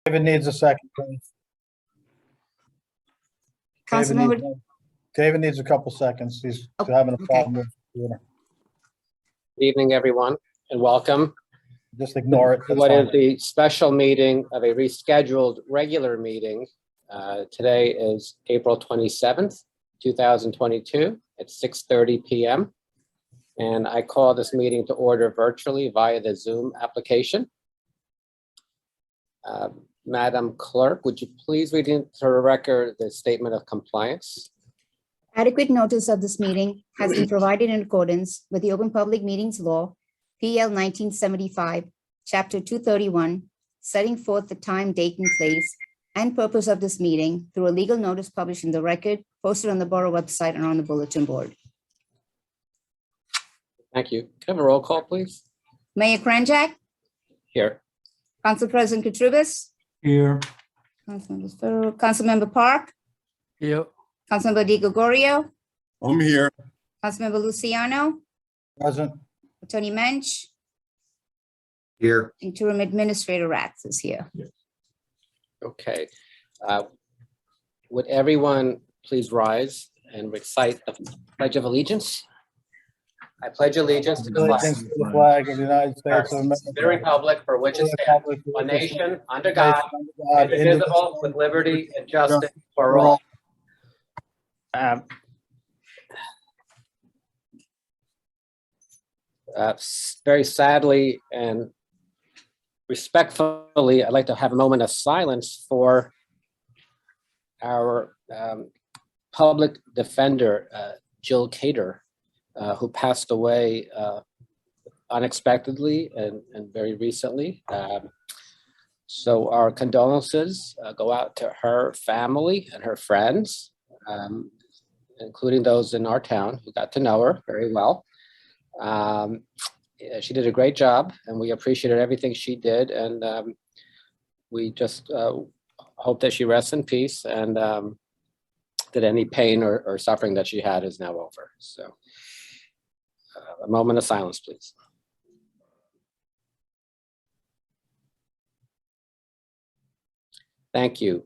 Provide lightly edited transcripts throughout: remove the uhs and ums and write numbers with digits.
David needs a second, please. Councilmember, David needs a couple seconds. He's Oh, having a okay. problem with the computer. Good evening, everyone, and welcome Just ignore it. to That's what fine. is the special meeting of a rescheduled regular meeting. Today is April 27th, 2022 at 6:30 p.m. And I call this meeting to order virtually via the Zoom application. Madam Clerk, would you please read into the record the statement of compliance? adequate notice of this meeting has been provided in accordance with the Open Public Meetings Law, PL 1975, Chapter 231, setting forth the time, date, and place and purpose of this meeting through a legal notice published in the record, posted on the Borough website and on the bulletin board. Thank you. Can I have a roll call, please? Mayor Kranjak, Here. Council President Katrubis, Here. Councilmember Park, Here. Councilmember Di Gregorio, I'm here. Councilmember Luciano, Present. Attorney Mensch, Here. Interim Administrator Ratz is here. Okay. Would everyone please rise and recite the Pledge of Allegiance? I pledge allegiance to the Allegiance flag to the flag of the United of States of the republic for which it stands, one nation, under God, indivisible, with liberty and justice for all. Very sadly and respectfully, I'd like to have a moment of silence for our public defender, Jill Cater, who passed away unexpectedly and very recently. So our condolences go out to her family and her friends, including those in our town who got to know her very well. She did a great job and we appreciated everything she did. And we just hope that she rests in peace and that any pain or suffering that she had is now over. So a moment of silence, please. Thank you.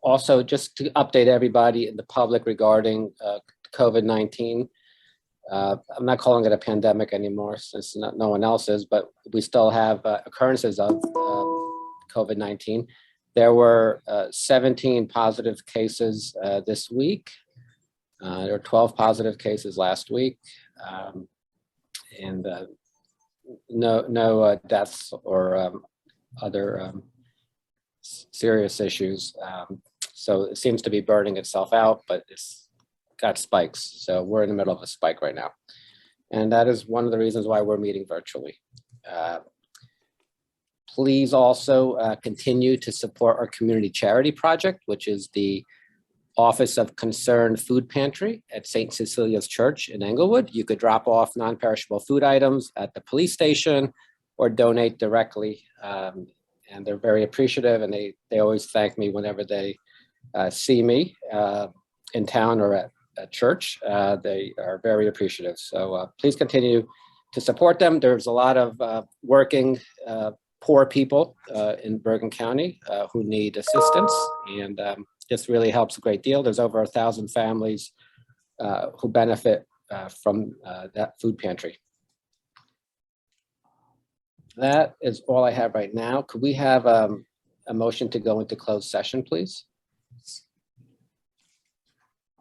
Also, just to update everybody in the public regarding COVID-19, I'm not calling it a pandemic anymore since no one else is, but we still have occurrences of COVID-19. There were 17 positive cases this week. There were 12 positive cases last week, and no deaths or other serious issues. So it seems to be burning itself out, but it's got spikes. So we're in the middle of a spike right now. And that is one of the reasons why we're meeting virtually. Please also continue to support our community charity project, which is the Office of Concerned Food Pantry at St. Cecilia's Church in Englewood. You could drop off non-perishable food items at the police station or donate directly. And they're very appreciative, and they always thank me whenever they see me in town or at church. They are very appreciative. So please continue to support them. There's a lot of working poor people in Bergen County who need assistance, and this really helps a great deal. There's over 1,000 families who benefit from that food pantry. That is all I have right now. Could we have a motion to go into closed session, please?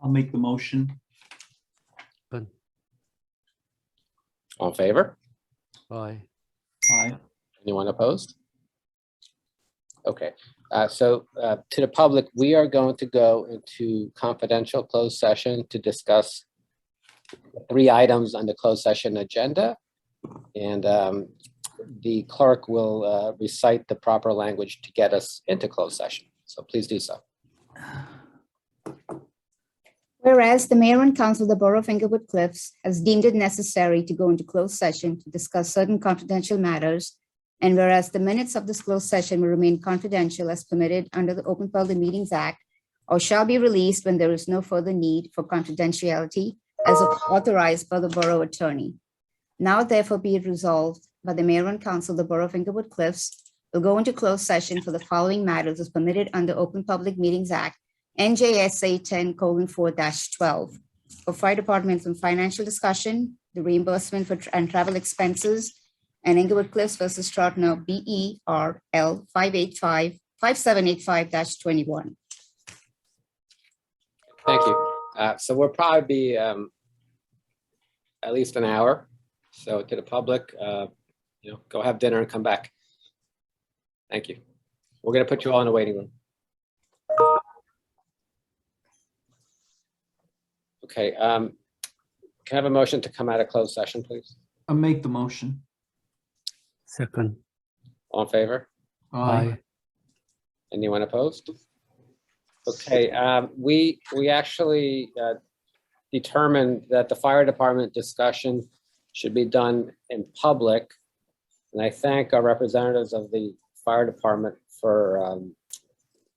I'll make the motion. All in favor? Aye. Aye. Anyone opposed? Okay, so to the public, we are going to go into confidential closed session to discuss 3 items on the closed session agenda. And the clerk will recite the proper language to get us into closed session. So please do so. Whereas the mayor and council of the Borough of Englewood Cliffs has deemed it necessary to go into closed session to discuss certain confidential matters, and whereas the minutes of this closed session will remain confidential as permitted under the Open Public Meetings Act, or shall be released when there is no further need for confidentiality as authorized by the borough attorney. Now therefore be it resolved by the mayor and council of the Borough of Englewood Cliffs will go into closed session for the following matters as permitted under Open Public Meetings Act, NJSA 10:4-12, for fire department and financial discussion, the reimbursement for and travel expenses, and Englewood Cliffs versus Trotner, BERL 5785-21. Thank you. So we'll probably be at least an hour. So to the public, go have dinner and come back. Thank you. We're going to put you all in a waiting room. Okay. Can I have a motion to come out of closed session, please? I'll make the motion. Second. All in favor? Aye. Anyone opposed? Okay, we actually determined that the fire department discussion should be done in public. And I thank our representatives of the fire department for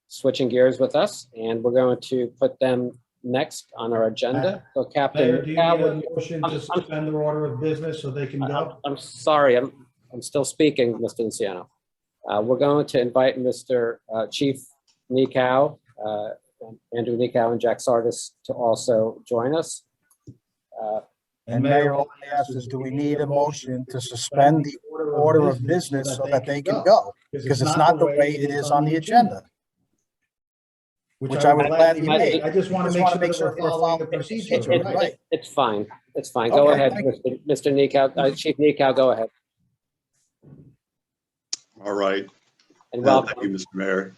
switching gears with us. And we're going to put them next on our agenda. So Mayor, Captain, do you need a motion to suspend their order of business so they can go? I'm sorry, I'm still speaking, Mr. Luciano. We're going to invite Mr. Chief Nikow, Andrew Nikow and Jack Sardis to also join us. And Mayor, all I ask is, do we need a motion to suspend the order of business so that they can go? Because it's not the way it is on the agenda. Which I would gladly make. I just want to make sure we're following the procedures, right? It's fine. It's fine. Go Okay, ahead, thank Mr. Nikow, Chief Nikow, go ahead. All right. And Thank welcome. you, Mr. Mayor.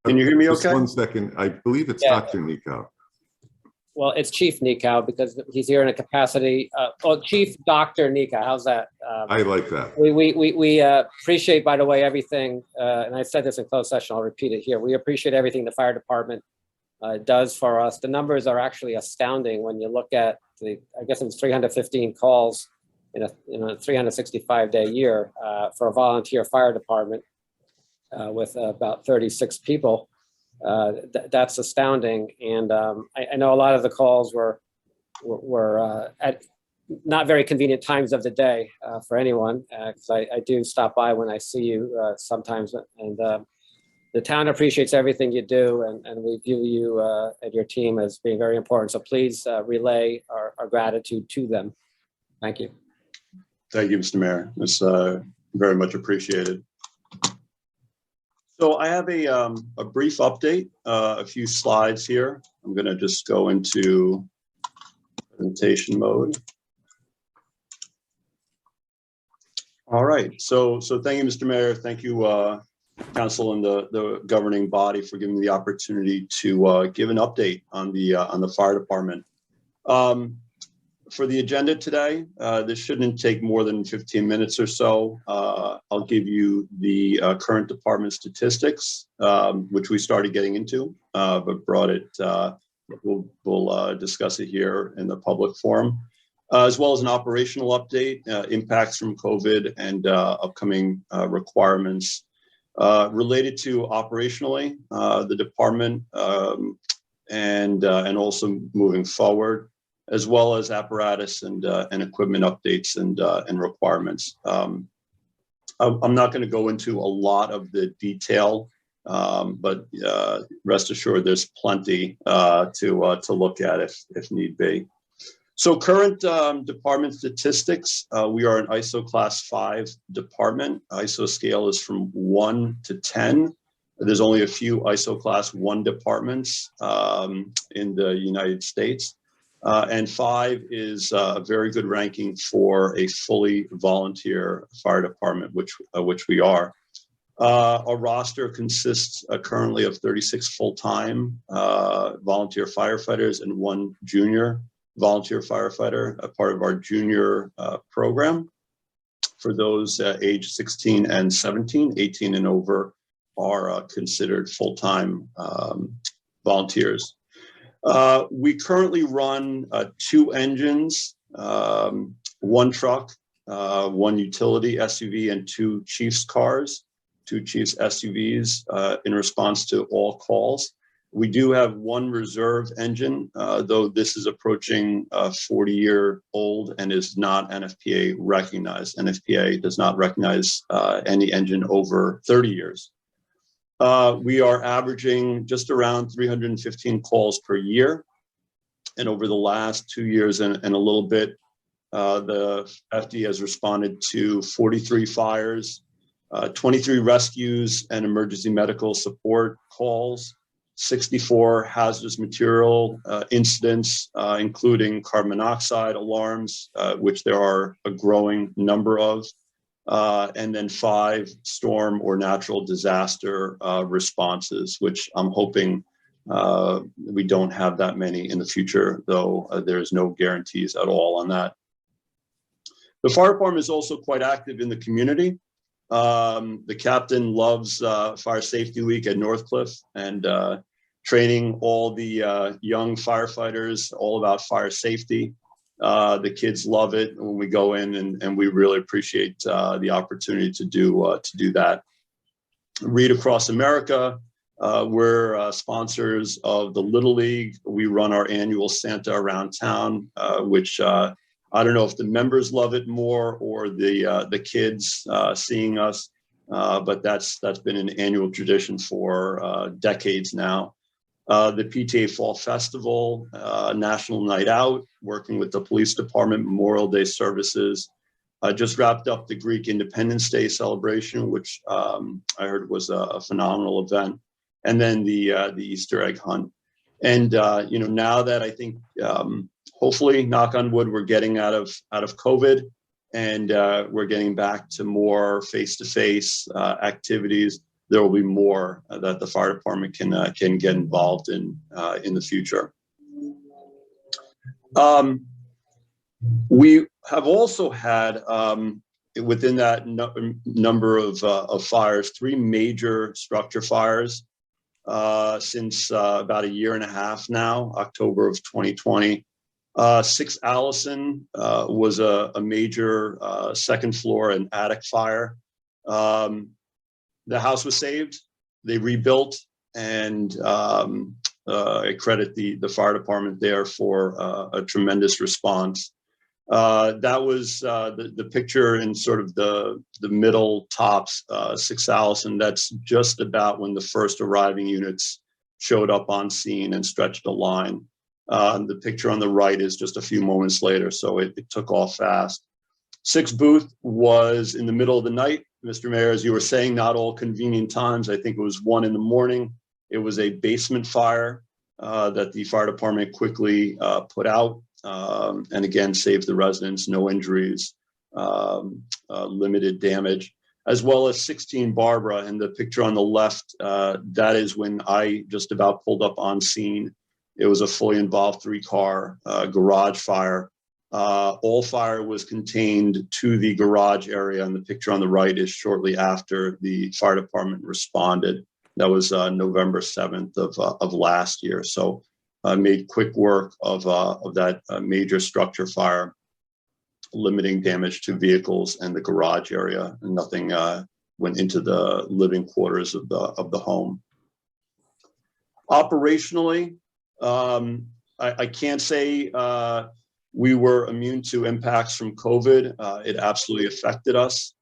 Can you hear me Just okay? 1 second. I believe it's Yeah. Dr. Nikow. Well, it's Chief Nikow because he's here in a capacity. Chief Dr. Nikow, how's that? I like that. We appreciate, by the way, everything, and I said this in closed session, I'll repeat it here. We appreciate everything the fire department does for us. The numbers are actually astounding when you look at I guess it was 315 calls in a 365-day year for a volunteer fire department with about 36 people. That's astounding. And I know a lot of the calls were at not very convenient times of the day for anyone, because I do stop by when I see you sometimes. And the town appreciates everything you do, and we view you and your team as being very important. So please relay our gratitude to them. Thank you. Thank you, Mr. Mayor. It's very much appreciated. So I have a brief update, a few slides here. I'm going to just go into presentation mode. All right. So thank you, Mr. Mayor. Thank you, Council and the governing body for giving me the opportunity to give an update on the fire department. For the agenda today, this shouldn't take more than 15 minutes or so. I'll give you the current department statistics, which we started getting into, but brought it, we'll discuss it here in the public forum, as well as an operational update, impacts from COVID and upcoming requirements related to operationally, the department, and also moving forward, as well as apparatus and equipment updates and requirements. I'm not going to go into a lot of the detail, but rest assured there's plenty to look at if need be. So current department statistics, we are an ISO class 5 department. ISO scale is from 1 to 10. There's only a few ISO class 1 departments in the United States. And 5 is a very good ranking for a fully volunteer fire department, which we are. Our roster consists currently of 36 full-time volunteer firefighters and 1 junior volunteer firefighter, a part of our junior program. For those age 16 and 17, 18 and over are considered full-time volunteers. We currently run 2 engines, 1 truck, 1 utility SUV, and 2 chief's cars, 2 chief's SUVs in response to all calls. We do have one reserve engine, though this is approaching 40-year-old and is not NFPA recognized. NFPA does not recognize any engine over 30 years. We are averaging just around 315 calls per year. And over the last 2 years and a little bit, the FD has responded to 43 fires, 23 rescues and emergency medical support calls, 64 hazardous material incidents, including carbon monoxide alarms, which there are a growing number of, and then 5 storm or natural disaster responses, which I'm hoping we don't have that many in the future, though there's no guarantees at all on that. The fire department is also quite active in the community. The captain loves Fire Safety Week at Northcliffe and training all the young firefighters all about fire safety. The kids love it when we go in, and we really appreciate the opportunity to do that. Read Across America, we're sponsors of the Little League. We run our annual Santa Around Town, which I don't know if the members love it more or the kids seeing us, but that's been an annual tradition for decades now. The PTA Fall Festival, National Night Out, working with the police department, Memorial Day services. I just wrapped up the Greek Independence Day celebration, which I heard was a phenomenal event, and then the Easter egg hunt. And now that I think hopefully, knock on wood, we're getting out of COVID, and we're getting back to more face-to-face activities. There will be more that the fire department can get involved in the future. We have also had within that number of fires, 3 major structure fires since about 1.5 years now, October of 2020. 6 Allison was a major second floor and attic fire. The house was saved, they rebuilt, and I credit the fire department there for a tremendous response. That was the picture in sort of the middle tops, 6 Allison. That's just about when the first arriving units showed up on scene and stretched a line. The picture on the right is just a few moments later, so it took off fast. 6 Booth was in the middle of the night. Mr. Mayor, as you were saying, not all convenient times. I think it was 1 a.m. It was a basement fire that the fire department quickly put out, and again, saved the residents, no injuries, limited damage, as well as 16 Barbara. And the picture on the left, that is when I just about pulled up on scene. It was a fully involved 3-car garage fire. All fire was contained to the garage area, and the picture on the right is shortly after the fire department responded. That was November 7th of last year. So I made quick work of that major structure fire, limiting damage to vehicles and the garage area, and nothing went into the living quarters of the home. Operationally, I can't say we were immune to impacts from COVID. It absolutely affected us.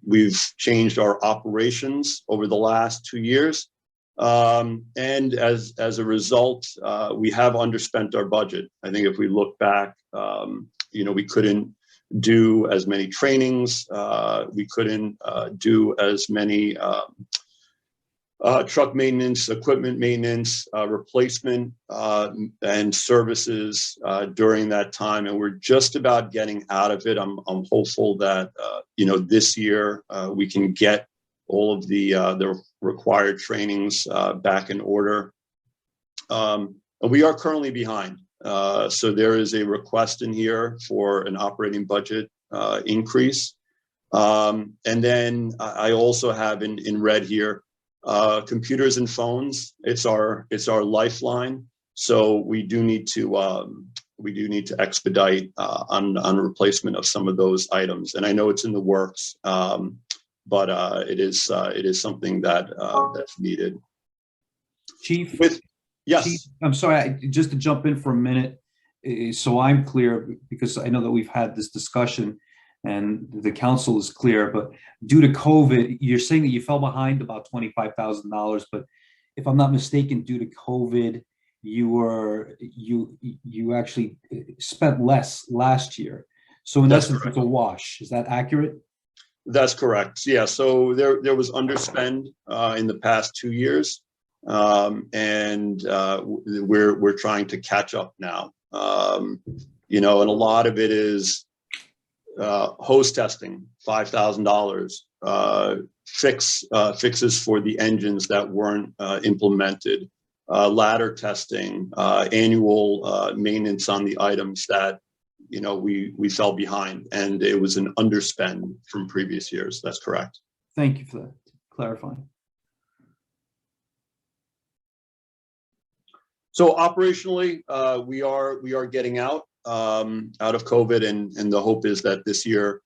We've changed our operations over the last 2 years. And as a result, we have underspent our budget. I think if we look back, we couldn't do as many trainings. We couldn't do as many truck maintenance, equipment maintenance, replacement, and services during that time, and we're just about getting out of it. I'm hopeful that this year we can get all of the required trainings back in order. And we are currently behind, so there is a request in here for an operating budget increase, and then I also have in red here. Computers and phones, it's our lifeline. So we do need to expedite on replacement of some of those items. And I know it's in the works, but it is something that's needed. Chief, With, yes, Chief, I'm sorry, just to jump in for a minute, so I'm clear, because I know that we've had this discussion and the council is clear, but due to COVID, you're saying that you fell behind about $25,000, but if I'm not mistaken, due to COVID, you actually spent less last year. So in That's essence, correct. it's a wash. Is that accurate? That's correct. Yeah, so there was underspend in the past 2 years. We're trying to catch up now. And a lot of it is hose testing, $5,000, fixes for the engines that weren't implemented, ladder testing, annual maintenance on the items that we fell behind, and it was an underspend from previous years. That's correct. Thank you for that, clarifying. So operationally, we are getting out of COVID, and the hope is that this year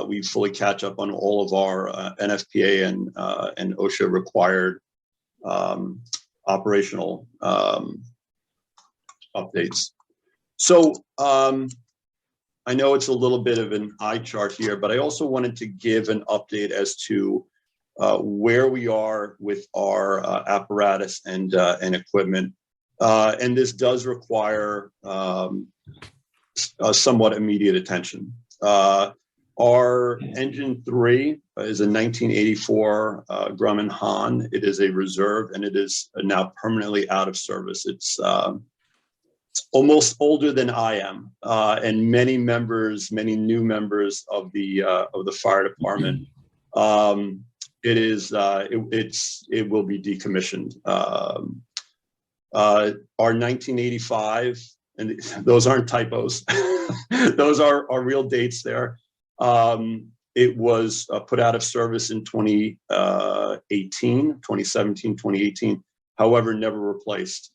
we fully catch up on all of our NFPA and OSHA required operational updates. So I know it's a little bit of an eye chart here, but I also wanted to give an update as to where we are with our apparatus and equipment. And this does require somewhat immediate attention. Our engine 3 is a 1984 Grumman Hahn. It is a reserve, and it is now permanently out of service. It's almost older than I am, and many new members of the fire department. It will be decommissioned. Our 1985, and those aren't typos, those are real dates there. It was put out of service in 2017, 2018, however, never replaced.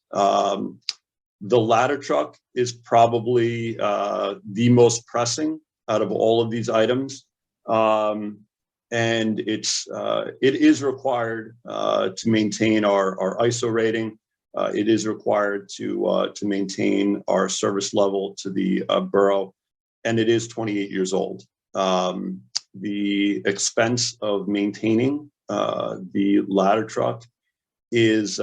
The ladder truck is probably the most pressing out of all of these items. And it is required to maintain our ISO rating. It is required to maintain our service level to the borough, and it is 28 years old. The expense of maintaining the ladder truck is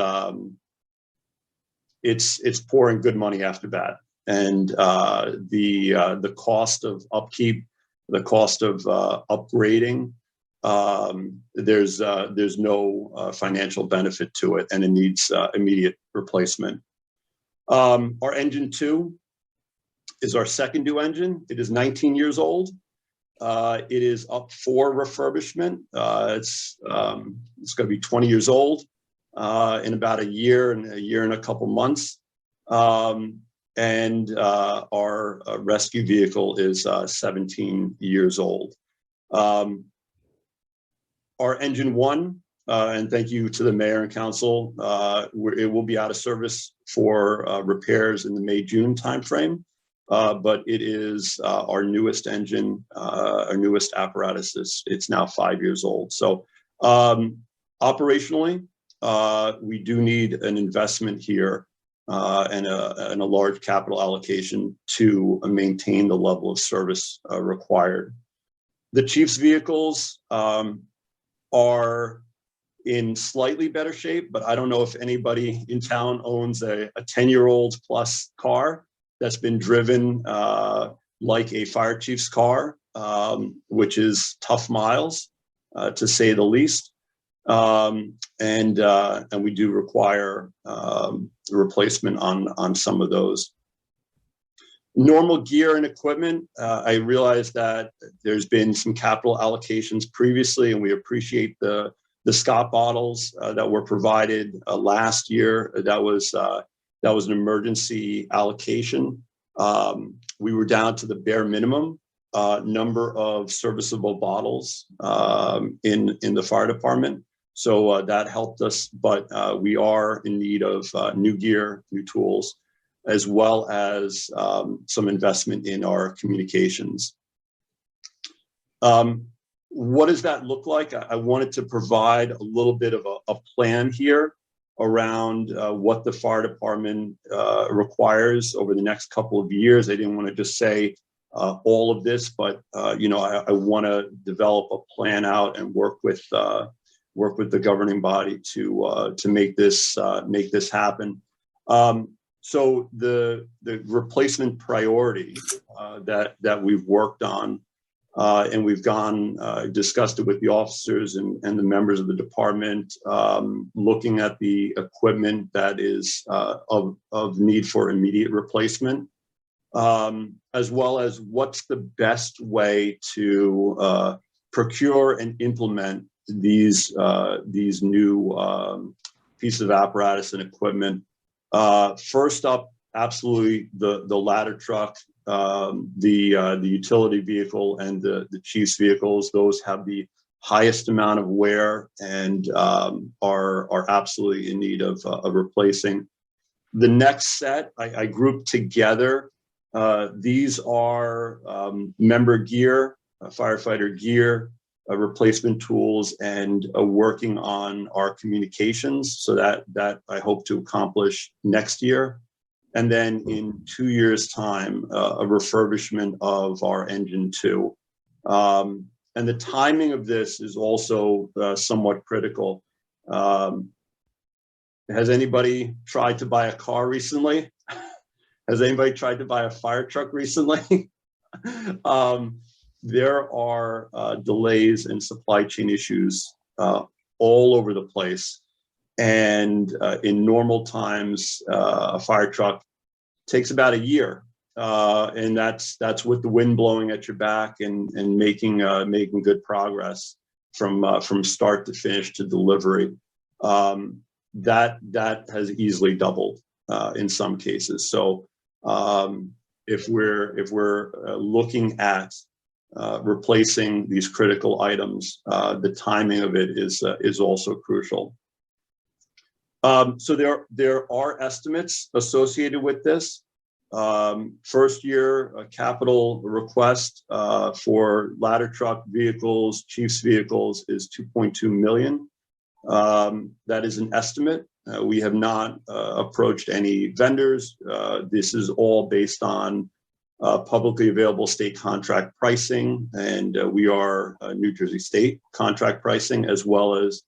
it's pouring good money after bad, and the cost of upkeep, the cost of upgrading. There's no financial benefit to it, and it needs immediate replacement. Our engine 2 is our second new engine. It is 19 years old. It is up for refurbishment. It's going to be 20 years old in about a year and a couple months. And our rescue vehicle is 17 years old. Our engine 1, and thank you to the mayor and council, it will be out of service for repairs in the May-June timeframe, but it is our newest engine, our newest apparatus. It's now 5 years old. So operationally, we do need an investment here and a large capital allocation to maintain the level of service required. The chief's vehicles are in slightly better shape, but I don't know if anybody in town owns a 10-year-old plus car that's been driven like a fire chief's car, which is tough miles, to say the least. And we do require replacement on some of those. Normal gear and equipment, I realize that there's been some capital allocations previously, and we appreciate the Scott bottles that were provided last year. That was an emergency allocation. We were down to the bare minimum number of serviceable bottles in the fire department. So that helped us, but we are in need of new gear, new tools, as well as some investment in our communications. What does that look like? I wanted to provide a little bit of a plan here. around what the fire department requires over the next couple of years. I didn't want to just say all of this, but I want to develop a plan out and work with the governing body to make this happen. So the replacement priority that we've worked on, and we've discussed it with the officers and the members of the department, looking at the equipment that is of need for immediate replacement, as well as what's the best way to procure and implement these new pieces of apparatus and equipment. First up, absolutely the ladder truck, the utility vehicle, and the chief's vehicles. Those have the highest amount of wear and are absolutely in need of replacing. The next set I grouped together. These are member gear, firefighter gear, replacement tools, and working on our communications. So that I hope to accomplish next year. And then in 2 years' time, a refurbishment of our engine 2. And the timing of this is also somewhat critical. Has anybody tried to buy a car recently? Has anybody tried to buy a fire truck recently? There are delays and supply chain issues all over the place. And in normal times, a fire truck takes about a year. And that's with the wind blowing at your back and making good progress from start to finish to delivery. That has easily doubled in some cases. So if we're looking at replacing these critical items, the timing of it is also crucial. So there are estimates associated with this. First year capital request for ladder truck vehicles, chief's vehicles is 2.2 million. That is an estimate. We have not approached any vendors. This is all based on publicly available state contract pricing, and we are New Jersey State contract pricing, as well as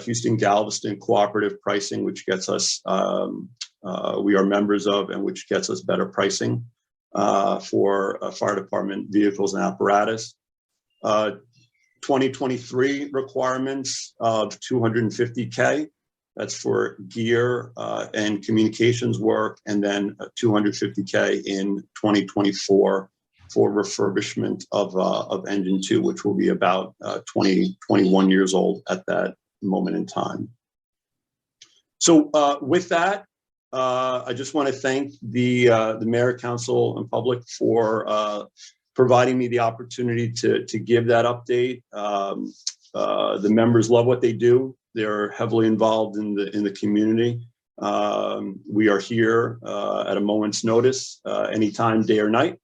Houston Galveston cooperative pricing, which gets us, we are members of, and which gets us better pricing for fire department vehicles and apparatus. 2023 requirements of $250K. That's for gear and communications work, and then $250K in 2024 for refurbishment of engine 2, which will be about 21 years old at that moment in time. So with that, I just want to thank the mayor, council, and public for providing me the opportunity to give that update. The members love what they do. They're heavily involved in the community. We are here at a moment's notice, anytime, day or night,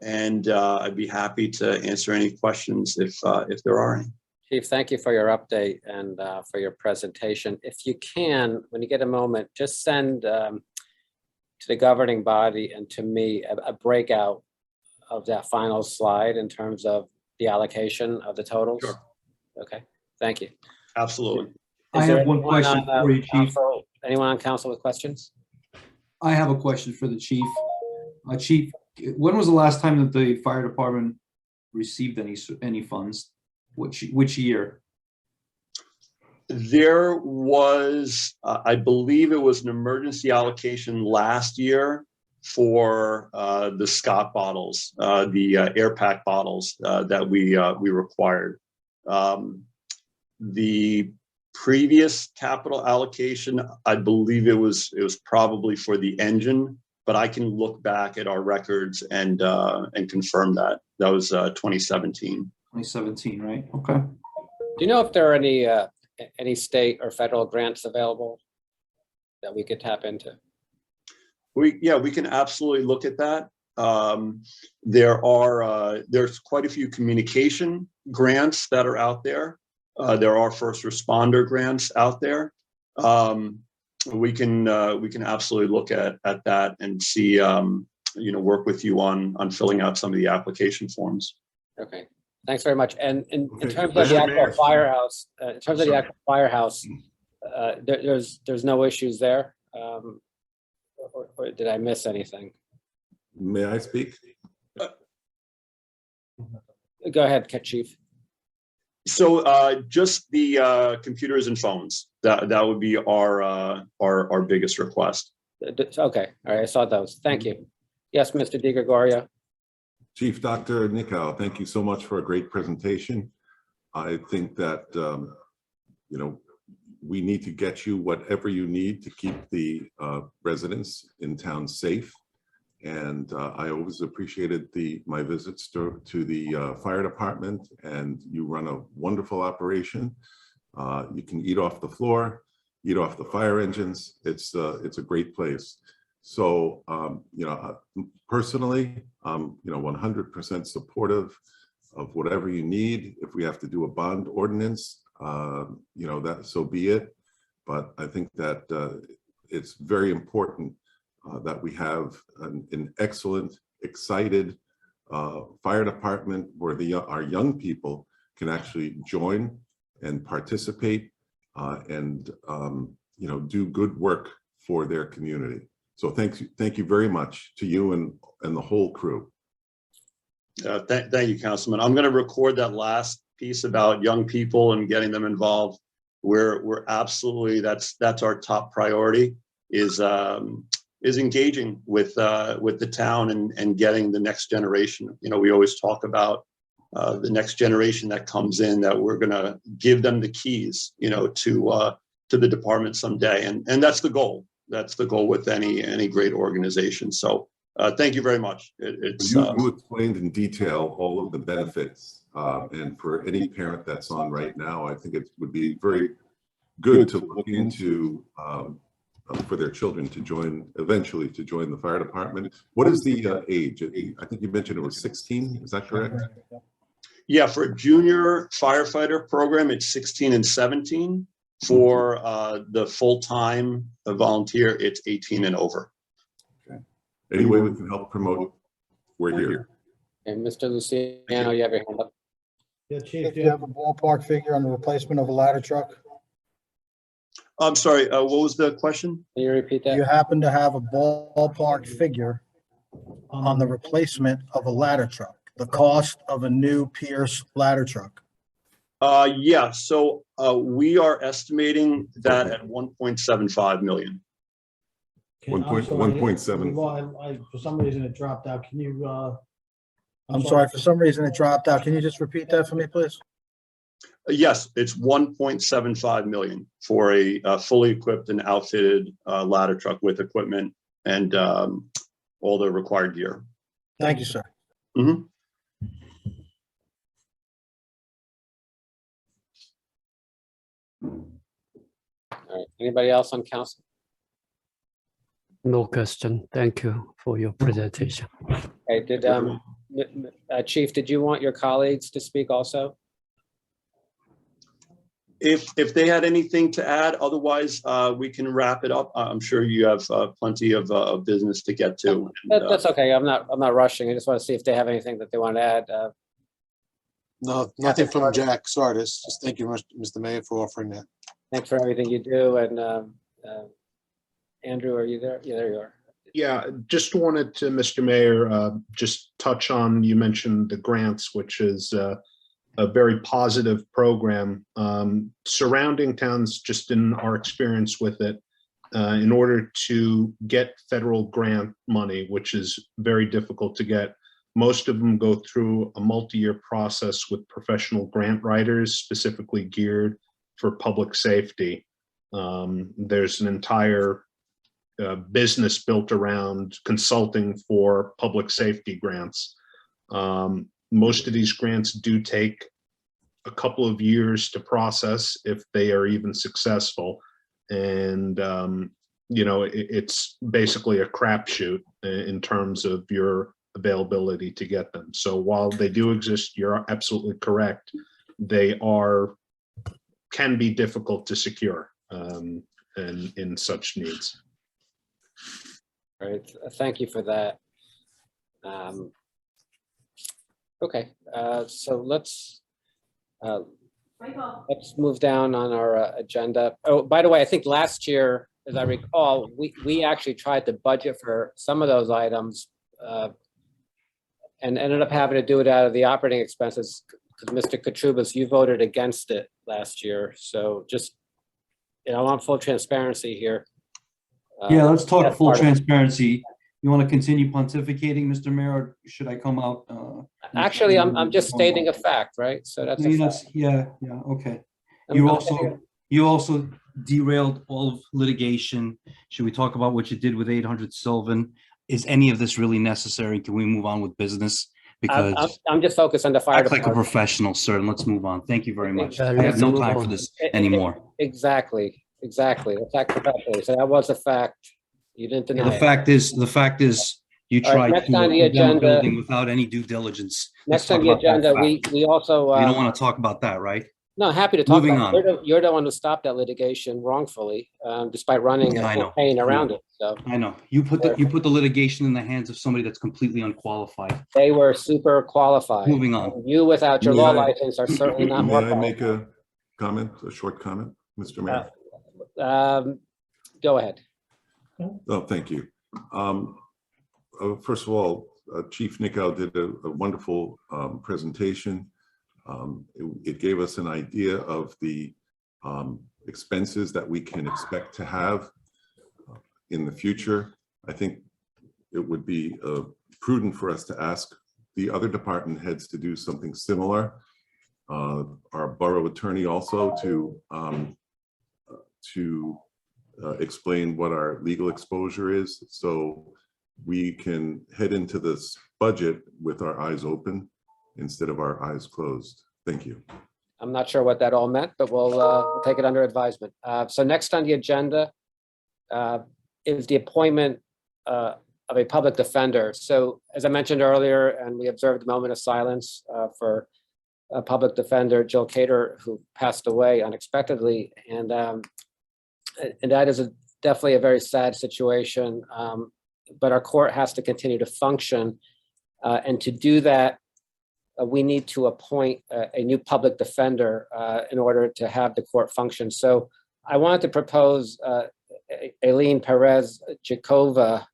and I'd be happy to answer any questions if there are any. Chief, thank you for your update and for your presentation. If you can, when you get a moment, just send to the governing body and to me a breakout of that final slide in terms of the allocation of the totals. Sure. Okay, thank you. Absolutely. I have one question on, for you, Chief. council, anyone on council with questions? I have a question for the chief. Chief, when was the last time that the fire department received any funds? Which year? There was, I believe it was an emergency allocation last year for the Scott bottles, the air pack bottles that we required. The previous capital allocation, I believe it was probably for the engine, but I can look back at our records and confirm that. That was 2017. 2017, right? Okay. Do you know if there are any state or federal grants available that we could tap into? We can absolutely look at that. There's quite a few communication grants that are out there. There are first responder grants out there. we can absolutely look at that and see, work with you on filling out some of the application forms. Okay, thanks very much. And in Okay. terms of the Mr. actual Mayor. firehouse, Sorry. there's no issues there? Or did I miss anything? May I speak? Go ahead, Chief. So just the computers and phones, that would be our biggest request. Okay, all right, I saw those. Thank you. Yes, Mr. Di Gregorio. Chief Dr. Nikow, thank you so much for a great presentation. I think that, we need to get you whatever you need to keep the residents in town safe. And I always appreciated my visits to the fire department, and you run a wonderful operation. You can eat off the floor, eat off the fire engines. It's a great place. So, personally, 100% supportive of whatever you need. If we have to do a bond ordinance, that so be it. But I think that it's very important that we have an excellent, excited fire department where our young people can actually join and participate and do good work for their community. So thank you very much to you and the whole crew. Thank you, Councilman. I'm going to record that last piece about young people and getting them involved. We're absolutely, that's our top priority is engaging with the town and getting the next generation. We always talk about the next generation that comes in, that we're going to give them the keys, to the department someday, and that's the goal. That's the goal with any great organization. So thank you very much. You explained in detail all of the benefits, and for any parent that's on right now, I think it would be very good to look into for their children to eventually join the fire department. What is the age? I think you mentioned it was 16. Is that correct? Yeah, for a junior firefighter program, it's 16 and 17. For the full-time volunteer, it's 18 and over. Okay. Any way we can help promote, we're here. And Mr. Luciano, you have your hand up. Yeah, Chief, do you have a ballpark figure on the replacement of a ladder truck? I'm sorry, what was the question? Can you repeat Do you that? happen to have a ballpark figure on the replacement of a ladder truck? The cost of a new Pierce ladder truck? Yeah, so we are estimating that at 1.75 million. 1.7. For some reason it dropped out. Can you, I'm sorry, for some reason it dropped out. Can you just repeat that for me, please? Yes, it's 1.75 million for a fully equipped and outfitted ladder truck with equipment and all the required gear. Thank you, sir. Mhm. All right. Anybody else on council? No question. Thank you for your presentation. Okay, Chief, did you want your colleagues to speak also? If they had anything to add, otherwise we can wrap it up. I'm sure you have plenty of business to get to. That's okay. I'm not rushing. I just want to see if they have anything that they want to add. No, nothing from Jack Sardis. Just thank you, Mr. Mayor, for offering that. Thanks for everything you do. And Andrew, are you there? Yeah, there you are. Yeah, just wanted to, Mr. Mayor, just touch on, you mentioned the grants, which is a very positive program. Surrounding towns, just in our experience with it, in order to get federal grant money, which is very difficult to get, most of them go through a multi-year process with professional grant writers specifically geared for public safety. There's an entire business built around consulting for public safety grants. Most of these grants do take a couple of years to process if they are even successful. And, it's basically a crapshoot in terms of your availability to get them. So while they do exist, you're absolutely correct. They can be difficult to secure. and in such needs. All right, thank you for that. Okay, so let's move down on our agenda. Oh, by the way, I think last year, as I recall, we actually tried to budget for some of those items and ended up having to do it out of the operating expenses because Mr. Katrubis, you voted against it last year. So just, I want full transparency here. Yeah, let's talk that's full part of- transparency. You want to continue pontificating, Mr. Mayor, or should I come out? Actually, I'm just stating a fact, right? So that's. I a mean, fact. yeah, okay. I'm- You also derailed all of litigation. Should we talk about what you did with 800 Sylvan? Is any of this really necessary? Can we move on with business? Because I'm just focused on the fire act like a department. professional, sir, and let's move on. Thank you very much. Yeah, I have let's no move time for on. this anymore. Exactly. Let's act professionally. So that was a fact. You didn't deny The it. fact is, you All right, tried next to on the condemn a agenda- building without any due diligence. Next Let's on talk the about that agenda, fact. we also. You don't want to talk about that, right? No, happy to talk Moving about it. You're the one who stopped that litigation wrongfully, despite running Yeah, I a know. campaign around it. So I know. You put the litigation in the hands of somebody that's completely unqualified. they were super qualified. Moving on. You, without your May law I- license, are certainly not more May I make qualified. a comment, a short comment, Mr. Mayor? Go ahead. Oh, thank you. First of all, Chief Nickow did a wonderful presentation. It gave us an idea of the expenses that we can expect to have in the future. I think it would be prudent for us to ask the other department heads to do something similar. Our borough attorney also to explain what our legal exposure is, so we can head into this budget with our eyes open instead of our eyes closed. Thank you. I'm not sure what that all meant, but we'll take it under advisement. So next on the agenda is the appointment of a public defender. So as I mentioned earlier, and we observed a moment of silence for public defender Jill Cater, who passed away unexpectedly. And that is definitely a very sad situation. But our court has to continue to function. And to do that, we need to appoint a new public defender in order to have the court function. So I wanted to propose Aileen Perez Jakova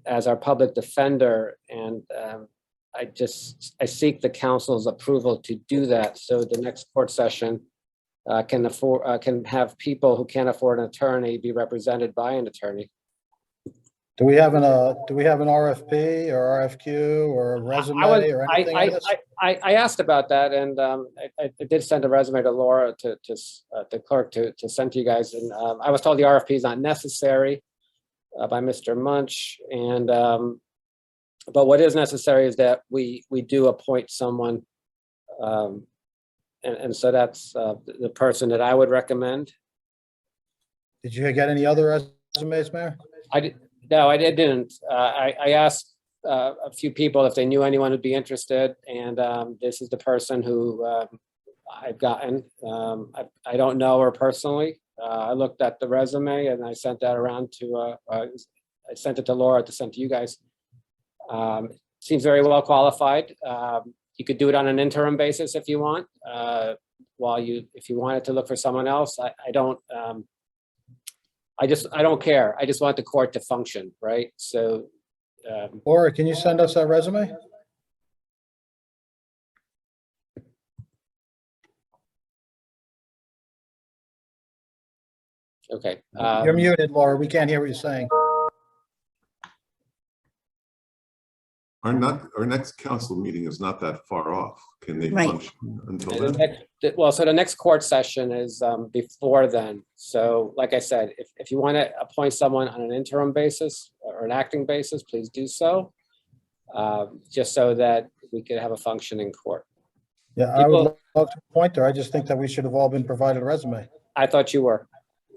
as our public defender. And I seek the council's approval to do that. So the next court session can have people who can't afford an attorney be represented by an attorney. Do we have an RFP or RFQ or a resume or anything on this? I asked about that, and I did send a resume to Laura, to the clerk, to send to you guys. And I was told the RFP is not necessary by Mr. Munch. And but what is necessary is that we do appoint someone, and so that's the person that I would recommend. Did you get any other resumes, Mayor? No, I didn't. I asked a few people if they knew anyone who'd be interested, and this is the person who I've gotten. I don't know her personally. I looked at the resume and I sent that around to, I sent it to Laura to send to you guys. Seems very well qualified. You could do it on an interim basis if you want. If you wanted to look for someone else, I don't care. I just want the court to function, right? So. Laura, can you send us that resume? Okay. You're muted, Laura. We can't hear what you're saying. Our next council meeting is not that far off. Can they Right. function until then? So the next court session is before then. So like I said, if you want to appoint someone on an interim basis or an acting basis, please do so. Just so that we could have a functioning court. Yeah, I would love to appoint her. I just think that we should have all been provided a resume. I thought you were.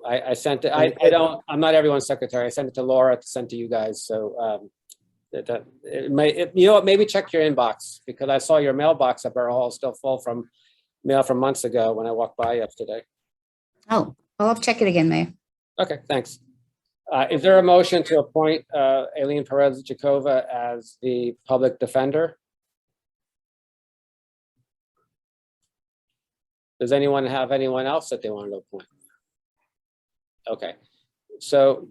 I sent it. I'm not everyone's secretary. I sent it to Laura to send to you guys. So you know what, maybe check your inbox, because I saw your mailbox at Borough Hall still full from mail from months ago when I walked by yesterday. Oh, I'll check it again, Mayor. Okay, thanks. Is there a motion to appoint Aileen Perez Jacoba as the public defender? Does anyone have anyone else that they want to appoint? Okay, so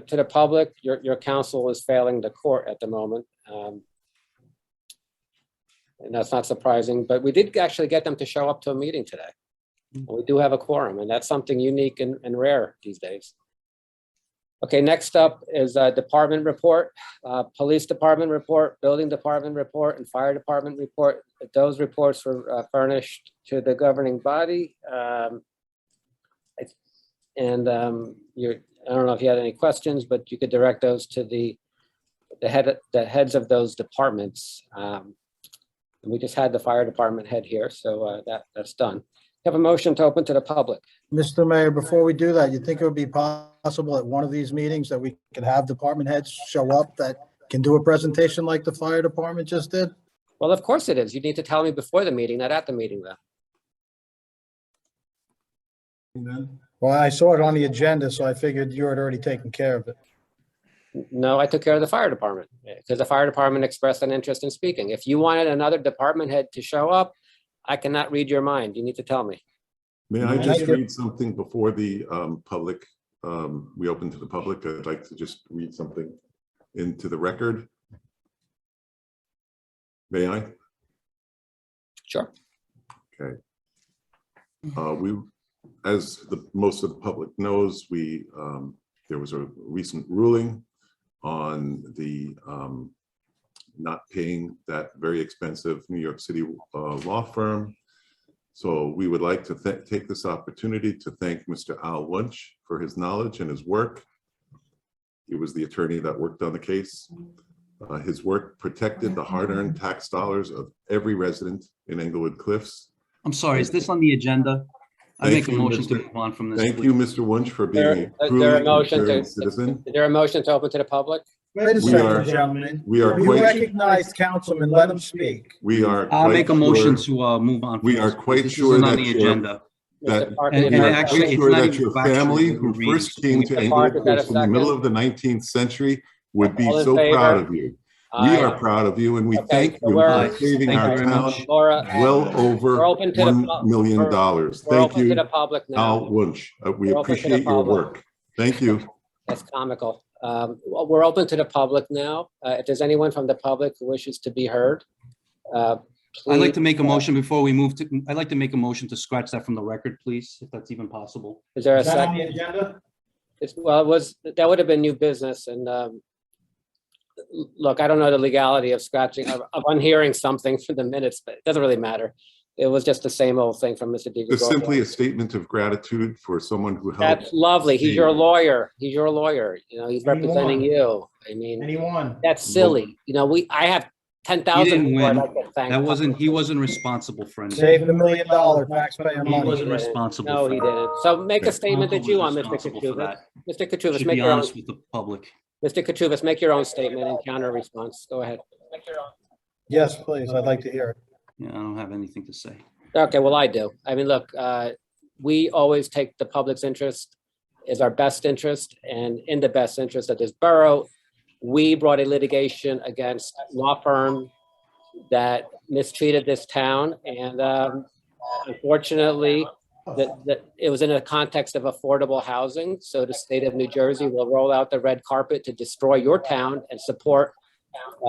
to the public, your counsel is failing the court at the moment. And that's not surprising, but we did actually get them to show up to a meeting today. We do have a quorum, and that's something unique and rare these days. Okay, next up is a department report, police department report, building department report, and fire department report. Those reports were furnished to the governing body. I don't know if you had any questions, but you could direct those to the heads of those departments. We just had the fire department head here, so that's done. Have a motion to open to the public. Mr. Mayor, before we do that, you think it would be possible at one of these meetings that we could have department heads show up that can do a presentation like the fire department just did? Well, of course it is. You need to tell me before the meeting, not at the meeting though. Well, I saw it on the agenda, so I figured you had already taken care of it. No, I took care of the fire department because the fire department expressed an interest in speaking. If you wanted another department head to show up, I cannot read your mind. You need to tell me. May I just read something before the public, we open to the public? I'd like to just read something into the record. May I? Sure. Okay. As most of the public knows, there was a recent ruling on the not paying that very expensive New York City law firm. So we would like to take this opportunity to thank Mr. Al Wunsch for his knowledge and his work. He was the attorney that worked on the case. His work protected the hard-earned tax dollars of every resident in Englewood Cliffs. I'm sorry, is this on the agenda? I Thank make a you, motion to Mr. move on from this. Thank you, Mr. Wunsch, for being a Is there truly a motion concerned to, citizen. is there a motion to open to the public? Wait a We are- second, gentlemen. We are You quite, recognize Councilman, let him speak. we are. I'll quite make a motion sure to move on. from We this. are quite This sure isn't on that the you're- agenda. that Mr. Parker, And- did we you are have a actually, quite second? it's sure not that even your factual family, what who we're reading, first so came we to can- Parker, Englewood is that a Cliffs in the second? middle of the 19th century, would be All in so proud favor? of you. We Aye. are proud of you, and we Okay, thank so you we're- for saving Thank you our very town much. Laura, well over we're open to the $1 million. we're Thank open to the you, public now. Al Wunsch. We We're open to the appreciate your public. work. Thank you. That's comical. Well, we're open to the public now. If there's anyone from the public who wishes to be heard, I'd like please, to make a motion before we move to, I'd like to make a motion to scratch that from the record, please, if that's even possible. is there a Is that on second? the agenda? That would have been new business and look, I don't know the legality of scratching, of unhearing something for the minutes, but it doesn't really matter. It was just the same old thing from Mr. Di It's Gregorio. simply a statement of gratitude for someone who helped. That's lovely. He's your lawyer. He's your lawyer. You know, he's Anyone. representing you. I mean, Anyone? that's silly. You know, I have 10,000 didn't people I'd win. like to thank. He wasn't responsible for anything. Saved $1 million taxpayer He money. wasn't responsible No, for he that. didn't. So make a Okay. statement that Council you was want, Mr. responsible for Katrubis. that. Mr. Katrubis, Should make be your own, honest with the public. Mr. Katrubis, make your own statement and counter response. Go ahead. Yes, please, I'd like to hear it. Yeah, I don't have anything to say. Okay, well, I do. I mean, look, we always take the public's interest as our best interest, and in the best interest of this borough, we brought a litigation against law firm that mistreated this town, and unfortunately, that it was in a context of affordable housing. So the state of New Jersey will roll out the red carpet to destroy your town and support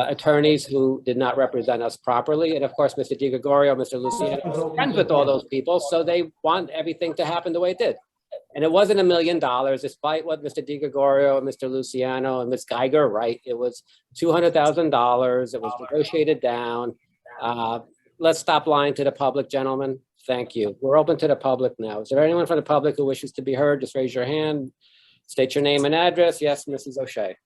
attorneys who did not represent us properly. And of course, Mr. Di Gregorio, Mr. Luciano, are friends with all those people, so they want everything to happen the way it did. And it wasn't $1 million, despite what Mr. Di Gregorio, Mr. Luciano, and Ms. Geiger write. It was $200,000. It was negotiated down. Let's stop lying to the public, gentlemen. Thank you. We're open to the public now. Is there anyone from the public who wishes to be heard? Just raise your hand. State your name and address. Yes, Mrs. O'Shea.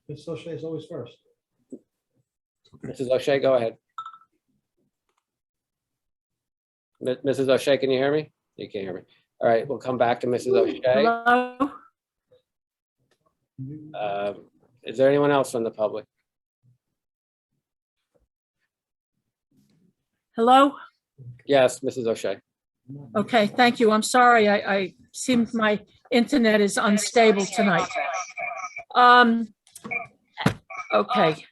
Ms. O'Shea is always first. Mrs. O'Shea, go ahead. Mrs. O'Shea, can you hear me? You can't hear me. All right, we'll come back to Mrs. O'Shea. Hello? Is there anyone else from the public? Hello? Yes, Mrs. O'Shea. Okay, thank you. I'm sorry. I seems my internet is unstable tonight. Okay.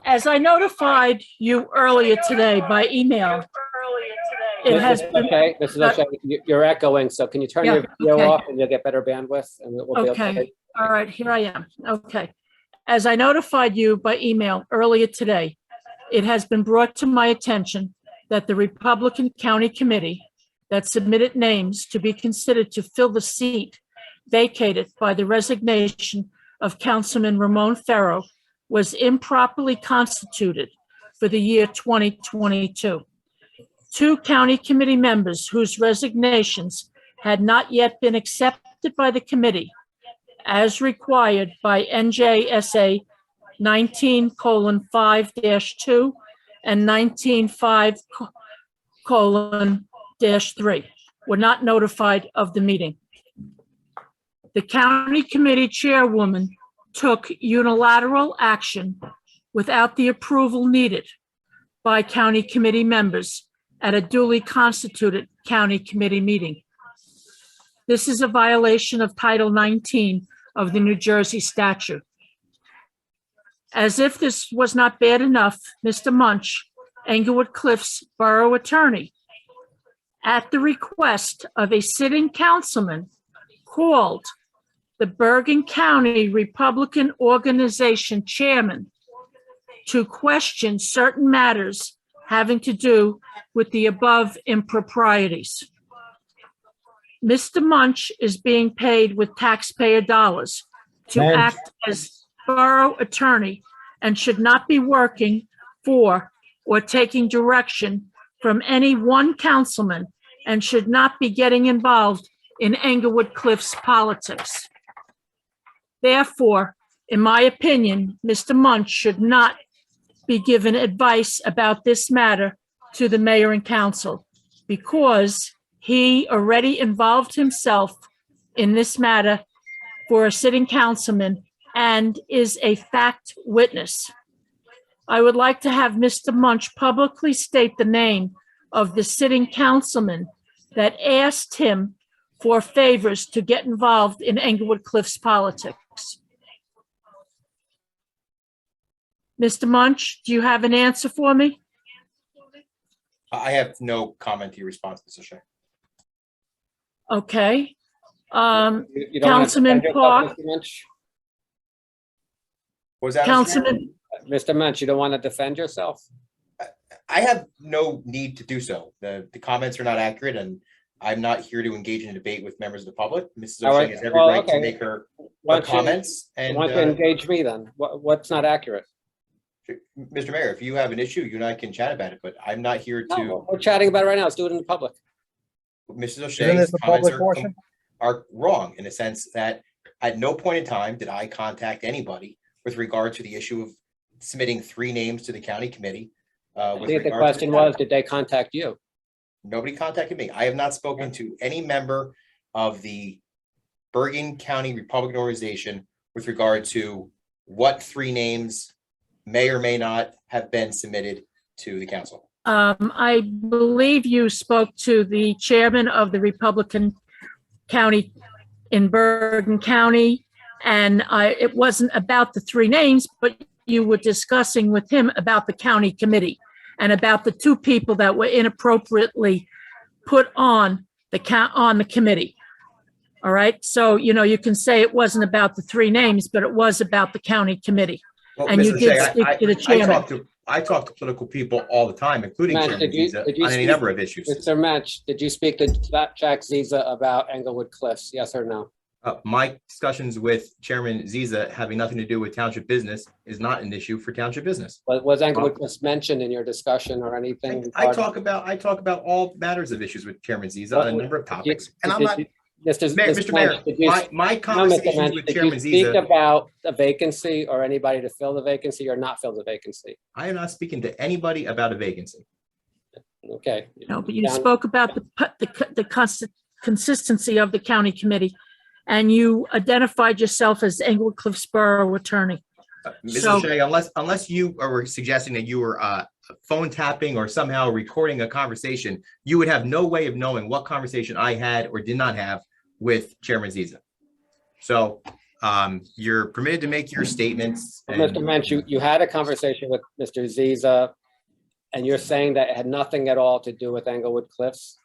As I notified you earlier today by email, it has been, Okay, Mrs. O'Shea, you're echoing, so can you turn your Yeah, video okay. off and you'll get better bandwidth and we'll be okay? okay, all right, here I am. Okay. As I notified you by email earlier today, it has been brought to my attention that the Republican County Committee that submitted names to be considered to fill the seat vacated by the resignation of Councilman Ramon Ferro was improperly constituted for the year 2022. Two county committee members whose resignations had not yet been accepted by the committee as required by NJSA 19:5-2 and 19:5:3 were not notified of the meeting. The county committee chairwoman took unilateral action without the approval needed by county committee members at a duly constituted county committee meeting. This is a violation of Title 19 of the New Jersey statute. As if this was not bad enough, Mr. Munch, Englewood Cliffs Borough Attorney, at the request of a sitting councilman, called the Bergen County Republican Organization Chairman to question certain matters having to do with the above improprieties. Mr. Munch is being paid with taxpayer dollars to Ma'am. act as borough attorney and should not be working for or taking direction from any one councilman and should not be getting involved in Englewood Cliffs politics. Therefore, in my opinion, Mr. Munch should not be given advice about this matter to the mayor and council because he already involved himself in this matter for a sitting councilman and is a fact witness. I would like to have Mr. Munch publicly state the name of the sitting councilman that asked him for favors to get involved in Englewood Cliffs politics. Mr. Munch, do you have an answer for me? I have no comment to your response, Mr. Shea. Okay. You don't want to Councilman defend yourself, Park. Mr. Munch? Was that? Mr. Mayor? Councilman, Mr. Munch, you don't want to defend yourself? I have no need to do so. The comments are not accurate, and I'm not here to engage in a debate with members of the public. Mrs. All right. O'Shea has every Well, right okay. to make her Why don't you- comments. And Why don't you engage me then? What's not accurate? Mr. Mayor, if you have an issue, you and I can chat about it, but I'm not here to. No, we're chatting about it right now. Let's do it in the public. Mrs. Isn't O'Shea's this the comments public portion? are wrong in a sense that at no point in time did I contact anybody with regard to the issue of submitting 3 names to the county committee. I with think the regard to question was, did they contact you? Nobody contacted me. I have not spoken to any member of the Bergen County Republican Organization with regard to what 3 names may or may not have been submitted to the council. I believe you spoke to the chairman of the Republican County in Bergen County, and it wasn't about the 3 names, but you were discussing with him about the county committee and about the 2 people that were inappropriately put on the committee. All right, so, you can say it wasn't about the 3 names, but it was about the county committee. Well, And you Mr. did Shea, speak to the chairman. I talk to political people all the time, including Matt, Chairman did you Ziza, on any speak- number of issues. Mr. Munch, did you speak to Jack Ziza about Englewood Cliffs? Yes or no? My discussions with Chairman Ziza having nothing to do with township business is not an issue for township business. Was Englewood Cliffs mentioned in your discussion or anything? I talk about all matters of issues with Chairman Ziza on a number of topics, and I'm not. Mr. Mr. Mayor, my conversations with Chairman Did you speak Ziza, about a vacancy or anybody to fill the vacancy or not fill the vacancy? I am not speaking to anybody about a vacancy. Okay. No, but you Down- spoke about the consistency of the county committee, and you identified yourself as Englewood Cliffs Borough Attorney. Mrs. So- Shea, unless you were suggesting that you were phone tapping or somehow recording a conversation, you would have no way of knowing what conversation I had or did not have with Chairman Ziza. So you're permitted to make your statements. Mr. Mensch, you had a conversation with Mr. Ziza, and you're saying that it had nothing at all to do with Englewood Cliffs?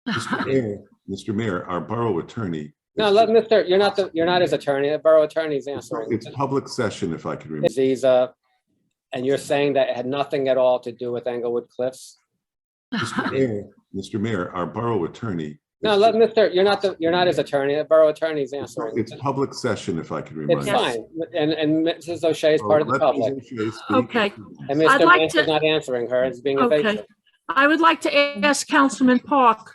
Mr. Mayor, our borough attorney. No, let Mr. You're not his attorney. The borough attorney's answering. It's public session, if I could remember. Ziza, and you're saying that it had nothing at all to do with Englewood Cliffs? Mr. Mayor, our borough attorney. No, let Mr. You're not his attorney. The borough attorney's answering. It's public session, if I could remind It's you. fine, and Mrs. O'Shea is part of the Let public, Ms. O'Shea speak. Okay. and I'd Mr. like Mensch to- is not answering her. It's being Okay. evasive. I would like to ask Councilman Park,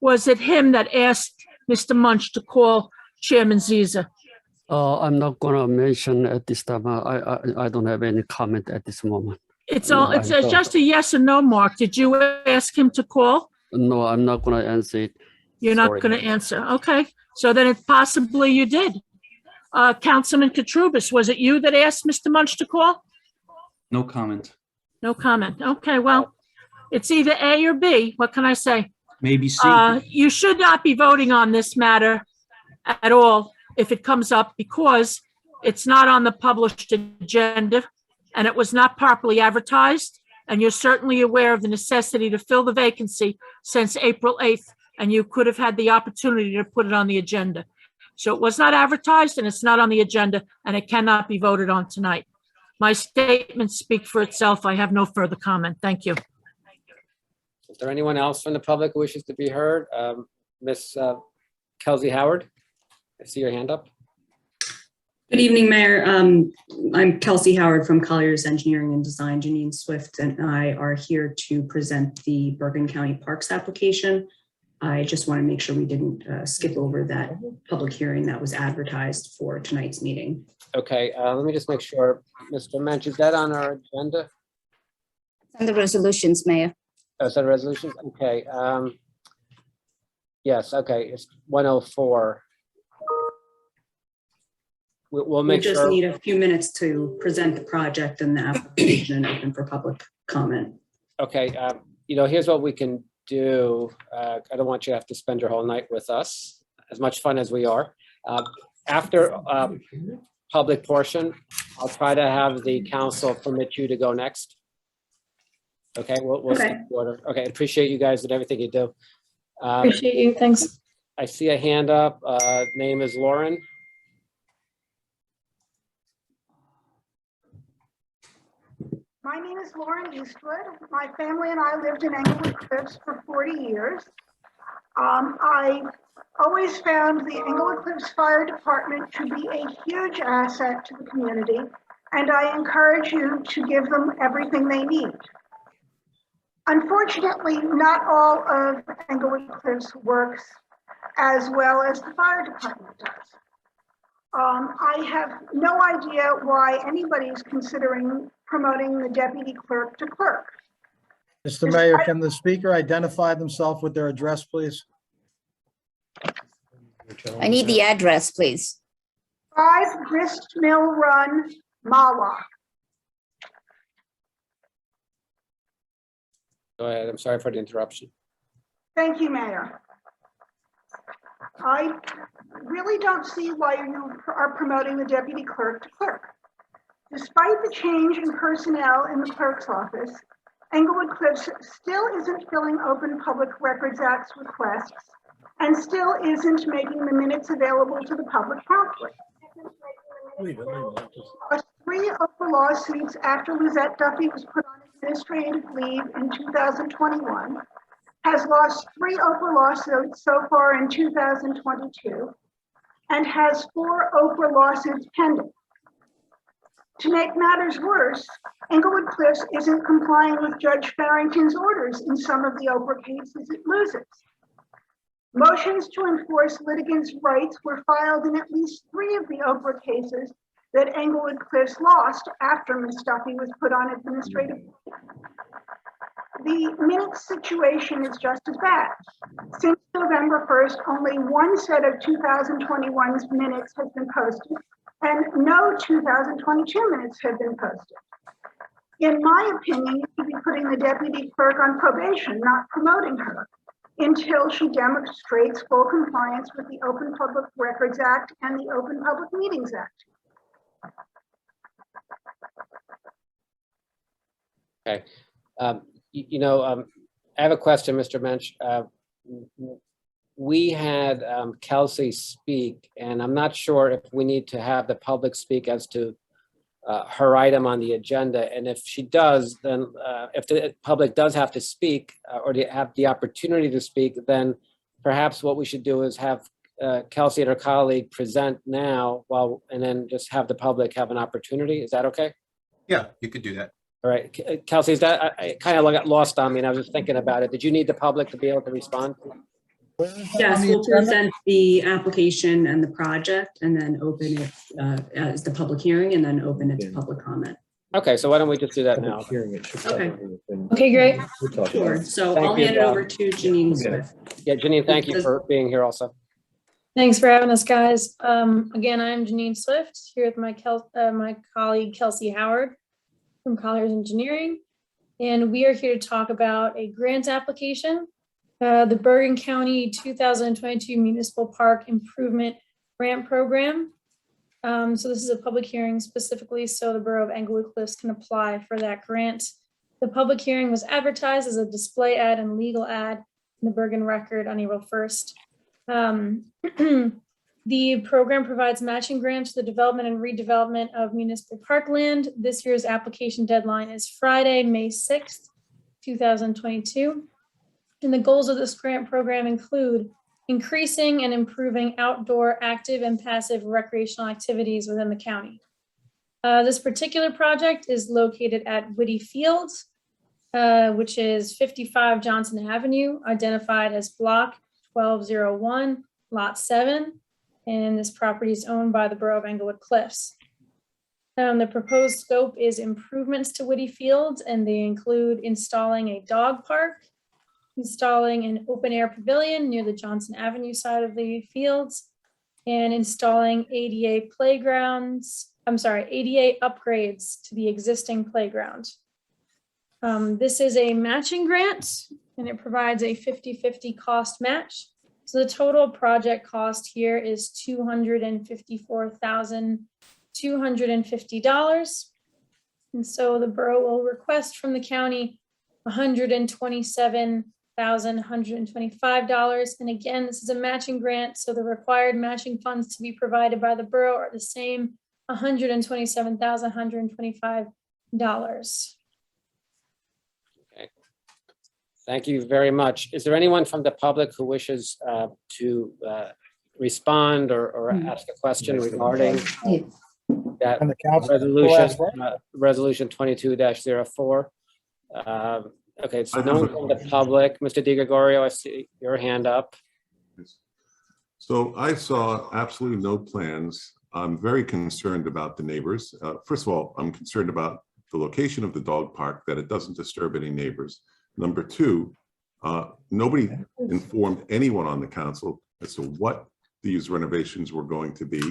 was it him that asked Mr. Munch to call Chairman Ziza? I'm not gonna mention at this time. I don't have any comment at this moment. It's No, all, it's I'm sorry. just a yes or no, Mark. Did you ask him to call? No, I'm not gonna answer it. You're not Sorry. going to answer. Okay. So then it possibly you did. Councilman Katrubis, was it you that asked Mr. Munch to call? No comment. No comment. Okay, well, it's either A or B. What can I say? Maybe C. You should not be voting on this matter at all if it comes up because it's not on the published agenda and it was not properly advertised. And you're certainly aware of the necessity to fill the vacancy since April 8th, and you could have had the opportunity to put it on the agenda. So it was not advertised and it's not on the agenda and it cannot be voted on tonight. My statements speak for itself. I have no further comment. Thank you. Is there anyone else from the public who wishes to be heard? Miss Kelsey Howard, I see your hand up. Good evening, Mayor. I'm Kelsey Howard from Colliers Engineering and Design. Janine Swift and I are here to present the Bergen County Parks application. I just want to make sure we didn't skip over that public hearing that was advertised for tonight's meeting. Okay, let me just make sure. Mr. Mensch, is that on our agenda? And the resolutions, Mayor. Oh, is that a resolution? Okay. Yes, okay, it's 104. We'll We make just sure. need a few minutes to present the project and the application and open for public comment. Okay, here's what we can do. I don't want you to have to spend your whole night with us, as much fun as we are. After public portion, I'll try to have the council permit you to go next. Okay, we'll Okay. skip the order. Okay, appreciate you guys and everything you do. Appreciate you. Thanks. I see a hand up. Name is Lauren. My name is Lauren Eastwood. My family and I lived in Englewood Cliffs for 40 years. I always found the Englewood Cliffs Fire Department to be a huge asset to the community, and I encourage you to give them everything they need. Unfortunately, not all of Englewood Cliffs works as well as the fire department does. I have no idea why anybody's considering promoting the deputy clerk to clerk. Mr. Mayor, can the speaker identify themselves with their address, please? I need the address, please. 5 Grist Mill Run, Mawa. Go ahead. I'm sorry for the interruption. Thank you, Mayor. I really don't see why you are promoting the deputy clerk to clerk. Despite the change in personnel in the clerk's office, Englewood Cliffs still isn't filling open Public Records Act requests and still isn't making the minutes available to the public promptly. Lost 3 open lawsuits after Lizette Duffy was put on administrative leave in 2021, has lost 3 Oprah lawsuits so far in 2022, and has 4 Oprah lawsuits pending. To make matters worse, Englewood Cliffs isn't complying with Judge Farrington's orders in some of the Oprah cases it loses. Motions to enforce litigants' rights were filed in at least 3 of the Oprah cases that Englewood Cliffs lost after Ms. Duffy was put on administrative leave. The minutes situation is just as bad. Since November 1st, only 1 set of 2021's minutes has been posted, and no 2022 minutes have been posted. In my opinion, you should be putting the deputy clerk on probation, not promoting her, until she demonstrates full compliance with the Open Public Records Act and the Open Public Meetings Act. Okay. I have a question, Mr. Mensch. We had Kelsey speak, and I'm not sure if we need to have the public speak as to her item on the agenda. And if she does, then if the public does have to speak or to have the opportunity to speak, then perhaps what we should do is have Kelsey and her colleague present now and then just have the public have an opportunity. Is that okay? Yeah, you could do that. All right, Kelsey, is that, I kind of got lost on me and I was just thinking about it. Did you need the public to be able to respond? Yes, we'll present the application and the project and then open it as the public hearing and then open it to public comment. Okay, so why don't we just do that now? Okay. Okay, great. Sure. So Thank I'll you, hand it over to Janine Swift. Yeah, Janine, thank you for being here also. Thanks for having us, guys. Again, I'm Janine Swift here with my colleague Kelsey Howard from Colliers Engineering, and we are here to talk about a grant application, the Bergen County 2022 Municipal Park Improvement Grant Program. So this is a public hearing specifically so the Borough of Englewood Cliffs can apply for that grant. The public hearing was advertised as a display ad and legal ad in the Bergen Record on April 1st. The program provides matching grants to the development and redevelopment of municipal parkland. This year's application deadline is Friday, May 6th, 2022. And the goals of this grant program include increasing and improving outdoor active and passive recreational activities within the county. This particular project is located at Whitty Field, which is 55 Johnson Avenue, identified as block 1201, lot 7. And this property is owned by the Borough of Englewood Cliffs. The proposed scope is improvements to Whitty Fields, and they include installing a dog park, installing an open air pavilion near the Johnson Avenue side of the fields, and installing ADA upgrades to the existing playground. This is a matching grant, and it provides a 50-50 cost match. So the total project cost here is $254,250. And so the borough will request from the county $127,125. And again, this is a matching grant, so the required matching funds to be provided by the borough are the same, $127,125. Thank you very much. Is there anyone from the public who wishes to respond or ask a question regarding that And the council. resolution 22-04? Okay, so no one from the public. Mr. DiGregorio, I see your hand up. So I saw absolutely no plans. I'm very concerned about the neighbors. First of all, I'm concerned about the location of the dog park, that it doesn't disturb any neighbors. Number two, nobody informed anyone on the council as to what these renovations were going to be.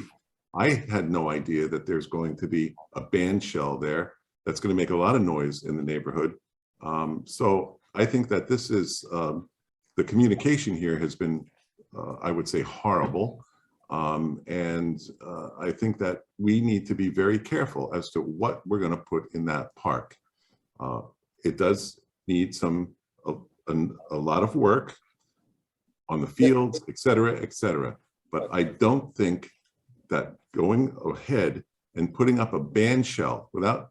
I had no idea that there's going to be a band shell there that's going to make a lot of noise in the neighborhood. So I think that this is, the communication here has been, I would say, horrible. And I think that we need to be very careful as to what we're going to put in that park. It does need a lot of work on the fields, et cetera, but I don't think that going ahead and putting up a band shell without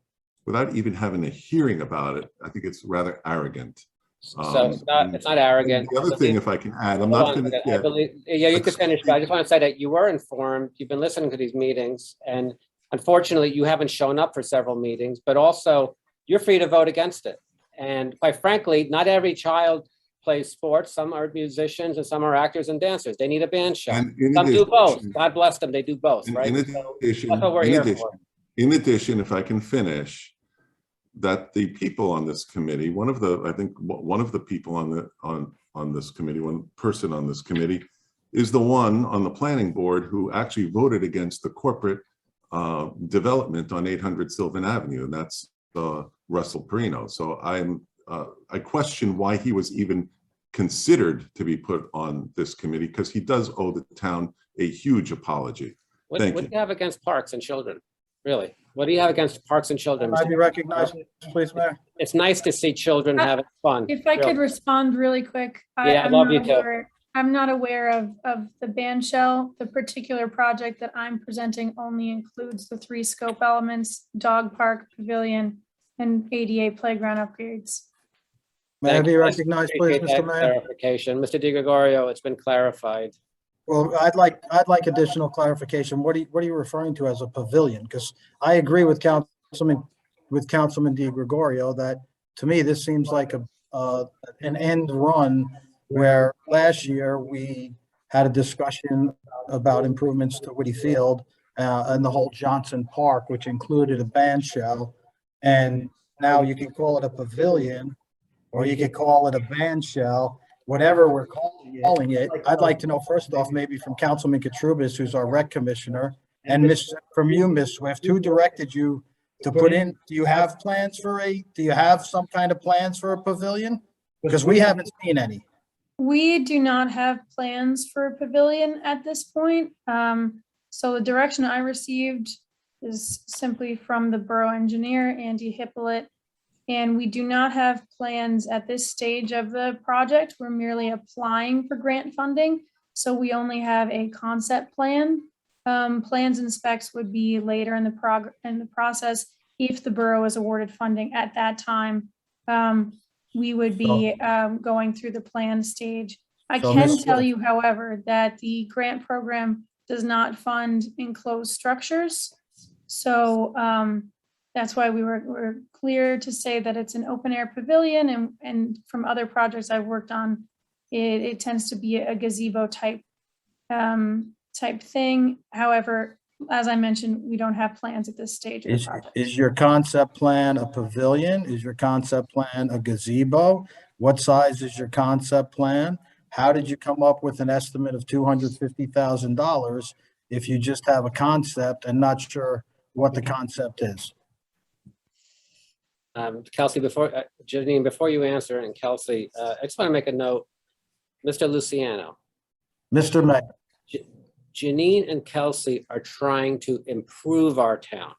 even having a hearing about it, I think it's rather arrogant. So it's not arrogant. The other thing, if I can add, I'm not finished yet. Yeah, you could finish, but I just want to say that you were informed, you've been listening to these meetings, and unfortunately you haven't shown up for several meetings, but also you're free to vote against it. And quite frankly, not every child plays sports. Some are musicians and some are actors and dancers. They need a band shell. Some do both. God bless them, they do both, right? In addition, if I can finish, that the people on this committee, I think one of the people on this committee, one person on this committee, is the one on the planning board who actually voted against the corporate development on 800 Sylvan Avenue, and that's Russell Perino. So I question why he was even considered to be put on this committee, because he does owe the town a huge apology. What Thank do you. you have against parks and children? Really? What do you have against parks and children? Can I be recognized, please, Mayor? It's nice to see children having fun. If I could really. respond really quick. Yeah, I'd I'm love not you to. aware- I'm not aware of the band shell. The particular project that I'm presenting only includes the 3 scope elements: dog park, pavilion, and ADA playground upgrades. May I Thank be you. recognized, please, Appreciate that Mr. Mayor? clarification. Mr. Di Gregorio, it's been clarified. Well, I'd like additional clarification. What are you referring to as a pavilion? Because I agree with Councilman Di Gregorio that, to me, this seems like an end run, where last year we had a discussion about improvements to Whitty Field and the whole Johnson Park, which included a band shell. And now you can call it a pavilion, or you could call it a band shell, whatever we're calling it. I'd like to know, first off, maybe from Councilman Katrubis, who's our rec commissioner, and from you, Ms. Swift, who directed you to put in, do you have some kind of plans for a pavilion? Because we haven't seen any. We do not have plans for a pavilion at this point. So the direction I received is simply from the borough engineer, Andy Hippolyte. And we do not have plans at this stage of the project. We're merely applying for grant funding. So we only have a concept plan. Plans and specs would be later in the process. If the borough is awarded funding at that time, we would be going through the plan stage. I can tell you, however, that the grant program does not fund enclosed structures. So that's why we're clear to say that it's an open air pavilion, and from other projects I've worked on, it tends to be a gazebo type thing. However, as I mentioned, we don't have plans at this stage of the project. Is your concept plan a pavilion? Is your concept plan a gazebo? What size is your concept plan? How did you come up with an estimate of $250,000 if you just have a concept and not sure what the concept is? Kelsey, Janine, before you answer, and Kelsey, I just want to make a note. Mr. Luciano. Mr. Mayor. Janine and Kelsey are trying to improve our town.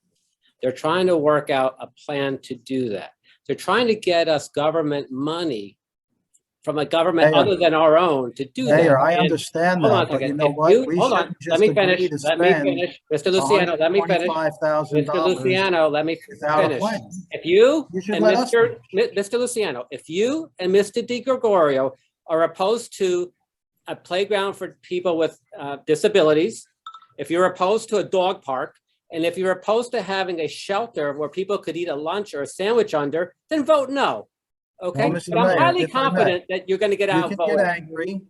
They're trying to work out a plan to do that. They're trying to get us government money from a government other than our own to do that. Mayor, I understand that, but you know what? Hold on, let me finish. Mr. Luciano, let me finish. Mr. Luciano, let me finish. If you and Mr. Luciano, if you and Mr. Di Gregorio are opposed to a playground for people with disabilities, if you're opposed to a dog park, and if you're opposed to having a shelter where people could eat a lunch or a sandwich under, then vote no. Okay, Well, but I'm highly confident that you're going to get outvoted. You can get angry,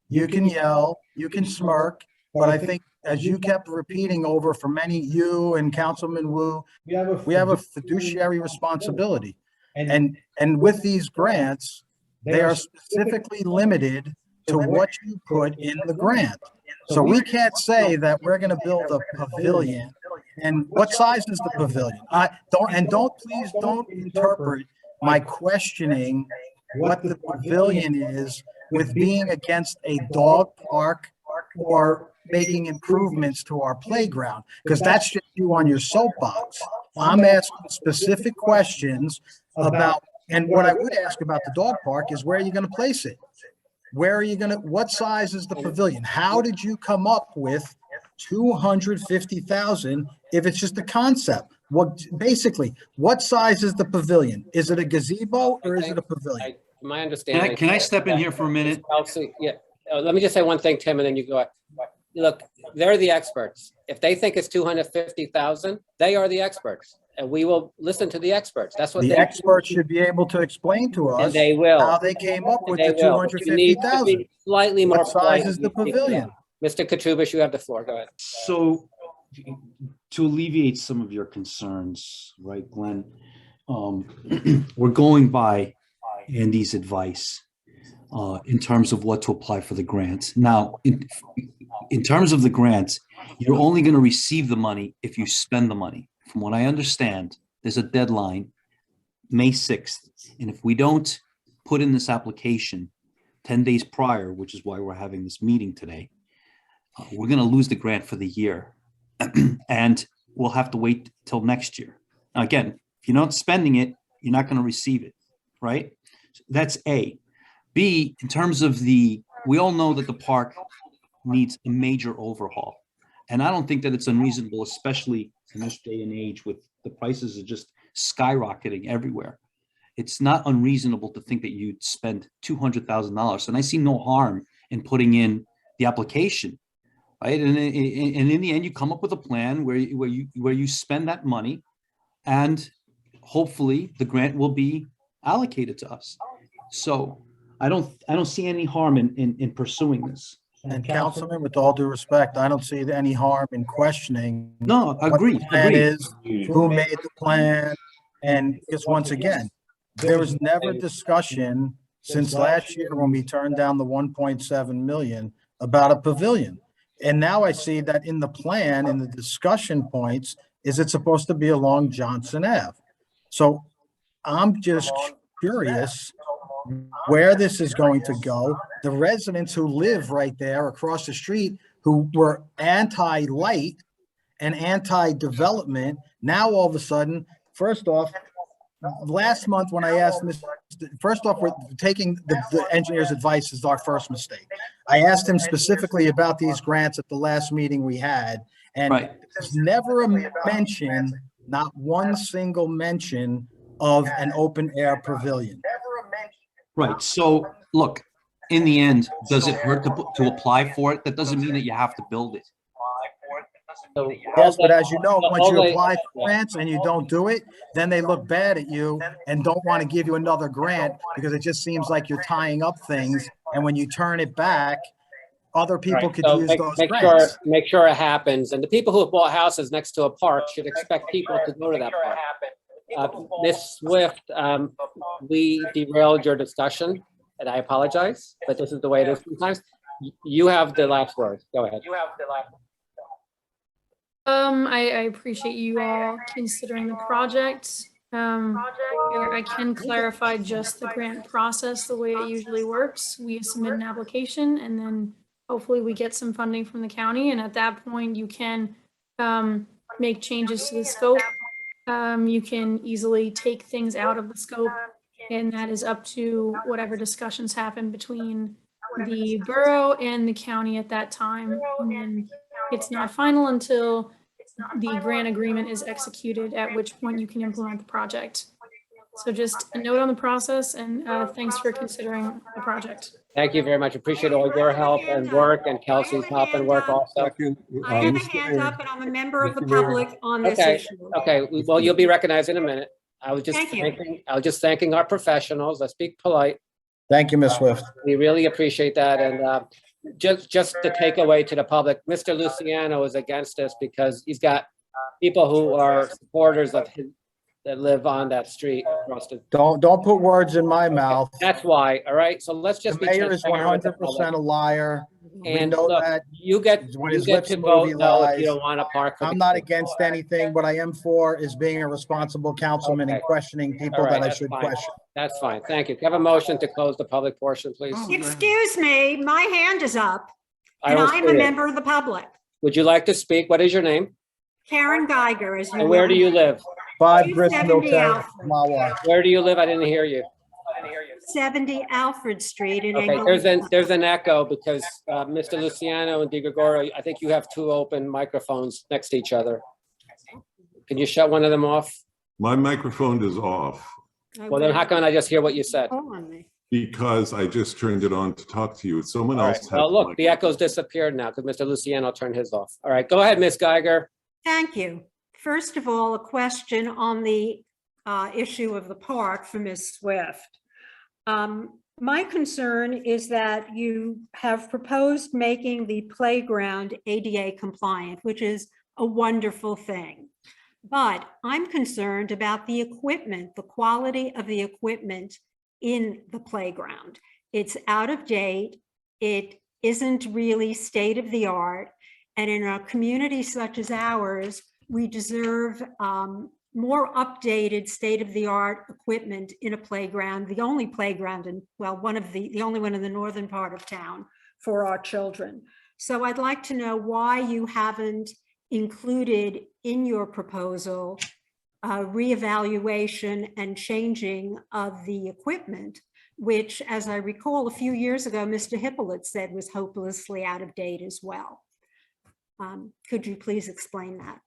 you can yell, you can smirk, but I think, as you kept repeating over for many, you and Councilman Wu, we have a fiduciary responsibility. And with these grants, they are specifically limited to what you put in the grant. So we can't say that we're going to build a pavilion. And what size is the pavilion? Please don't interpret my questioning what the pavilion is with being against a dog park or making improvements to our playground, because that's just you on your soapbox. I'm asking specific questions about, and what I would ask about the dog park is, where are you going to place it? What size is the pavilion? How did you come up with 250,000 if it's just a concept? Basically, what size is the pavilion? Is it a gazebo or is it a pavilion? My understanding. Can I step in here for a minute? Yeah. Let me just say one thing, Tim, and then you go. Look, they're the experts. If they think it's 250,000, they are the experts, and we will listen to the experts. That's what the experts should be able to explain to us. And they will. How they came up with the 250,000. Slightly more. What size is the pavilion? Mr. Katrubis, you have the floor. Go ahead. So, to alleviate some of your concerns, right, Glenn, we're going by Andy's advice in terms of what to apply for the grants. Now, in terms of the grants, you're only going to receive the money if you spend the money. From what I understand, there's a deadline May 6th. And if we don't put in this application 10 days prior, which is why we're having this meeting today, we're going to lose the grant for the year. And we'll have to wait till next year. Now, again, if you're not spending it, you're not going to receive it, right? That's A. B, in terms of we all know that the park needs a major overhaul. And I don't think that it's unreasonable, especially in this day and age with the prices are just skyrocketing everywhere. It's not unreasonable to think that you'd spend $200,000. And I see no harm in putting in the application, right? And in the end, you come up with a plan where you spend that money, and hopefully the grant will be allocated to us. So I don't see any harm in pursuing this. And Councilman, with all due respect, I don't see any harm in questioning. No, what agreed. the plan is, who made the plan, and because once again, there was never discussion since last year when we turned down the 1.7 million about a pavilion. And now I see that in the plan, in the discussion points, is it supposed to be along Johnson Ave? So I'm just curious where this is going to go. The residents who live right there across the street, who were anti-light and anti-development, now all of a sudden, first off, last month when I asked first off, we're taking the engineer's advice is our first mistake. I asked him specifically about these grants at the last meeting we had, and there's never a mention, not one single mention of an open air pavilion. Right. So look, in the end, does it hurt to apply for it? That doesn't mean that you have to build it. Yes, but as you know, once you apply for grants and you don't do it, then they look bad at you and don't want to give you another grant because it just seems like you're tying up things. And when you turn it back, other people could use those grants. Make sure it happens. And the people who have bought houses next to a park should expect people to go to that park. Ms. Swift, we derailed your discussion, and I apologize, but this is the way it is sometimes. You have the last word. Go ahead. I appreciate you all considering the project. I can clarify just the grant process, the way it usually works. We submit an application and then hopefully we get some funding from the county. And at that point, you can make changes to the scope. You can easily take things out of the scope, and that is up to whatever discussions happen between the borough and the county at that time. And then it's not final until the grant agreement is executed, at which point you can implement the project. So just a note on the process, and thanks for considering the project. Thank you very much. Appreciate all your help and work, and Kelsey's help and work also. I have a hand up, and I'm a member of the public on this issue. Okay. Well, you'll be recognized in a minute. I was just thanking our professionals. Let's be polite. Thank you, Ms. Swift. We really appreciate that. And just the takeaway to the public, Mr. Luciano is against this because he's got people who are supporters of his that live on that street across the. Don't put words in my mouth. That's why. All right. So let's just the mayor is 100% a liar. And we know look, that you get to vote no if you don't want to park. I'm not against anything. What I am for is being a responsible councilman and questioning people that I should question. That's fine. Thank you. Can I have a motion to close the public portion, please? Excuse me, my hand is up, and I'm a member of the public. Would you like to speak? What is your name? Karen Geiger, as you know. And where do you live? 5 Bristol Terrace, Mahwah. Where do you live? I didn't hear you. 70 Alfred Street in Okay, there's an echo because Mr. Luciano and DiGregorio, I think you have two open microphones next to each other. Can you shut one of them off? My microphone is off. Well, then how come I just hear what you said? Because I just turned it on to talk to you. Someone else. Well, look, the echo's disappeared now because Mr. Luciano turned his off. All right, go ahead, Ms. Geiger. Thank you. First of all, a question on the issue of the park for Ms. Swift. My concern is that you have proposed making the playground ADA compliant, which is a wonderful thing. But I'm concerned about the equipment, the quality of the equipment in the playground. It's out of date. It isn't really state of the art. And in a community such as ours, we deserve more updated state-of-the-art equipment in a playground, the only playground in, well, the only one in the northern part of town for our children. So I'd like to know why you haven't included in your proposal reevaluation and changing of the equipment, which, as I recall, a few years ago, Mr. Hippolyte said was hopelessly out of date as well. Could you please explain that?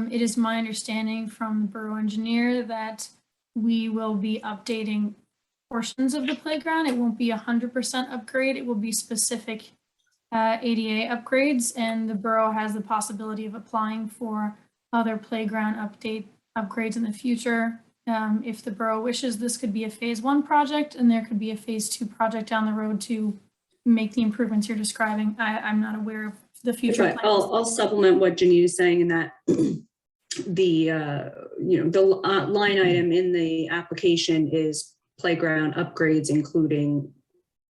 It is my understanding from the borough engineer that we will be updating portions of the playground. It won't be 100% upgrade. It will be specific ADA upgrades, and the borough has the possibility of applying for other playground upgrades in the future. If the borough wishes, this could be a phase 1 project, and there could be a phase 2 project down the road to make the improvements you're describing. I'm not aware of the future Right. plans. I'll supplement what Janine is saying in that the line item in the application is playground upgrades, including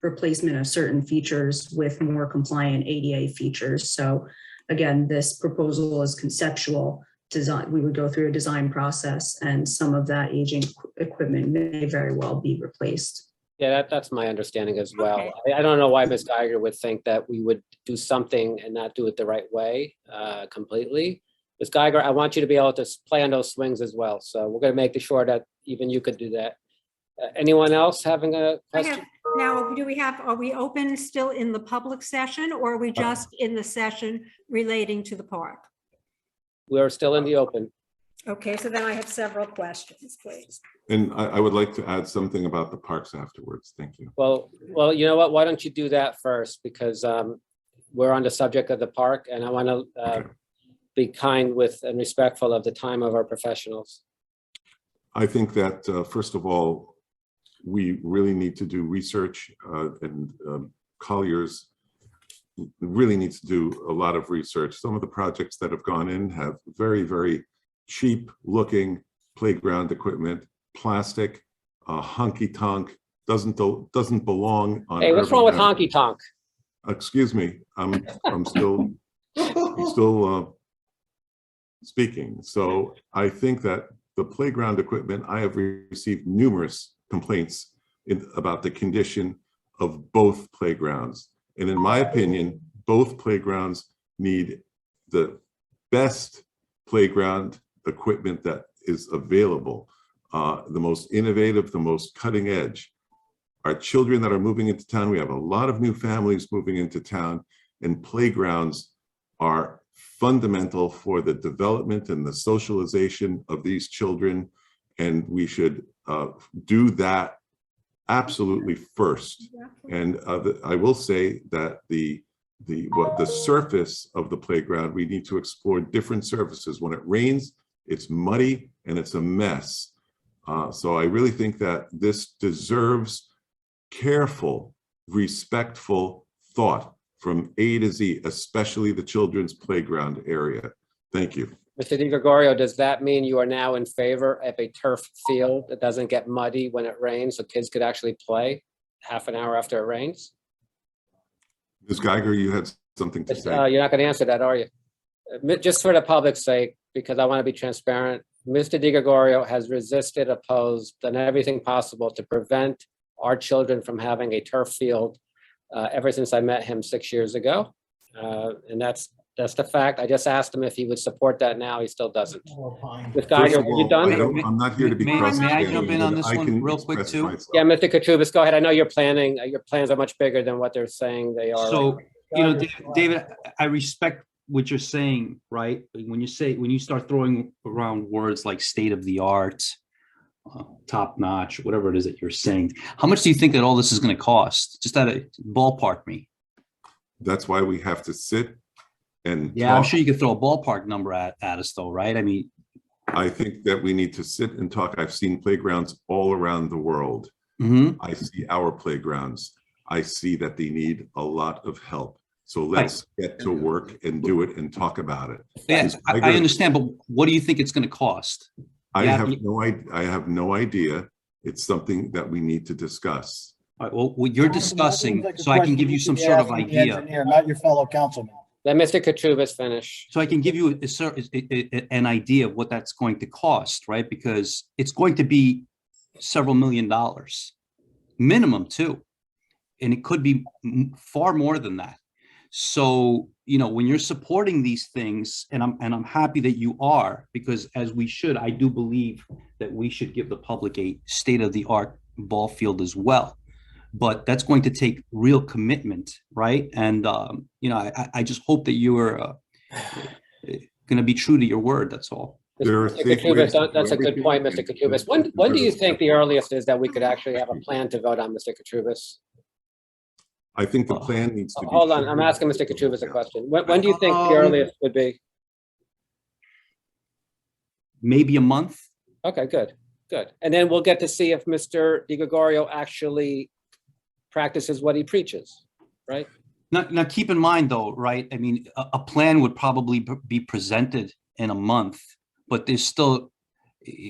replacement of certain features with more compliant ADA features. So again, this proposal is conceptual design. We would go through a design process, and some of that aging equipment may very well be replaced. Yeah, that's my understanding as well. Okay. I don't know why Ms. Geiger would think that we would do something and not do it the right way completely. Ms. Geiger, I want you to be able to play on those swings as well. So we're going to make sure that even you could do that. Anyone else having a question? Now, are we open still in the public session, or are we just in the session relating to the park? We're still in the open. Okay, so then I have several questions, please. And I would like to add something about the parks afterwards. Thank you. Well, you know what? Why don't you do that first? Because we're on the subject of the park, and I want to be kind with and respectful of the time of our professionals. I think that, first of all, we really need to do research, and Colliers really needs to do a lot of research. Some of the projects that have gone in have very, very cheap looking playground equipment, plastic, honky tonk, doesn't belong on. Hey, what's wrong with honky tonk? Excuse me, I'm still speaking. So I think that the playground equipment, I have received numerous complaints about the condition of both playgrounds. And in my opinion, both playgrounds need the best playground equipment that is available, the most innovative, the most cutting edge. Our children that are moving into town, we have a lot of new families moving into town, and playgrounds are fundamental for the development and the socialization of these children. And we should do that absolutely first. And I will say that the surface of the playground, we need to explore different surfaces. When it rains, it's muddy and it's a mess. So I really think that this deserves careful, respectful thought from A to Z, especially the children's playground area. Thank you. Mr. DiGregorio, does that mean you are now in favor of a turf field that doesn't get muddy when it rains, so kids could actually play half an hour after it rains? Ms. Geiger, you had something to say. You're not going to answer that, are you? Just for the public's sake, because I want to be transparent, Mr. DiGregorio has resisted, opposed, done everything possible to prevent our children from having a turf field ever since I met him 6 years ago. And that's the fact. I just asked him if he would support that now. He still doesn't. Ms. Geiger, are you done? I'm not here to be May I cross-examined, jump in on but this I one can real quick express too? myself. Yeah, Mr. Katrubis, go ahead. I know your plans are much bigger than what they're saying they are. So, you know, David, I respect what you're saying, right? When you start throwing around words like state of the art, top notch, whatever it is that you're saying, how much do you think that all this is going to cost? Just at a ballpark me. That's why we have to sit and Yeah, I'm talk. sure you could throw a ballpark number at us though, right? I mean, I think that we need to sit and talk. I've seen playgrounds all around the world. mhm. I see our playgrounds. I see that they need a lot of help. So let's get to work and do it and talk about it. Yes, I understand, but what do you think it's going to cost? I Yeah, have no idea. It's something that we need to discuss. All right, well, what you're discussing, so I can give you some sort of idea. Not your fellow councilman. Let Mr. Katrubis finish. So I can give you an idea of what that's going to cost, right? Because it's going to be several $1 million, minimum too. And it could be far more than that. So, you know, when you're supporting these things, and I'm happy that you are, because as we should, I do believe that we should give the public a state-of-the-art ball field as well. But that's going to take real commitment, right? And, you know, I just hope that you are going to be true to your word, that's all. Mr. Katrubis, that's a good point, Mr. Katrubis. When do you think the earliest is that we could actually have a plan to vote on, Mr. Katrubis? I think the plan needs to be. Hold on, I'm asking Mr. Katrubis a question. When do you think the earliest would be? Maybe a month. Okay, good. And then we'll get to see if Mr. Di Gregorio actually practices what he preaches, right? Now, keep in mind though, right? I mean, a plan would probably be presented in a month, but there's still,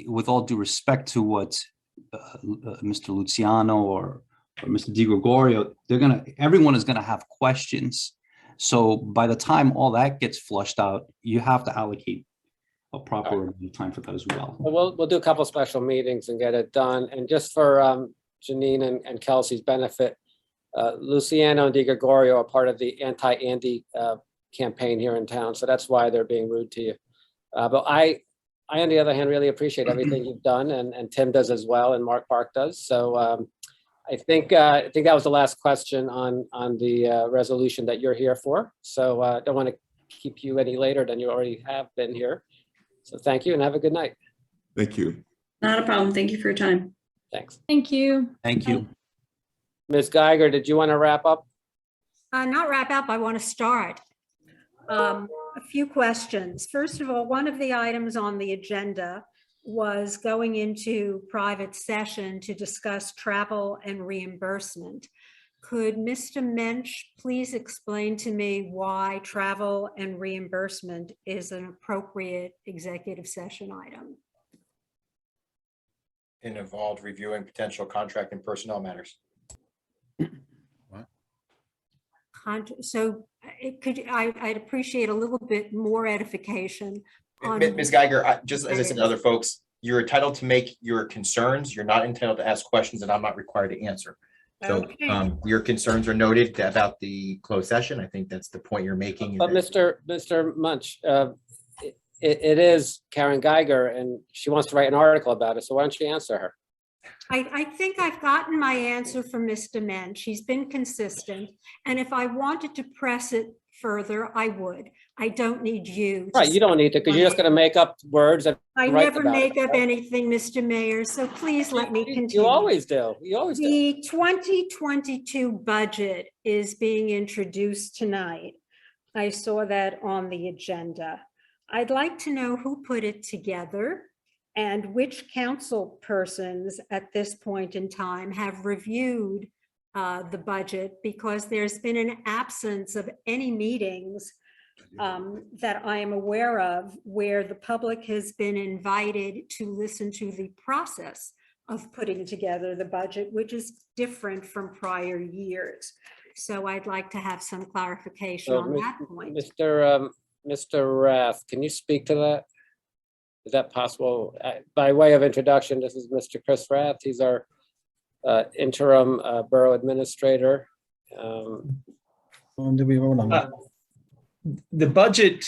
with all due respect to what Mr. Luciano or Mr. Di Gregorio, everyone is gonna have questions. So by the time all that gets flushed out, you have to allocate a proper amount of time for that as well. Well, we'll do a couple special meetings and get it done. And just for Janine and Kelsey's benefit, Luciano and Di Gregorio are part of the anti-Andy campaign here in town. So that's why they're being rude to you. But I, on the other hand, really appreciate everything you've done, and Tim does as well, and Mark Park does. So I think that was the last question on the resolution that you're here for. So I don't want to keep you any later than you already have been here. So thank you and have a good night. Thank you. Not a problem. Thank you for your time. Thanks. Thank you. Thank you. Ms. Geiger, did you want to wrap up? Not wrap up, I want to start. A few questions. First of all, one of the items on the agenda was going into private session to discuss travel and reimbursement. Could Mr. Mensch please explain to me why travel and reimbursement is an appropriate executive session item? It involved reviewing potential contract and personnel matters. So I'd appreciate a little bit more edification. Ms. Geiger, just as I said to other folks, you're entitled to make your concerns. You're not entitled to ask questions that I'm not required to answer. So Okay. Your concerns are noted about the closed session. I think that's the point you're making. But Mr. Munch, it is Karen Geiger, and she wants to write an article about it. So why don't you answer her? I think I've gotten my answer from Mr. Mensch. He's been consistent. And if I wanted to press it further, I would. I don't need you. Right, you don't need to, because you're just going to make up words and I write never about make it, up right? anything, Mr. Mayor, so please let me continue. You always do. You always do. The 2022 budget is being introduced tonight. I saw that on the agenda. I'd like to know who put it together and which council persons at this point in time have reviewed the budget, because there's been an absence of any meetings that I am aware of where the public has been invited to listen to the process of putting together the budget, which is different from prior years. So I'd like to have some clarification So, on that point. Mr. Rath, can you speak to that? Is that possible? By way of introduction, this is Mr. Chris Rath. He's our interim borough administrator. When did we vote on that? The budget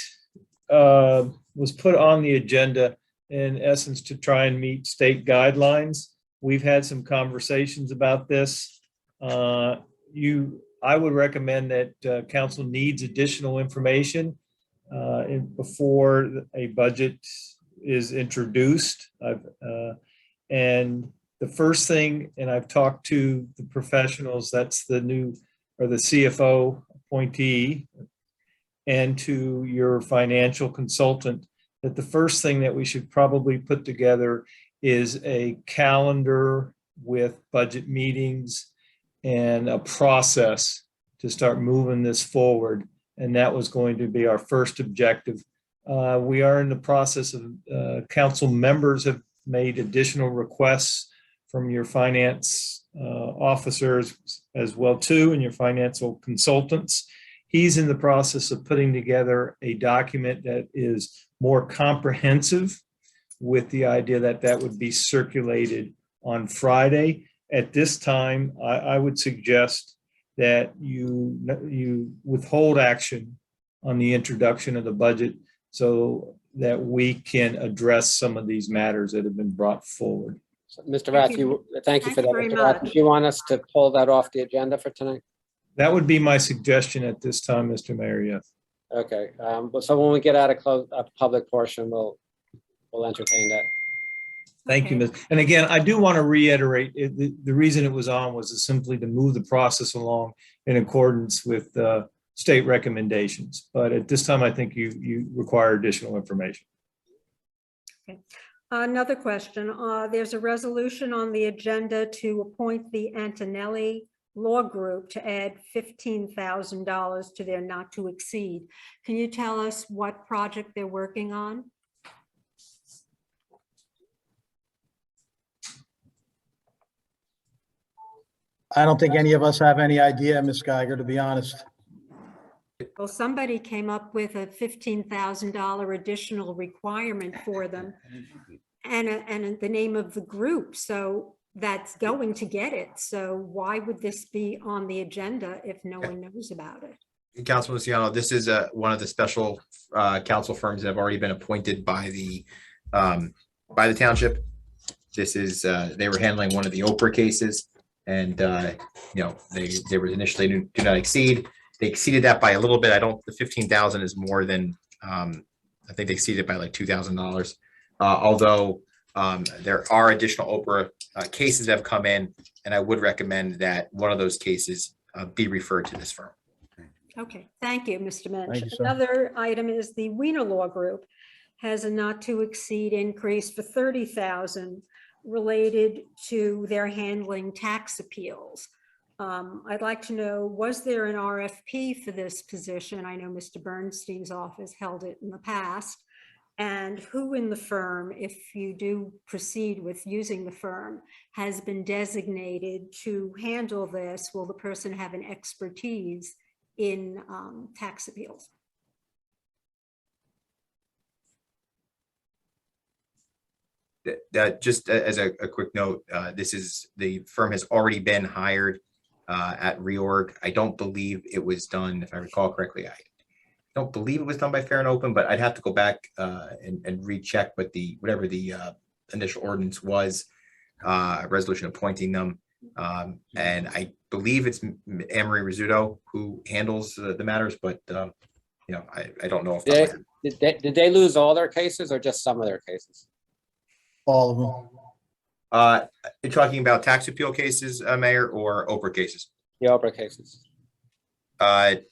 was put on the agenda in essence to try and meet state guidelines. We've had some conversations about this. I would recommend that council needs additional information before a budget is introduced. And the first thing, and I've talked to the professionals, that's the new, or the CFO appointee, and to your financial consultant, that the first thing that we should probably put together is a calendar with budget meetings and a process to start moving this forward. And that was going to be our first objective. We are in the process of, council members have made additional requests from your finance officers as well too, and your financial consultants. He's in the process of putting together a document that is more comprehensive, with the idea that that would be circulated on Friday. At this time, I would suggest that you withhold action on the introduction of the budget so that we can address some of these matters that have been brought forward. So, Mr. Rath, thank you for Thank that. you very Mr. Rath, much. do you want us to pull that off the agenda for tonight? That would be my suggestion at this time, Mr. Mayor, yes. Okay, but so when we get out of public portion, we'll entertain that. Thank you, Ms. And again, I do want to reiterate, the reason it was on was simply to move the process along in accordance with state recommendations. But at this time, I think you require additional information. Okay. Another question. There's a resolution on the agenda to appoint the Antonelli Law Group to add $15,000 to their not to exceed. Can you tell us what project they're working on? I don't think any of us have any idea, Ms. Geiger, to be honest. Well, somebody came up with a $15,000 additional requirement for them and the name of the group. So that's going to get it. So why would this be on the agenda if no one knows about it? Councilman Luciano, this is one of the special counsel firms that have already been appointed by the township. This is they were handling one of the Oprah cases, and you know, they were initially do not exceed. They exceeded that by a little bit. The 15,000 is more than I think they exceeded it by like $2,000. Although there are additional Oprah cases that have come in, and I would recommend that one of those cases be referred to this firm. Okay, thank you, Mr. Mensch. Thank you, sir. Another item is the Wiener Law Group has a not to exceed increase for $30,000 related to their handling tax appeals. I'd like to know, was there an RFP for this position? I know Mr. Bernstein's office held it in the past. And who in the firm, if you do proceed with using the firm, has been designated to handle this? Will the person have an expertise in tax appeals? That just as a quick note, the firm has already been hired at reorg. I don't believe it was done, if I recall correctly. I don't believe it was done by Fair and Open, but I'd have to go back and recheck. But whatever the initial ordinance was, a resolution appointing them, and I believe it's Anne-Marie Rizzuto who handles the matters. But you know, I don't know if Did they lose all their cases or just some of their cases? All of them. You're talking about tax appeal cases, Mayor, or Oprah cases? The Oprah cases. I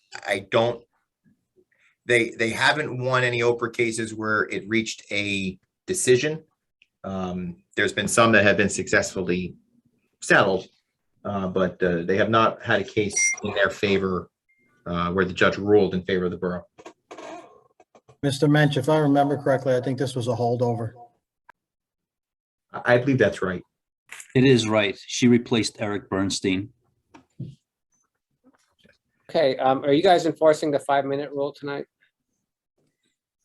don't. They haven't won any Oprah cases where it reached a decision. There's been some that have been successfully settled, but they have not had a case in their favor where the judge ruled in favor of the borough. Mr. Mensch, if I remember correctly, I think this was a holdover. I believe that's right. It is right. She replaced Eric Bernstein. Okay, are you guys enforcing the 5-minute rule tonight?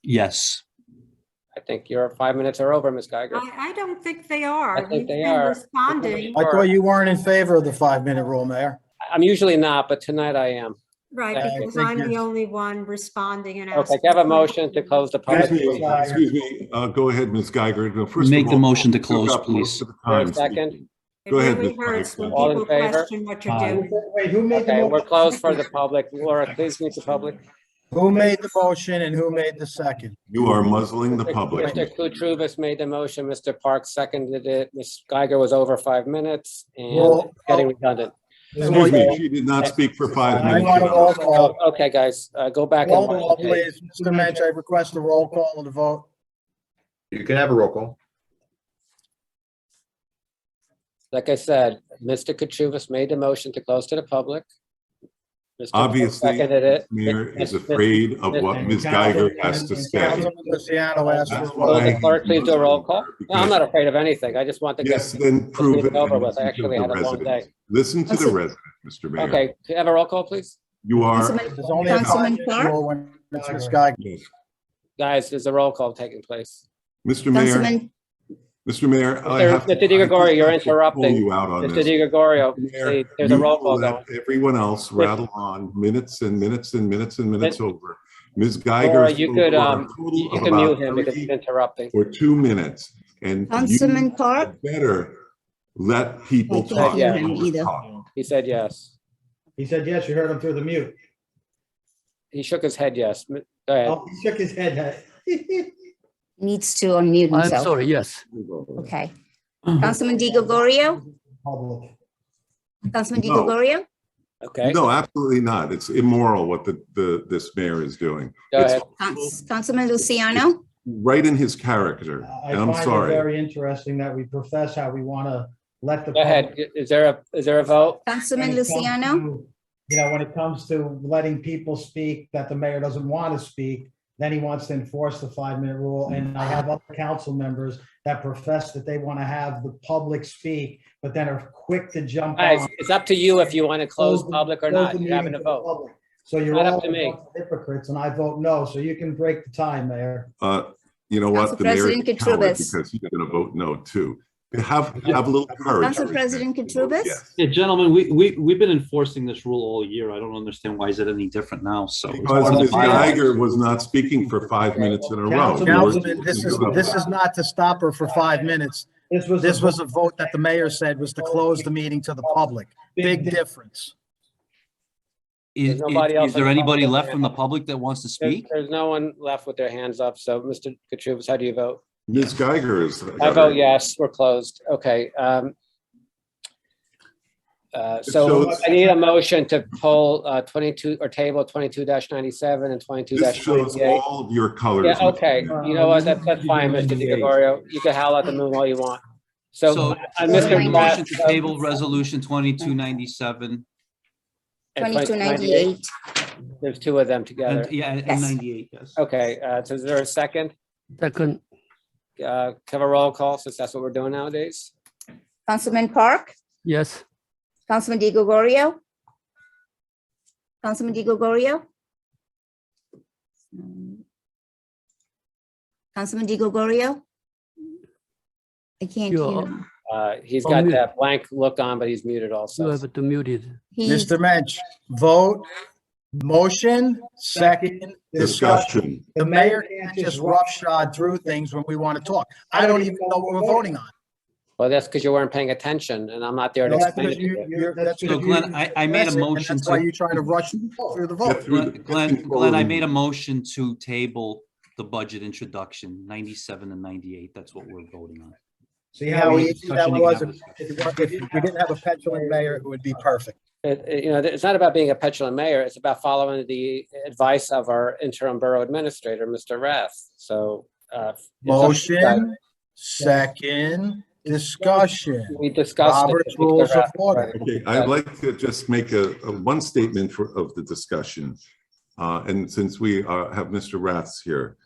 Yes. I think your 5 minutes are over, Ms. Geiger. I don't think they are. I think You've they been are. responding. I thought you weren't in favor of the 5-minute rule, Mayor. I'm usually not, but tonight I am. Right, I because think I'm the you're- only one responding and Okay, asking. can I have a motion to close the public? Excuse me, go ahead, Ms. Geiger. No, first of Make the all, motion to you took close, up most please. of the time Second. speaking. It Go ahead, really Ms. hurts when Geiger. All in people favor? question what you're doing. Wait, who made the Okay, we're motion? closed for the public. Laura, please meet the public. Who made the motion and who made the second? You are muzzling the public. Mr. Kutrubis made the motion, Mr. Parks seconded it, Ms. Geiger was over 5 minutes and Well, it's getting redundant. Excuse me, she did not speak for 5 I want a roll minutes. call. Okay, guys, go back and Roll watch call, the tape. please. Mr. Mensch, I request a roll call of the vote. You can have a roll call. Like I said, Mr. Kutrubis made the motion to close to the public. Mr. Parks Obviously, seconded it. Mayor is Ms. afraid of what Ms. Geiger has to say. Councilman Luciano asked for That's a Will roll. the why- clerk please do a roll call? No, I'm not afraid of anything. I just want to Yes, get then prove meeting it. over and with. I listen to actually the had a long residents. day. Listen to the residents, Mr. Mayor. Okay, can I have a roll call, please? You are. Councilman There's only a Councilman five-minute Park? rule when it's Ms. Geiger. Guys, there's a roll call taking place. Mr. Mayor, Councilman, Mr. Mayor, I have to- Mr. Di Gregorio, I you're just have to pull interrupting. you out on Mr. this. Di Gregorio, Mayor, please, there's a you roll call let going. everyone else rattle on minutes and minutes and minutes and minutes over. Ms. Geiger. Laura, you spoke could, for a total you of can mute about him because 3 he's interrupting. or 2 minutes, and Councilman you Park? better let people I can't talk. hear him either. He said yes. He said yes, you heard him through the mute. He shook his head yes. Go ahead. Oh, he shook his head. Needs to unmute I'm himself. sorry, yes. Okay. Councilman Di Gregorio? Public. Councilman Di No. Gregorio? Okay, No, absolutely not. It's immoral what this mayor is doing. go It's ahead. Councilman Luciano? right in his character. I And I'm find it sorry. very interesting that we profess how we want to let the. Go ahead. public- Is there a vote? Councilman when it comes Luciano? to- You know, when it comes to letting people speak that the mayor doesn't want to speak, then he wants to enforce the 5-minute rule. And I have other council members that profess that they want to have the public speak, but then are quick to jump Guys, on. it's up to you if you want to close the- public or close not. the You're having meeting a to the vote. public. So you're Not up all to me. hypocrites and I vote no. So you can break the tie, Mayor. You know what? Council The mayor is President a coward Koutroubis. because he's going to vote no too. Have a little courage. Council President Koutroubis? Yes. Yeah, gentlemen, we've been enforcing this rule all year. I don't understand why is it any different now, so. Because Ms. Geiger was not speaking for 5 minutes in a row. Councilman, this is not to stop her for 5 minutes. This was a vote that the mayor said was to close the meeting to the public. Big difference. Is nobody else is there on the anybody public. left from the public that wants to speak? There's no one left with their hands up. So Mr. Katrubis, how do you vote? Ms. Geiger is. I vote yes, we're closed. Okay. So I need a motion to pull 22 or table 22-97 and 22-28. This shows all of your colors. Yeah, Mr. okay. Mayor. You know what? That's fine, Mr. Di Gregorio. You can howl at the moon all you want. So, So, Mr. motion Rath, to table resolution 2297 and 2298. There's two of them together. and, yeah, and Yes. 98, yes. Okay, so is there a second? Second, Can I have a roll call since that's what we're doing nowadays? Councilman Park? yes. Councilman Di Gregorio? Councilman Di Gregorio? Councilman Di Gregorio? I can't hear You're- him. He's Oh, got mute. that blank look on, but he's muted You also. have to mute it. He's, Mr. Mensch, vote, motion, second, discussion. Discussion. The mayor can't just roughshod through things when we want to talk. I don't even know what we're voting on. Well, that's because you weren't paying attention and I'm not there to That's explain it because to you. that's So because Glenn, you- I made a and motion That's why to, you're trying to rush through the vote. Glenn, I made a motion to table the budget introduction, 97 and 98. That's what we're voting on. See how easy that Discussion was? again. If we didn't have a petulant mayor, it would be perfect. It's not about being a petulant mayor. It's about following the advice of our interim borough administrator, Mr. Rath. So. it's up to you guys. Motion, second, discussion. We discussed. it, Robert's Mr. Rules of Rath. Order. Okay, I'd like to just make a one statement of the discussion. And since we have Mr. Raths here,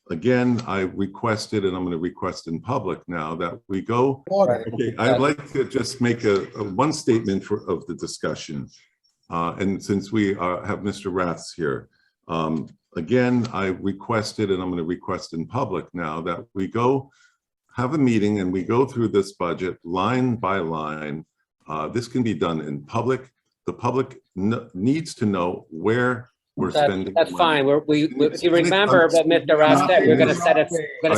again, I requested, and I'm going to request in public now that we go. Order. Okay, I'd like to just make a one statement of the discussion. And since we have Mr. Raths here, again, I requested, and I'm going to request in public now that we go have a meeting and we go through this budget line by line. This can be done in public. The public needs to know where we're spending. That's money. fine. If you remember that Mr. Rath said, we're going to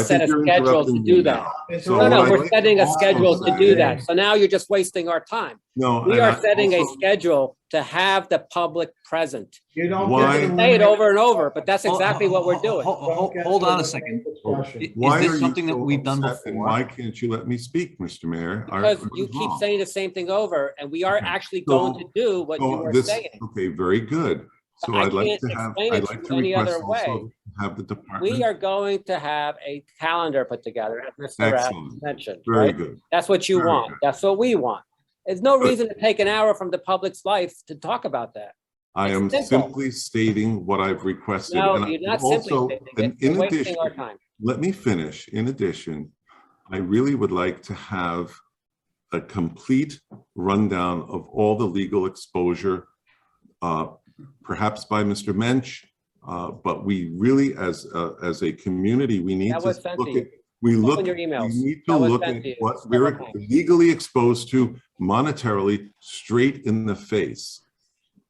set a schedule to do that. So No, what we're I'd setting a like- schedule to do that. So now you're just wasting our time. No. We and are I setting a also- schedule to have the public present. You don't. Why- get to Say it limit- over and over, but that's exactly what we're doing. Hold on a second. Is Why are this you something that so we've done upset, and before? why can't you let me speak, Mr. Mayor? Because you keep saying the same thing over, and we are actually going to do what you are saying. Okay, very good. So I I'd like can't to have, explain it I'd like to to any request other way. also to have the department. We are going to have a calendar put together, as Mr. Rath Excellent. mentioned, Very right? good. That's what you Very want. good. That's what we want. There's no reason to take an hour from the public's life to talk about that. I am simple. simply stating what I've requested. No, and I- you're not also, simply stating and it. You're in wasting addition, our time. let me finish. In addition, I really would like to have a complete rundown of all the legal exposure perhaps by Mr. Mensch, but we really, as a community, we need That to was sent to look you. at, we Open your emails. need That to was look sent at to you what several we're times. legally exposed to monetarily straight in the face.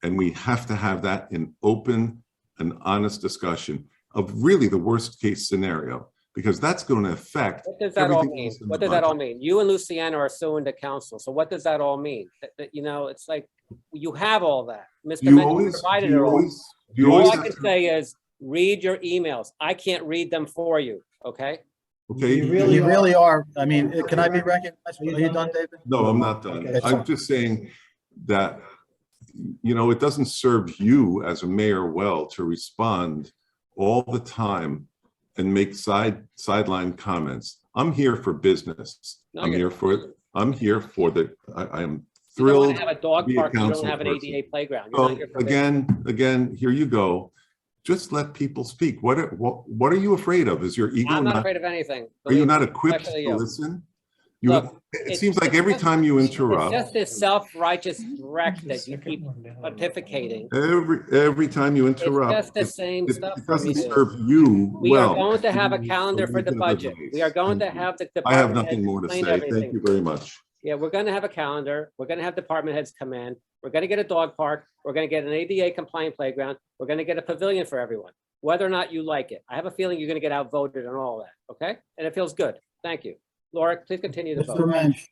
And we have to have that in open and honest discussion of really the worst case scenario, because that's going to affect What does that all everything mean? else in What the does that all budget. mean? You and Luciana are suing the council. So what does that all mean? That, you know, it's like, you have all that. Mr. Do you Mensch always, provided do it you all. always, do you All always I have can to- say is, read your emails. I can't read them for you, okay? okay? You You really are. I mean, can I be recognized? Are you done, David? No, I'm not done. Okay, I'm just saying that, you know, it doesn't serve you as a mayor well to respond all the time and make sideline comments. I'm here for business. No, I'm you're here for the, I am You don't want thrilled. to have a dog be a park, you don't council have an person. ADA playground. You're not So here for business. again, here you go. Just let people speak. What are you afraid of? Is your ego I'm not not, afraid of anything. are you believe not me, equipped especially to you. listen? Look, It seems like every time you It's interrupt, just this self-righteous wreck that you keep pontificating. every time you interrupt, It's just the same it stuff from doesn't you. serve you We are well. going to have a calendar for the budget. We are going to have the I have department nothing heads more to explain say. everything. Thank you very much. Yeah, we're going to have a calendar. We're going to have department heads come in. We're going to get a dog park. We're going to get an ADA compliant playground. We're going to get a pavilion for everyone, whether or not you like it. I have a feeling you're going to get outvoted on all that, okay? And it feels good. Thank you. Laura, please continue the Mr. vote. Mensch,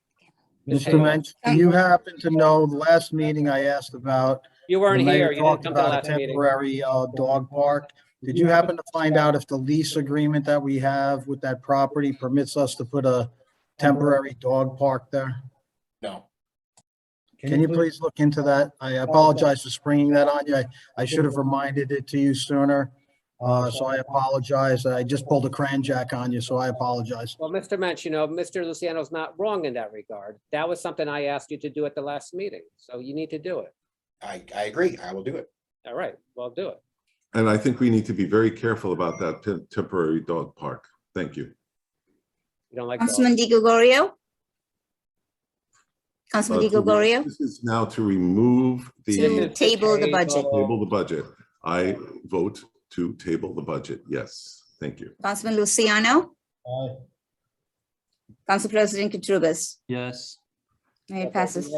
Okay. Mr. Mensch, do you happen to know the last meeting I asked about? You The weren't mayor here. You didn't talked come to the about a last meeting. temporary dog park. Did you happen to find out if the lease agreement that we have with that property permits us to put a temporary dog park there? No. Can you please look into that? I apologize for springing that on you. I should have reminded it to you sooner. So I apologize. I just pulled a cranjack on you, so I apologize. Well, Mr. Mensch, you know, Mr. Luciano's not wrong in that regard. That was something I asked you to do at the last meeting. So you need to do it. I agree. I will do it. All right, well, do it. And I think we need to be very careful about that temporary dog park. Thank you. You don't like Councilman dogs. Di Gregorio? Councilman Di Gregorio? This is now to remove To the table the budget. table the budget. I vote to table the budget. Yes, thank you. Councilman Luciano? Council President Katurbis? Yes. Mayor Okay, passes.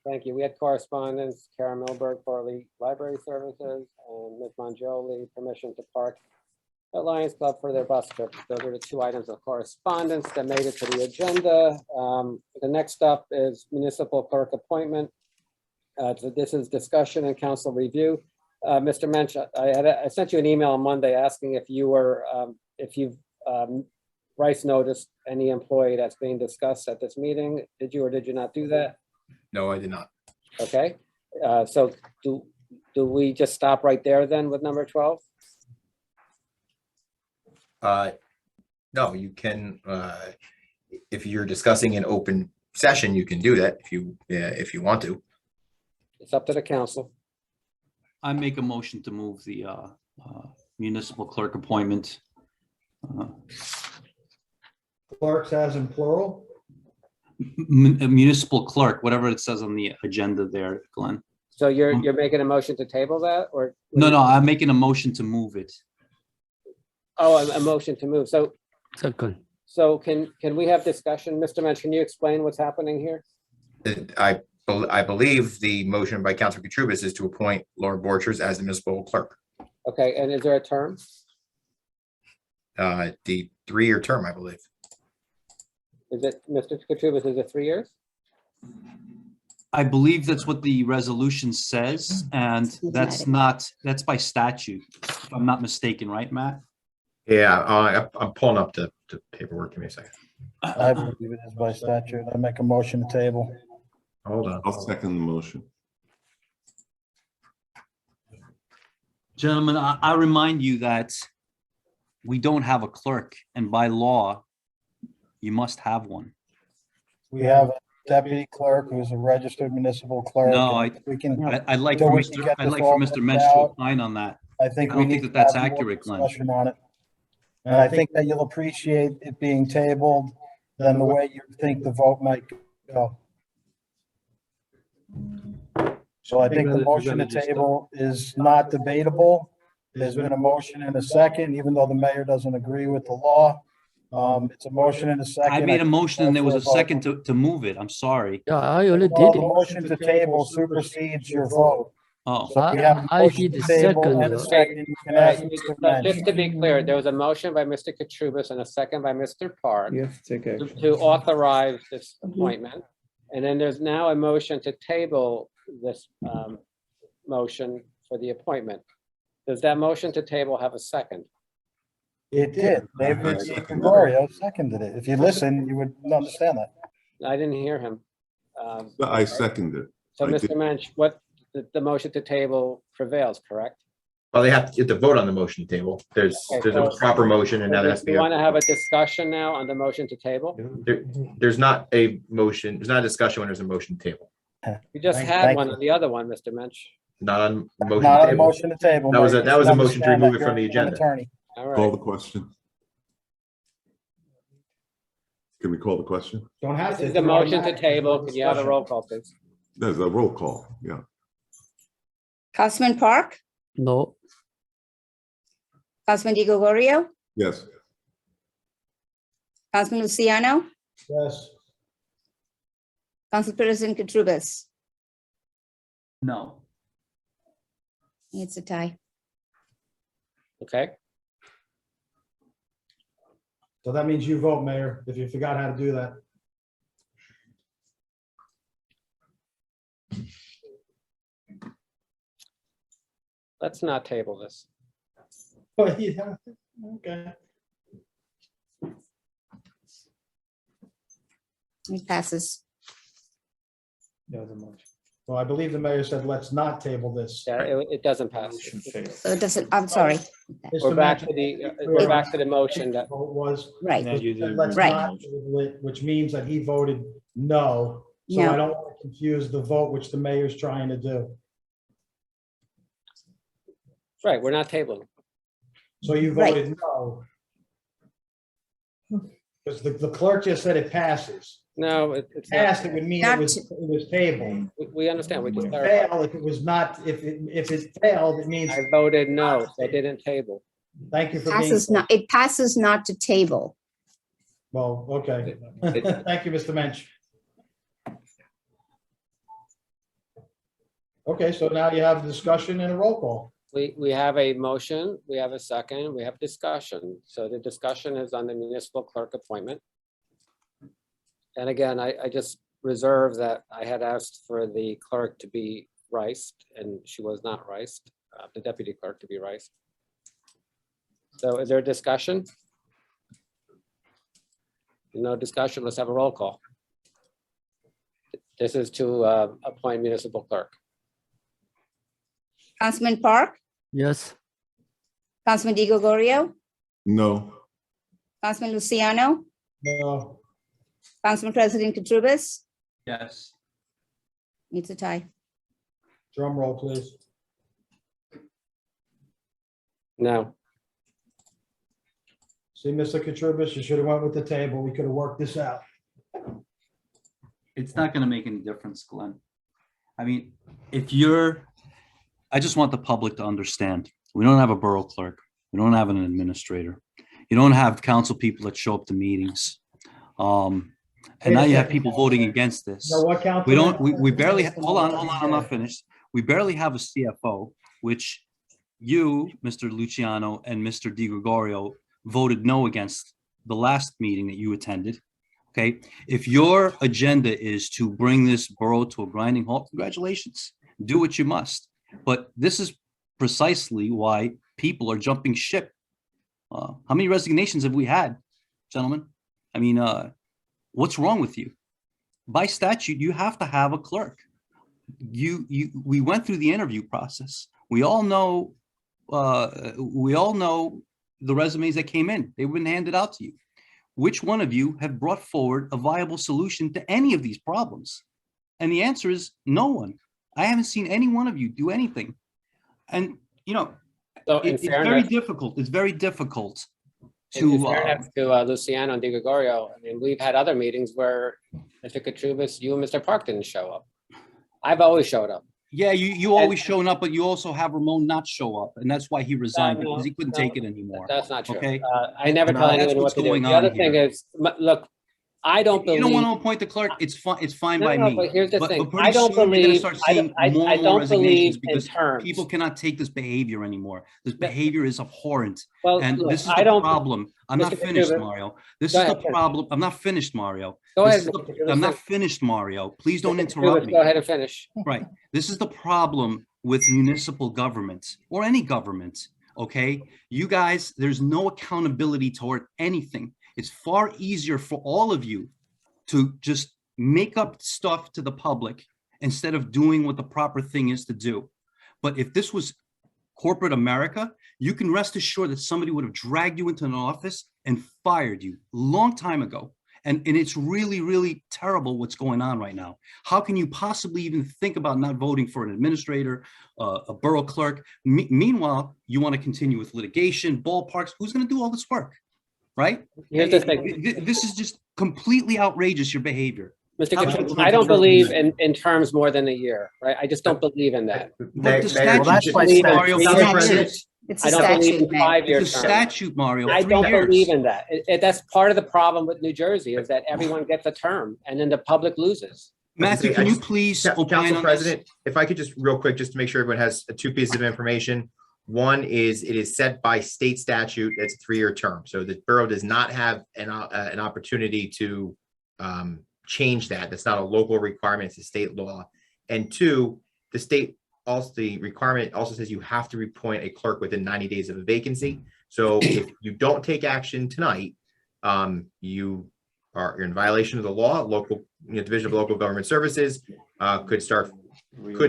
Thank you. We had correspondence, Karen Milberg for the library services, and Ms. Mangioli, permission to park at Lions Club for their bus trip. Those are the two items of correspondence that made it to the agenda. The next up is municipal clerk appointment. So this is discussion and council review. Mr. Mensch, I sent you an email on Monday asking if you were, if you've Rice noticed any employee that's being discussed at this meeting. Did you or did you not do that? No, I did not. Okay, so do we just stop right there then with number 12? No, you can, if you're discussing an open session, you can do that if you want to. It's up to the council. I make a motion to move the municipal clerk appointment. Clerks as in plural? Municipal clerk, whatever it says on the agenda there, Glenn. So you're making a motion to table that, or? No, I'm making a motion to move it. Oh, a motion to move. So Second. So can we have discussion? Mr. Mensch, can you explain what's happening here? I believe the motion by Councilor Katurbis is to appoint Laura Borchers as the municipal clerk. Okay, and is there a term? The 3-year term, I believe. Is it, Mr. Katurbis, is it 3 years? I believe that's what the resolution says, and that's by statute, if I'm not mistaken, right, Matt? Yeah, I'm pulling up the paperwork. Give me a second. I believe it is by statute. I make a motion to table. Hold on. I'll second the motion. Gentlemen, I remind you that we don't have a clerk, and by law, you must have one. We have a deputy clerk who's a registered municipal clerk. No, and we can. I'd like so for we can get this Mr. all Mensch worked to out. opine on that. I think I we don't think need that that's to have more accurate, Glenn. discussion on it. And I think that you'll appreciate it being tabled than the way you think the vote might go. So I think the motion to table is not debatable. There's been a motion and a second, even though the mayor doesn't agree with the law. It's a motion and a second. I made a motion and there was a Call for second to move it. I'm sorry. Yeah, I already Well, did the it. motion to table supersedes your vote. Oh, So we have a I motion did to table second. and a second. You can ask Mr. So Mensch. just to be clear, there was a motion by Mr. Katrubis and a second by Mr. Park You have to take action. to authorize this appointment. And then there's now a motion to table this motion for the appointment. Does that motion to table have a second? It did. David Gregorio seconded it. If you listen, you would understand that. I didn't hear him. I second it. So, I Mr. did. Mensch, the motion to table prevails, correct? Well, you have to vote on the motion table. There's a proper motion and that has to Do be. you want to have a discussion now on the motion to table? There's not a motion, there's not a discussion when there's a motion table, We just Thank had you. one on the other one, Mr. Mensch. not on motion Not a table. motion to table. That was a- Mike. that was a You motion to understand remove that it from the you're an agenda. attorney. All Call right. the question. Can we call the question? Don't have This to. is the motion to table. Can you have a roll call, please? There's a roll call, yeah. Councilman Park, No, Councilman Di Gregorio, Yes, Councilman Luciano, Yes. Council President Katrubis. no. It's a tie. Okay. So that means you vote, Mayor, if you forgot how to do that. Let's not table this. Oh, yeah, okay. It passes. There was a motion. Well, I believe the mayor said, let's not table this. Yeah, it doesn't pass. Motion failed. So it doesn't, I'm sorry. We're back to the motion that, Vote was, Right. Now you do let's Right. not table it, which means that he voted no. So No. I don't want to confuse the vote, which the mayor's trying to do. right, we're not tabling. So you Right. voted no. Because the clerk just said it passes. No, it's Passed, not. it would mean Not it was tabled. We understand. We It just would clarified. fail if it was not, if it failed, it means, I voted no, so I didn't table. thank you for being, Passes not, it passes not to table. well, okay. Thank you, Mr. Mensch. Okay, so now you have a discussion and a roll call. We have a motion, we have a second, we have discussion. So the discussion is on the municipal clerk appointment. And again, I just reserve that I had asked for the clerk to be Rice, and she was not Rice, the deputy clerk to be Rice. So is there a discussion? No discussion, let's have a roll call. This is to appoint municipal clerk. Councilman Park, yes, Councilman Di Gregorio, no, Councilman Luciano, No, Councilman President Katrubis. Yes. It's a tie. drum roll, please. No, See, Mr. Katrubis, you should have went with the table. We could have worked this out. It's not gonna make any difference, Glenn. I mean, if you're, I just want the public to understand, we don't have a borough clerk, we don't have an administrator. You don't have council people that show up to meetings. And now you have people voting against this. You know what, Councilman? We don't, we barely, hold on, I'm not finished. We barely have a CFO, which you, Mr. Luciano, and Mr. Di Gregorio voted no against the last meeting that you attended. Okay, if your agenda is to bring this borough to a grinding halt, congratulations, do what you must. But this is precisely why people are jumping ship. How many resignations have we had, gentlemen? I mean, what's wrong with you? By statute, you have to have a clerk. We went through the interview process. We all know the resumes that came in. They've been handed out to you. Which one of you have brought forward a viable solution to any of these problems? And the answer is no one. I haven't seen any one of you do anything. And, you know, so in it's very difficult. It's very difficult to. In fairness to Luciano and Di Gregorio, I mean, we've had other meetings where Mr. Katrubis, you and Mr. Park didn't show up. I've always showed up. Yeah, you always showing up, but you also have Ramon not show up, and that's why he resigned, because he couldn't take it anymore. That's not true. Okay? I never tell That's anyone what what's to do. going The on other thing here. is, look, I don't You believe. don't want to appoint the clerk, it's fine by No, me. but here's the But thing. pretty I don't soon, you're gonna believe, start I seeing don't, more I and more don't believe resignations in because terms. people cannot take this behavior anymore. This behavior is abhorrent. Well, And look, this is I the don't- problem. I'm not Mr. finished, Kachuba, Mario. This go is the ahead, finish. problem. I'm not finished, Mario. Go This ahead, is the- Mr. Kachuba, I'm not finish. finished, Mario. Please don't Mr. interrupt Kachuba, me. Go ahead and finish. Right. This is the problem with municipal government or any government. Okay. You guys, there's no accountability toward anything. It's far easier for all of you to just make up stuff to the public instead of doing what the proper thing is to do. But if this was corporate America, you can rest assured that somebody would have dragged you into an office and fired you a long time ago. And it's really, really terrible what's going on right now. How can you possibly even think about not voting for an administrator, a borough clerk? Meanwhile, you want to continue with litigation, ballparks. Who's going to do all this work? Right? Here's the thing. This is just completely outrageous, your behavior. Mr. How Kachuba, can- I don't believe in terms more than a year, right? I just don't believe in that. But the Mayor, statute, that's my believe in Mario, 3 3 years. years. It's I a don't believe statute, in Mayor. 5-year It's a terms. statute, Mario, I 3 don't years. believe in that. That's part of the problem with New Jersey is that everyone gets a term and then the public loses. Matthew, can you please opine Council on this? President, if I could just real quick, just to make sure everyone has two pieces of information. One is it is set by state statute. It's a 3-year term. So the borough does not have an opportunity to change that. That's not a local requirement. It's a state law. And two, the state also, the requirement also says you have to appoint a clerk within 90 days of a vacancy. So if you don't take action tonight, you're in violation of the law. Local Division of Local Government Services could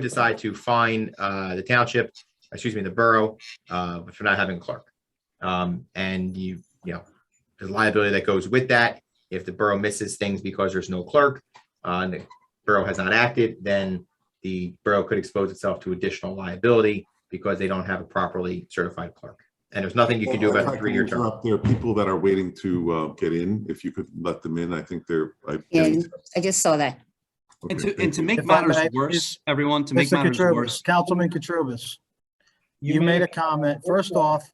decide to fine the township, the borough, for not having a clerk. And there's liability that goes with that. If the borough misses things because there's no clerk, and the borough has not acted, then the borough could expose itself to additional liability because they don't have a properly certified clerk. And there's nothing you can do If about I the can 3-year term. interrupt, there are people that are waiting to get in. If you could let them in, I think they're. And I just saw that. And to make If I matters may, worse, everyone, to make Mr. matters Katrubis, worse. Councilman Katrubis, you made a comment. First off,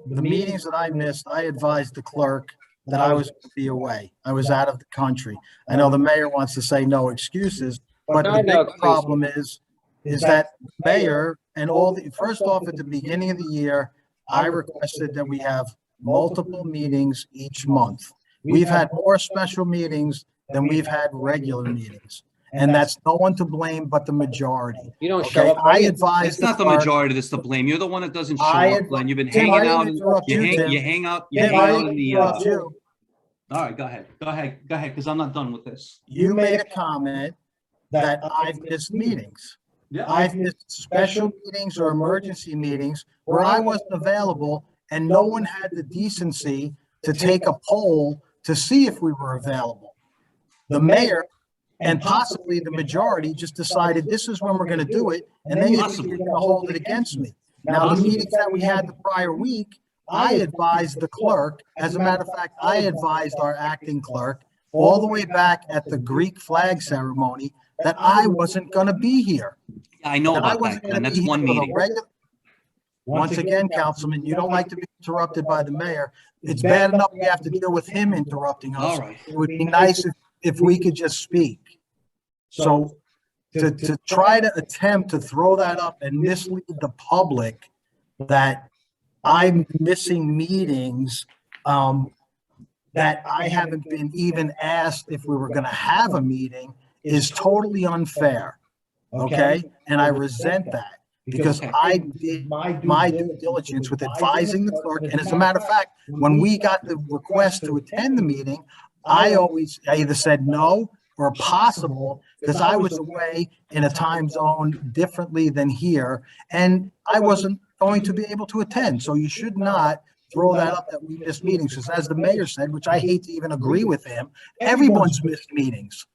the meetings that I missed, I advised the clerk that I was going to be away. I was out of the country. I know the mayor wants to say no excuses, but No, the no big problem is that mayor and first off, at the beginning of the year, I requested that we have multiple meetings each month. We've had more special meetings than we've had regular meetings. And that's no one to blame but the majority. You don't show Okay, up. I advised It's not the clerk- majority that's to blame. You're the one that doesn't show I up, ad- Glenn. You've been Tim, hanging I out didn't and interrupt you, Tim. you hang out Tim, I in didn't the, interrupt you. all right, go ahead, because I'm not done with this. You made a comment that I've missed meetings. I've missed special meetings or emergency meetings where I wasn't available and no one had the decency to take a poll to see if we were available. The mayor and possibly the majority just decided this is when we're going to do it, and then you're going to hold it against me. Now, the meetings that we had the prior week, I advised the clerk, as a matter of fact, I advised our acting clerk all the way back at the Greek flag ceremony that I wasn't going to be here. I know That I about wasn't that, gonna Glenn. be That's here one for the meeting. Once again, Councilman, you don't like to be interrupted by the mayor. It's bad enough we have to deal with him interrupting us. All right. It would be nice if we could just speak. So to try to attempt to throw that up and mislead the public that I'm missing meetings, that I haven't been even asked if we were going to have a meeting is totally unfair. Okay? And I resent that because I did my due diligence with advising the clerk. And as a matter of fact, when we got the request to attend the meeting, I either said no or possible because I was away in a time zone differently than here. And I wasn't going to be able to attend. So you should not throw that up that we missed meetings. Because as the mayor said, which I hate to even agree with him, everyone's missed meetings.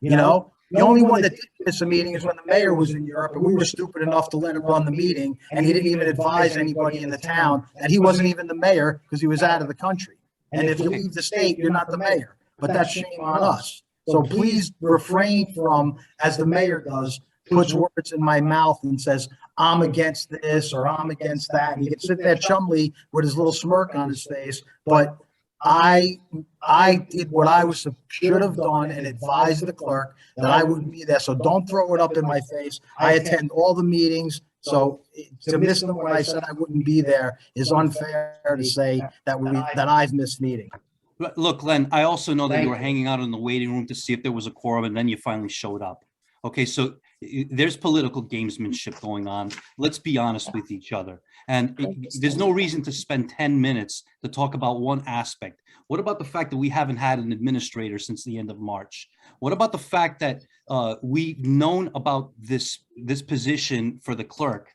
You know, the only one that didn't miss a meeting is when the mayor was in Europe and we were stupid enough to let him run the meeting. And he didn't even advise anybody in the town that he wasn't even the mayor because he was out of the country. And if you leave the state, you're not the mayor. But that's shame on us. So please refrain from, as the mayor does, puts words in my mouth and says, I'm against this or I'm against that. And he can sit there chumly with his little smirk on his face. But I did what I should have done and advised the clerk that I wouldn't be there. So don't throw it up in my face. I attend all the meetings. So to miss them when I said I wouldn't be there is unfair to say that I've missed meeting. Look, Glenn, I also know that you were hanging out in the waiting room to see if there was a quorum, and then you finally showed up. Okay, so there's political gamesmanship going on. Let's be honest with each other. And there's no reason to spend 10 minutes to talk about one aspect. What about the fact that we haven't had an administrator since the end of March? What about the fact that we've known about this position for the clerk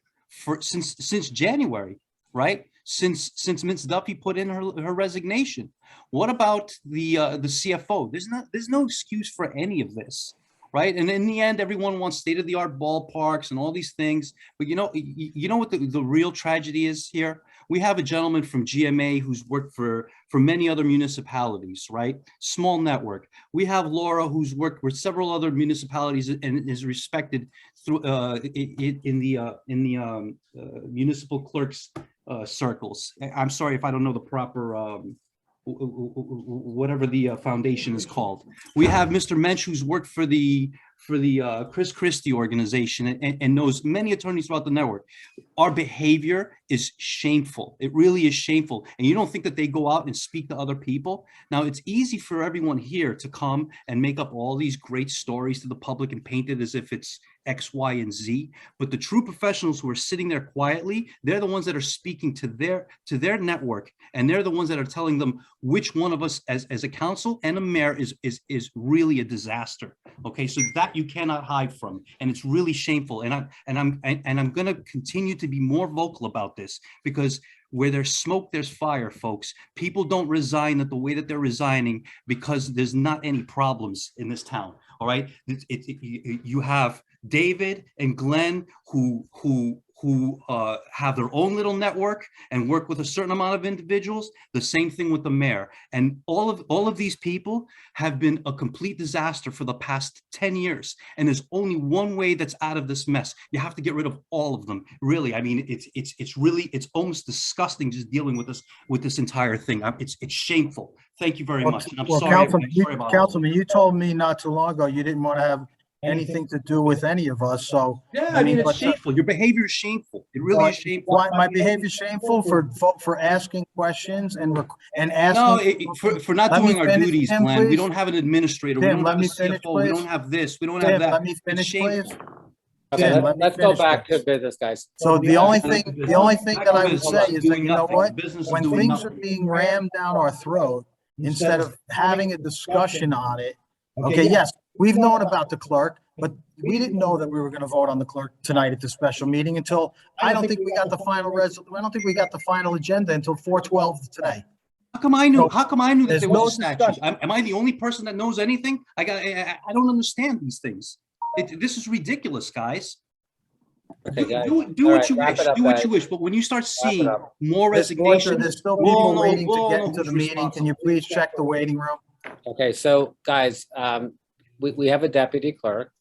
since January, right? Since Ms. Duffy put in her resignation. What about the CFO? There's no excuse for any of this, right? And in the end, everyone wants state-of-the-art ballparks and all these things. But you know what the real tragedy is here? We have a gentleman from GMA who's worked for many other municipalities, right? Small network. We have Laura who's worked with several other municipalities and is respected through in the municipal clerks circles. I'm sorry if I don't know the proper whatever the foundation is called. We have Mr. Mensch, who's worked for the Chris Christie organization and knows many attorneys throughout the network. Our behavior is shameful. It really is shameful. And you don't think that they go out and speak to other people? Now, it's easy for everyone here to come and make up all these great stories to the public and paint it as if it's X, Y, and Z. But the true professionals who are sitting there quietly, they're the ones that are speaking to their network. And they're the ones that are telling them which one of us as a council and a mayor is really a disaster. Okay, so that you cannot hide from, and it's really shameful. And I'm going to continue to be more vocal about this, because where there's smoke, there's fire, folks. People don't resign at the way that they're resigning because there's not any problems in this town. All right, you have David and Glenn who have their own little network and work with a certain amount of individuals. The same thing with the mayor. And all of these people have been a complete disaster for the past 10 years. And there's only one way that's out of this mess. You have to get rid of all of them. Really, I mean, it's almost disgusting just dealing with this entire thing. It's shameful. Thank you very much. And I'm sorry about Councilman, you told me not too long ago you didn't want to have anything to do with any of us, so. Yeah, I mean, it's shameful. Your behavior is shameful. It really is shameful. Why my behavior is shameful for asking questions and asking. No, for not doing our duties, Glenn. We don't have an administrator. We don't have a CFO. We don't have this. We don't have that. Let me finish, please. Okay, let's go back to business, guys. So the only thing that I would say is that, you know what, when things are being rammed down our throat, instead of having a discussion on it, okay, yes, we've known about the clerk, but we didn't know that we were going to vote on the clerk tonight at the special meeting until, I don't think we got the final agenda until 4/12 today. How come I knew that there was a statute? Am I the only person that knows anything? I don't understand these things. This is ridiculous, guys. Okay, guys. Do what you wish. Do what you wish. But when you start seeing more resignation, there's still people waiting to get into the meeting. Can you please check the waiting room? Okay, so guys, we have a deputy clerk,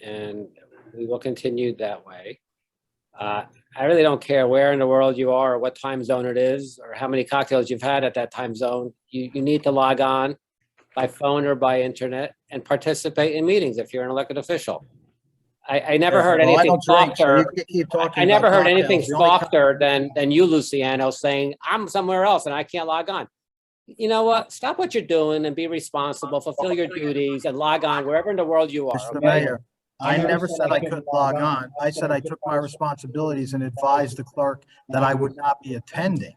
and we will continue that way. I really don't care where in the world you are or what time zone it is or how many cocktails you've had at that time zone. You need to log on by phone or by internet and participate in meetings if you're an elected official. I never heard anything softer. I never heard anything softer than you, Luciano, saying I'm somewhere else and I can't log on. You know what? Stop what you're doing and be responsible, fulfill your duties and log on wherever in the world you are. Mr. Mayor, I never said I couldn't log on. I said I took my responsibilities and advised the clerk that I would not be attending.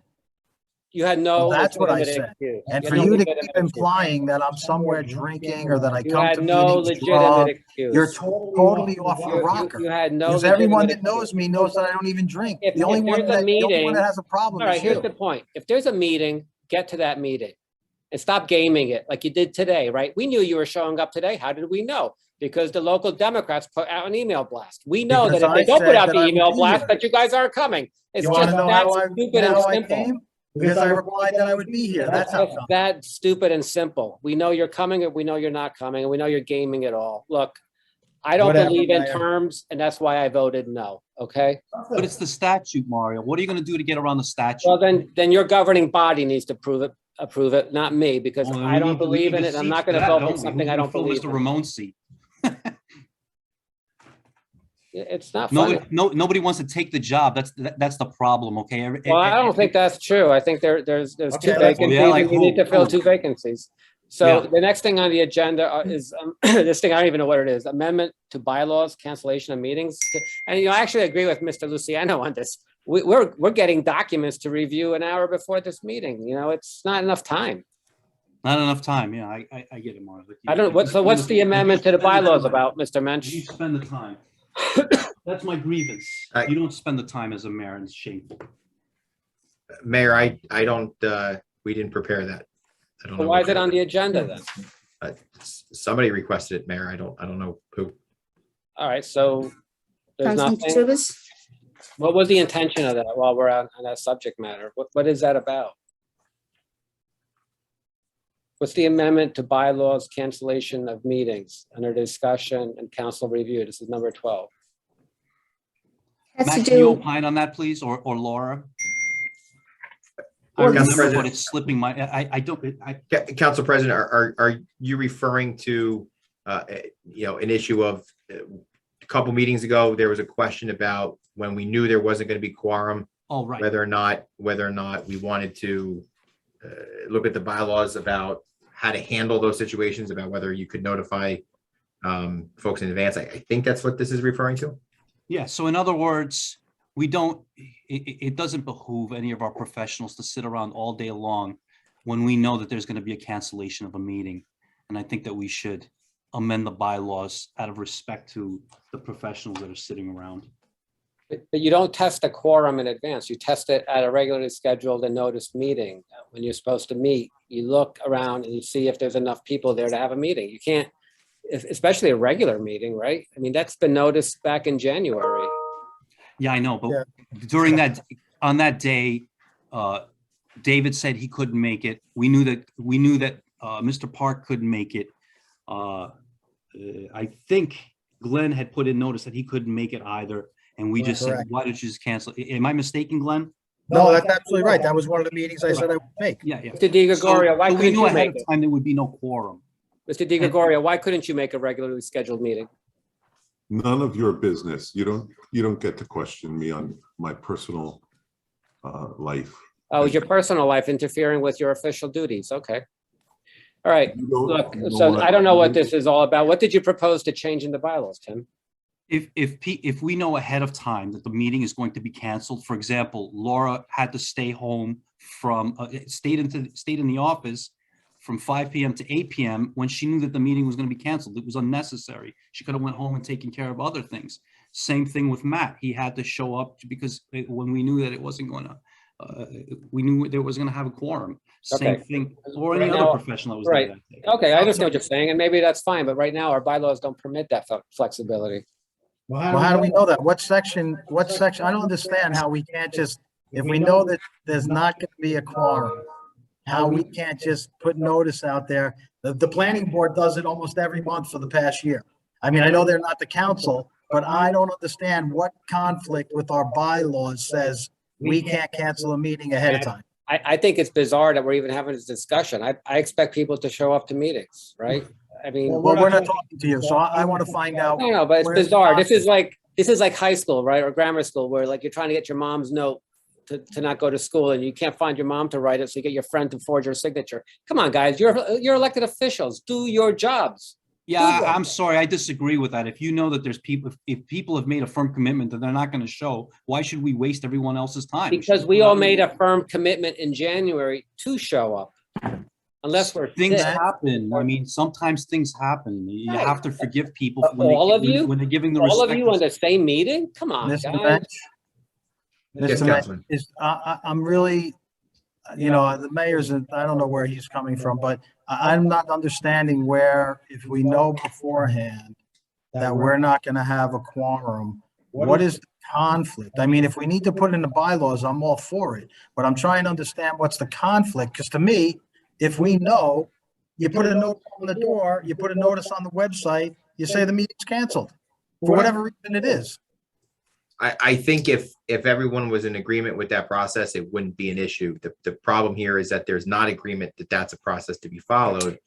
You had no. That's what I said. And for you to keep implying that I'm somewhere drinking or that I come to meetings drunk, you're totally off your rocker. You had no. Because everyone that knows me knows that I don't even drink. The only one that has a problem is you. All right, here's the point. If there's a meeting, get to that meeting and stop gaming it like you did today, right? We knew you were showing up today. How did we know? Because the local Democrats put out an email blast. We know that if they don't put out the email blast, that you guys aren't coming. It's just that stupid and simple. Because I replied that I would be here. That's how that stupid and simple. We know you're coming, and we know you're not coming, and we know you're gaming it all. Look, I don't Whatever, believe in Mayor. terms, and that's why I voted no, okay? But it's the statute, Mario. What are you going to do to get around the statute? Well, then your governing body needs to approve it, not me, because Well, then I we don't need to- we believe need in to it. I'm seat not for gonna that, vote don't for we? something I Who's don't gonna believe fill Mr. in. Ramon's seat. It's not funny. Nobody wants to take the job. That's the problem, okay? Well, I don't think that's true. I think there's two Okay, let's- vacancies Yeah, like and you need to who? fill Who? 2 vacancies. So Yeah. the next thing on the agenda is this thing, I don't even know what it is, amendment to bylaws, cancellation of meetings. And I actually agree with Mr. Luciano on this. We're getting documents to review an hour before this meeting. It's not enough time. Not enough time. Yeah, I get it, Mario. I don't, what's the amendment to the bylaws about, Mr. Mensch? You spend the time. That's my grievance. You don't spend the time as a mayor, and it's shameful. Mayor, I don't, we didn't prepare that. I don't Well, know. why what is it you're- on the agenda then? Somebody requested it, Mayor. I don't know who. All right, so there's Councilman nothing. Katurbis? What was the intention of that while we're on that subject matter? What is that about? What's the amendment to bylaws, cancellation of meetings under discussion and council review? This is number 12. Has to Matt, can you do, opine on that, please, or Laura? I Council remember, but President. it's slipping my, I don't, Council President, are you referring to, an issue of a couple meetings ago, there was a question about when we knew there wasn't going to be quorum, oh, right. whether or not we wanted to look at the bylaws about how to handle those situations, about whether you could notify folks in advance. I think that's what this is referring to. Yeah, so in other words, we don't, it doesn't behoove any of our professionals to sit around all day long when we know that there's going to be a cancellation of a meeting. And I think that we should amend the bylaws out of respect to the professionals that are sitting around. But you don't test a quorum in advance. You test it at a regularly scheduled and noticed meeting. When you're supposed to meet, you look around and you see if there's enough people there to have a meeting. You can't, especially a regular meeting, right? I mean, that's been noticed back in January. Yeah, I know, but Yeah. during on that day, David said he couldn't make it. We knew that Mr. Park couldn't make it. I think Glenn had put in notice that he couldn't make it either. And we just said, Correct. why don't you just cancel? Am I mistaken, Glenn? No, that's absolutely right. That was one of the meetings I said I would make. Yeah, yeah. Mr. Di Gregorio, why So we couldn't knew you ahead make of it? time there would be no quorum. Mr. Di Gregorio, why couldn't you make a regularly scheduled meeting? None of your business. You don't get to question me on my personal life. Oh, is your personal life interfering with your official duties? Okay. All right, You don't- look, you know so what I don't know what this is all about. What did you propose to change in the bylaws, Tim? If we know ahead of time that the meeting is going to be canceled, for example, Laura had to stay home from, stayed in the office from 5 p.m. to 8 p.m. when she knew that the meeting was going to be canceled. It was unnecessary. She could have went home and taken care of other things. Same thing with Matt. He had to show up because when we knew that it wasn't going to, we knew there was going to have a quorum. Same Okay. thing, or any Right other now- professional that was there Right. that day. Okay, I understand what you're saying, and maybe that's fine, but right now our bylaws don't permit that flexibility. Well, how do we know that? What section? I don't understand how we can't just, if we know that there's not going to be a quorum, how we can't just put notice out there. The planning board does it almost every month for the past year. I mean, I know they're not the council, but I don't understand what conflict with our bylaws says we can't cancel a meeting ahead of time. I think it's bizarre that we're even having this discussion. I expect people to show up to meetings, right? I mean. Well, we're not talking to you, so I want to find out. I know, but it's where's the bizarre. This conflict. is like high school, right? Or grammar school, where like you're trying to get your mom's note to not go to school and you can't find your mom to write it. So you get your friend to forge her signature. Come on, guys, you're elected officials. Do your jobs. Yeah, Do that. I'm sorry. I disagree with that. If you know that there's people, if people have made a firm commitment that they're not going to show, why should we waste everyone else's time? Because we all made a firm commitment in January to show up. Unless we're Things sick. happen. I mean, sometimes things happen. You Right. have to forgive people All of you? when they're giving the All of respect. you on the same meeting? Come on, Mr. guys. Bench? Yes, Mr. Bench, Councilman. I'm really, the mayor's, I don't know where he's coming from, but I'm not understanding where, if we know beforehand that we're not going to have a quorum, what is the conflict? I mean, if we need to put in the bylaws, I'm all for it, but I'm trying to understand what's the conflict, because to me, if we know, you put a note on the door, you put a notice on the website, you say the meeting's canceled for whatever reason it is. I think if everyone was in agreement with that process, it wouldn't be an issue. The problem here is that there's not agreement that that's a process to be followed.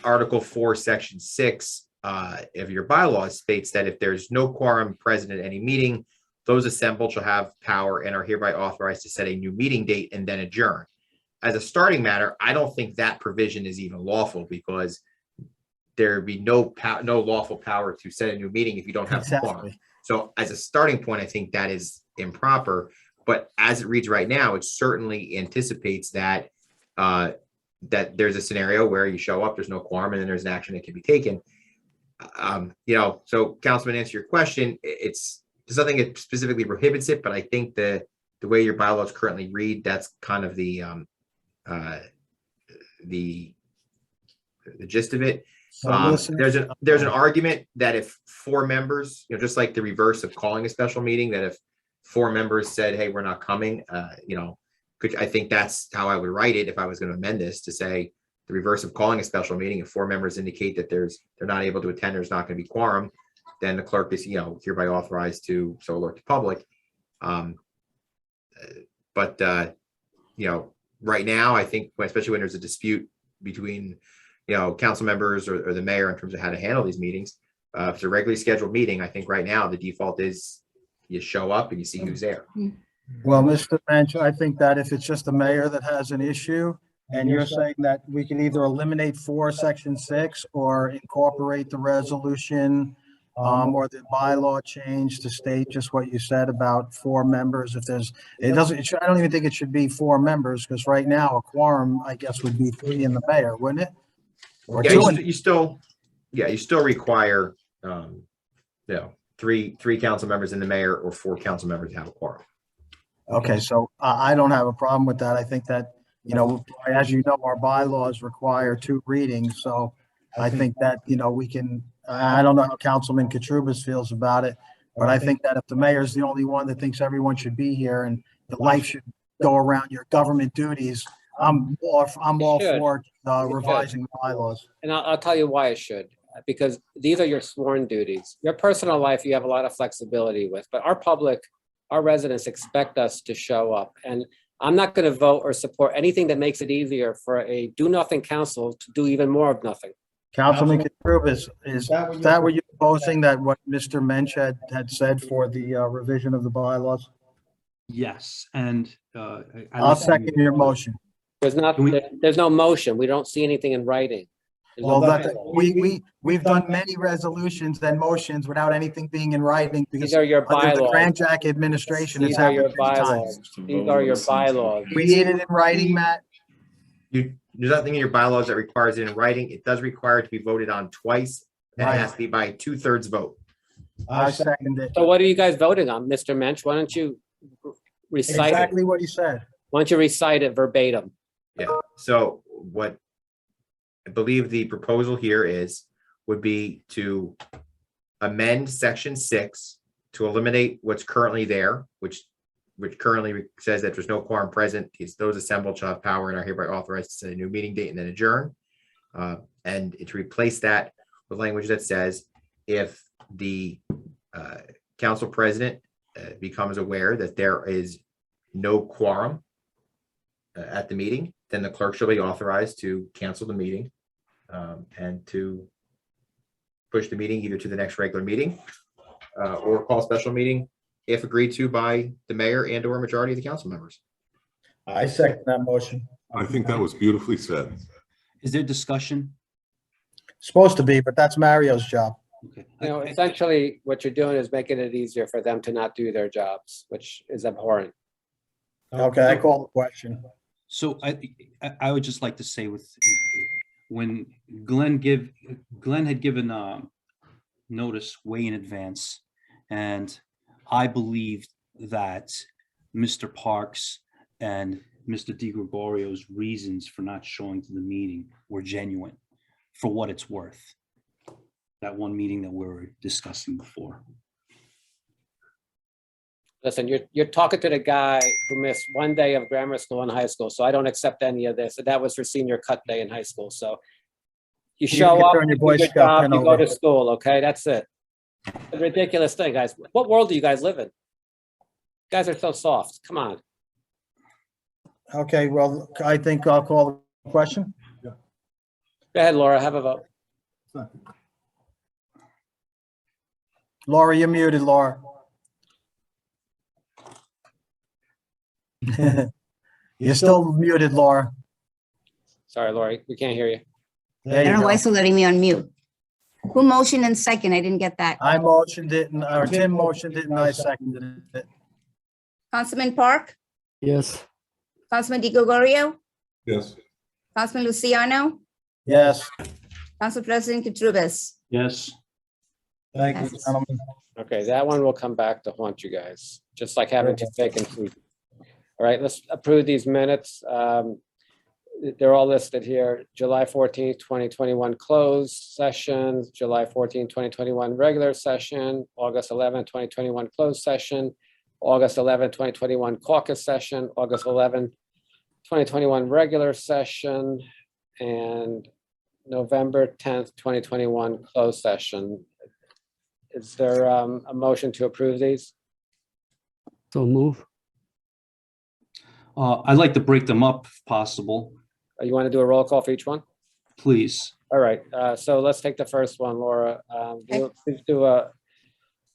Article 4, Section 6 of your bylaws states that if there's no quorum present at any meeting, those assembled shall have power and are hereby authorized to set a new meeting date and then adjourn. As a starting matter, I don't think that provision is even lawful because there'd be no lawful power to set a new meeting if you don't have a quorum. Exactly. So as a starting point, I think that is improper. But as it reads right now, it certainly anticipates that that there's a scenario where you show up, there's no quorum, and then there's an action that can be taken. So Councilman, answer your question. There's nothing that specifically prohibits it, but I think the way your bylaws currently read, that's kind of the gist of it. There's an argument that if 4 members, just like the reverse of calling a special meeting, that if 4 members said, "Hey, we're not coming," I think that's how I would write it if I was going to amend this to say the reverse of calling a special meeting. If 4 members indicate that they're not able to attend, there's not going to be quorum, then the clerk is hereby authorized to so alert the public. Right now, I think, especially when there's a dispute between council members or the mayor in terms of how to handle these meetings, if it's a regularly scheduled meeting, I think right now the default is you show up and you see who's there. Well, Mr. Bench, I think that if it's just the mayor that has an issue, and you're saying that we can either eliminate 4, Section 6, or incorporate the resolution or the bylaw change to state just what you said about 4 members. If there's, I don't even think it should be 4 members, because right now a quorum, I guess, would be 3 and the mayor, wouldn't it? Or Yeah, 2 and you still require 3 council members and the mayor, or 4 council members to have a quorum. Okay, so I don't have a problem with that. I think that, as you know, our bylaws require 2 readings. So I think that, we can, I don't know how Councilman Katrubis feels about it, but I think that if the mayor's the only one that thinks everyone should be here and the life should go around your government duties, I'm all for revising the bylaws. And I'll tell you why it should, because these are your sworn duties. Your personal life, you have a lot of flexibility with, but our public, our residents expect us to show up. And I'm not going to vote or support anything that makes it easier for a do-nothing council to do even more of nothing. Councilman Katrubis, is that what you're proposing, that what Mr. Mensch had said for the revision of the bylaws? Yes, and I'll second your motion. There's no motion. We don't see anything in writing. Well, we've done many resolutions and motions without anything being in writing because These are your under the bylaws. Grant Jack administration, it's These are your happened many bylaws. times. These are your bylaws. We need it in writing, Matt. There's nothing in your bylaws that requires it in writing. It does require it to be voted on twice, and it has to be by 2/3 vote. I second it. So what are you guys voting on, Mr. Mensch? Why don't you recite Exactly it? what he said. Why don't you recite it verbatim? Yeah, so what I believe the proposal here would be to amend Section 6 to eliminate what's currently there, which currently says that there's no quorum present. Those assembled shall have power and are hereby authorized to set a new meeting date and then adjourn. And to replace that with language that says if the council president becomes aware that there is no quorum at the meeting, then the clerk shall be authorized to cancel the meeting and to push the meeting either to the next regular meeting or call a special meeting if agreed to by the mayor and or majority of the council members. I second that motion. I think that was beautifully said. Is there discussion? Supposed to be, but that's Mario's job. Okay. Essentially, what you're doing is making it easier for them to not do their jobs, which is abhorrent. Okay, I call the question. So I would just like to say when Glenn had given notice way in advance, and I believed that Mr. Parks and Mr. DiGregorio's reasons for not showing to the meeting were genuine, for what it's worth. That one meeting that we were discussing before. Listen, you're talking to the guy who missed one day of grammar school and high school, so I don't accept any of this. And that was for senior cut day in high school. So You You show can up, turn your you Boy do your Scout job, pin you go over. to school, okay? That's it. It's a ridiculous thing, guys. What world do you guys live in? You guys are so soft. Come on. Okay, well, I think I'll call the question. Go ahead, Laura, have a vote. Laura, you're muted, Laura. You're still muted, Laura. Sorry, Laura, we can't hear you. There I you don't know why go. it's still letting me on mute. Who motioned in second? I didn't get that. I motioned it, or Tim motioned it, and I seconded it. Councilman Park, Yes. Councilman Di Gregorio, Yes. Councilman Luciano, Yes, Council President Cutrubes. Yes. thank you, Passes. gentlemen. Okay, that one will come back to haunt you guys, just like having two vacancies. All right, let's approve these minutes. They're all listed here. July 14th, 2021 closed session, July 14th, 2021 regular session, August 11th, 2021 closed session, August 11th, 2021 caucus session, August 11th, 2021 regular session, and November 10th, 2021 closed session. Is there a motion to approve these? So move. I'd like to break them up if possible, You want to do a roll call for each one? please. All right, so let's take the first one, Laura. Please do a,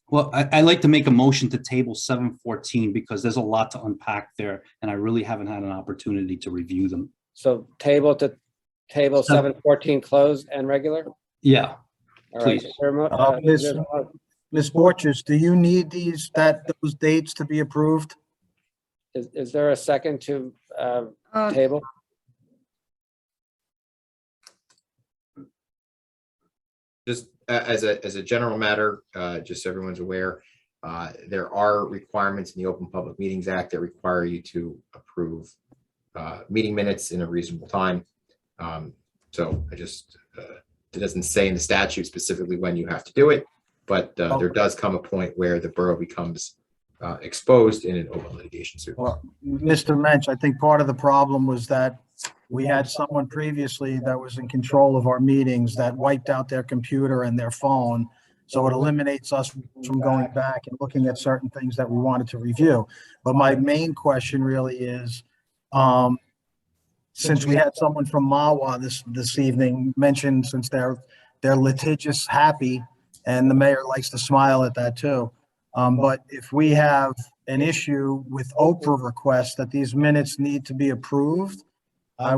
Well, I'd like to make a motion to table 714 because there's a lot to unpack there and I really haven't had an opportunity to review them. so table 714 closed and regular? Yeah, All right. please. Is there a mo- is there a- Ms. Borchers, do you need those dates to be approved? Is there a second to table? Just as a general matter, just so everyone's aware, there are requirements in the Open Public Meetings Act that require you to approve meeting minutes in a reasonable time. So it doesn't say in the statute specifically when you have to do it, but there does come a point where the borough becomes exposed in an open litigation suit. Well, Mr. Mensch, I think part of the problem was that we had someone previously that was in control of our meetings that wiped out their computer and their phone. So it eliminates us from going back and looking at certain things that we wanted to review. But my main question really is, since we had someone from MAWA this evening mention, since they're litigious happy, and the mayor likes to smile at that too. But if we have an issue with Oprah requests that these minutes need to be approved, I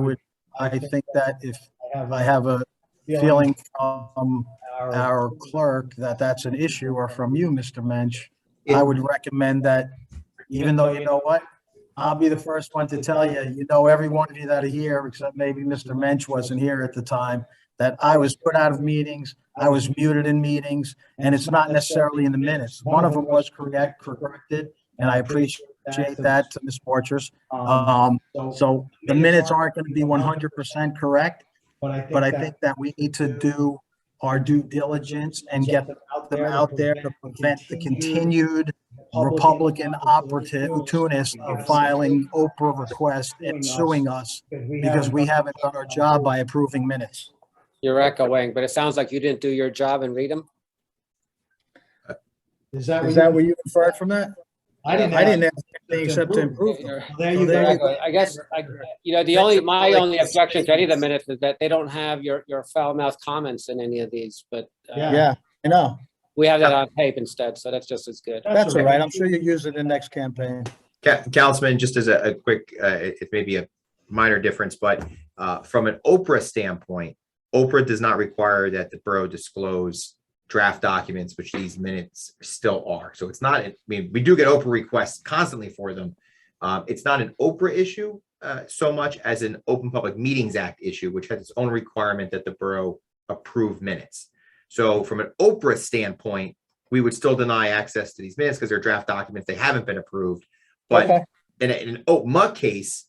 think that if I have a feeling from our clerk that that's an issue, or from you, Mr. Mensch, I would recommend that, even though, you know what, I'll be the first one to tell you, every one of you that are here, except maybe Mr. Mensch wasn't here at the time, that I was put out of meetings, I was muted in meetings, and it's not necessarily in the minutes. One of them was corrected, and I appreciate that to Ms. Borchers. So the minutes aren't going to be 100% correct, but I think that we need to do our due diligence and get them out there to prevent the continued Republican opportunist of filing Oprah requests and suing us because we haven't done our job by approving minutes. You're echoing, but it sounds like you didn't do your job and read them. Is that what you inferred from that? I didn't ask anything except to improve them. I guess, my only objection to any of the minutes is that they don't have your foul mouth comments in any of these, but. Yeah, I know. We have that on tape instead, so that's just as good. That's all right. I'm sure you'll use it in the next campaign. Councilman, just as a quick, it may be a minor difference, but from an Oprah standpoint, Oprah does not require that the borough disclose draft documents, which these minutes still are. So it's not, we do get Oprah requests constantly for them. It's not an Oprah issue so much as an Open Public Meetings Act issue, which has its own requirement that the borough approve minutes. So from an Oprah standpoint, we would still deny access to these minutes because they're draft documents. They haven't been approved. But in an OPMA case,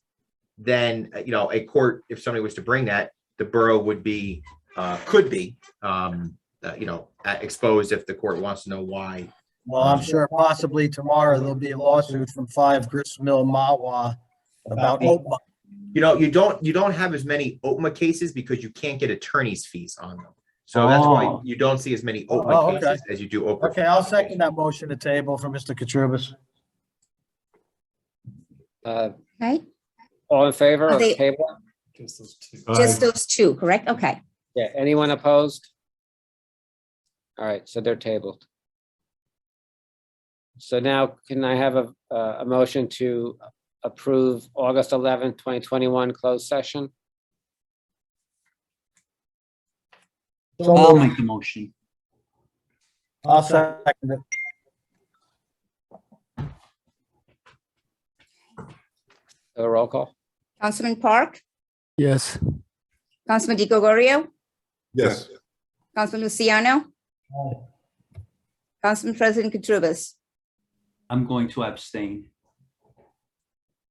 then, a court, if somebody was to bring that, the borough would be, could be, exposed if the court wants to know why. Well, I'm sure possibly tomorrow there'll be a lawsuit from 5 Gristmill Mawa about OPMA. You know, you don't have as many OPMA cases because you can't get attorney's fees on them. So that's why Oh. you don't see as many Oh, OPMA okay. cases as you do Oprah. Okay, I'll second that motion to table for Mr. Katrubis. Okay, All in favor Are of they- table? Just those two. just those two, correct? Okay. Yeah, anyone opposed? All right, so they're tabled. So now can I have a motion to approve August 11th, 2021 closed session? So I'll moved. make the motion. I'll second it. A roll call? Councilman Park, Yes. Councilman Di Gregorio, Yes. Councilman Luciano, Councilman President Katrubis. I'm going to abstain.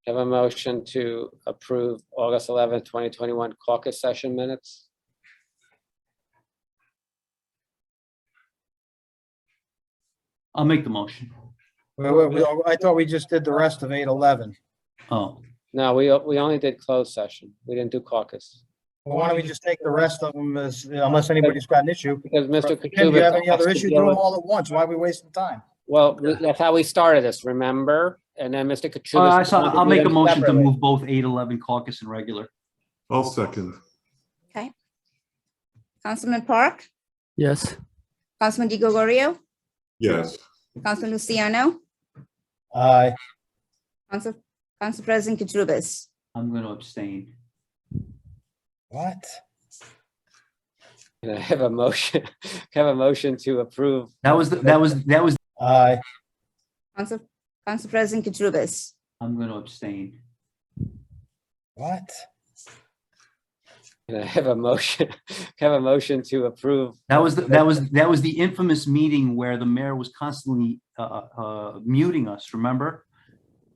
Have a motion to approve August 11th, 2021 caucus session minutes? I'll make the motion. I thought we just did the rest of 8/11. Oh, No, we only did closed session. We didn't do caucus. Well, why don't we just take the rest of them as, unless anybody's got an issue? Because Mr. Tim, do you have any Katrubis other has to issue? deal Do them with- all at once. Why are we wasting time? Well, that's how we started this, remember? And then Mr. Katrubis. I'll make a motion to separately. move both 8/11 caucus and regular. I'll second. Councilman Park, Yes. Councilman Di Gregorio, Yes. Councilman Luciano, Aye. Council President Katrubis. I'm going to abstain. What? Can I have a motion, have a motion to approve? That was, Aye. Council President Katrubis. I'm going to abstain. What? Can I have a motion, have a motion to approve? That was the infamous meeting where the mayor was constantly muting us, remember?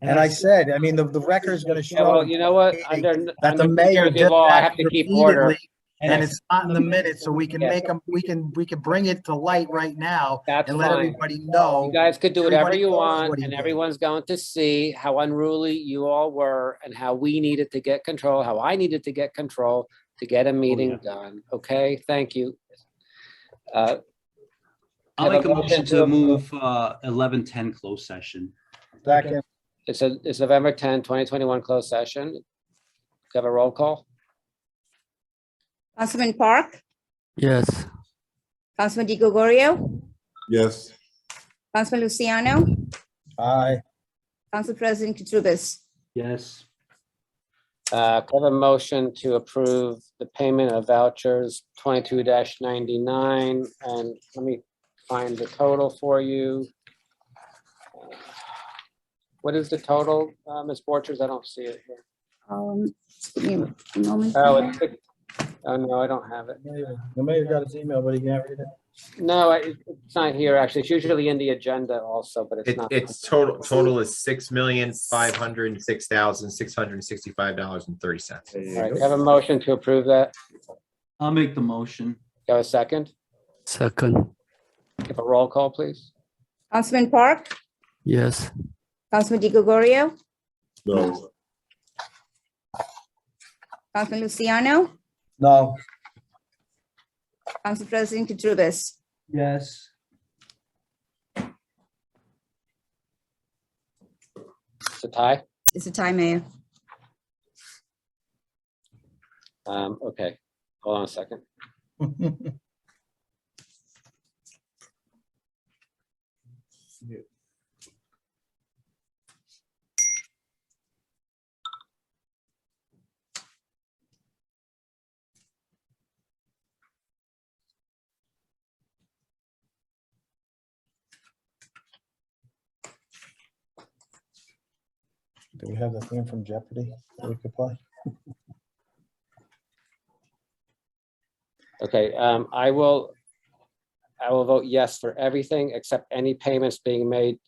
And I said, I mean, the record is gonna Yeah, well, show you know what? Under that the under mayor New Jersey did law, I that have to keep order. repeatedly, and it's not in the minutes, so we can Yeah. make them, we can bring it to light right now That's and let fine. everybody know. You guys could do whatever Everybody you knows want, what he and did. everyone's going to see how unruly you all were and how we needed to get control, how I needed to get control to get a meeting done. Okay, thank you. I'll Have make a a motion motion to to move 11:10 closed session. Second. It's November 10, 2021 closed session. Have a roll call? Councilman Park, Yes. Councilman Di Gregorio, Yes. Councilman Luciano, Aye. Council President Katrubis. Yes. Can I have a motion to approve the payment of vouchers 22-99, and let me find the total for you. What is the total, Ms. Borchers? I don't see it here. Just give me a moment. Oh, oh, no, I don't have it. The mayor got his email, but he can't read it. No, it's not here, actually. It's usually in the agenda also, but it's not. It's total is $6,506,665.30. All right, have a motion to approve that. I'll make the motion. Go a second. Second. Give a roll call, please. Councilman Park, Yes. Councilman Di Gregorio, No. Councilman Luciano, No. Council President Katrubis. Yes. It's a tie. It's a tie, Mayor. Okay, hold on a second. Do we have the theme from Jeopardy that we could play? Okay, I will vote yes for everything except any payments being made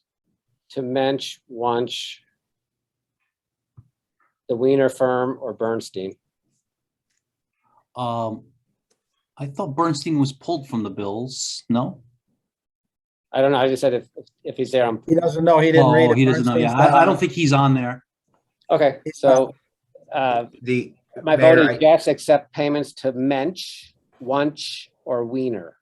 to Mensch, Wunsch, the Wiener Firm, or Bernstein. I thought Bernstein was pulled from the bills. No? I don't know. I just said if he's there, I'm He doesn't know. He didn't read Oh, it. he doesn't know. Yeah, I don't think he's on there. okay. So My Mayor, vote is yes, accept payments to Mensch, Wunsch, or Wiener.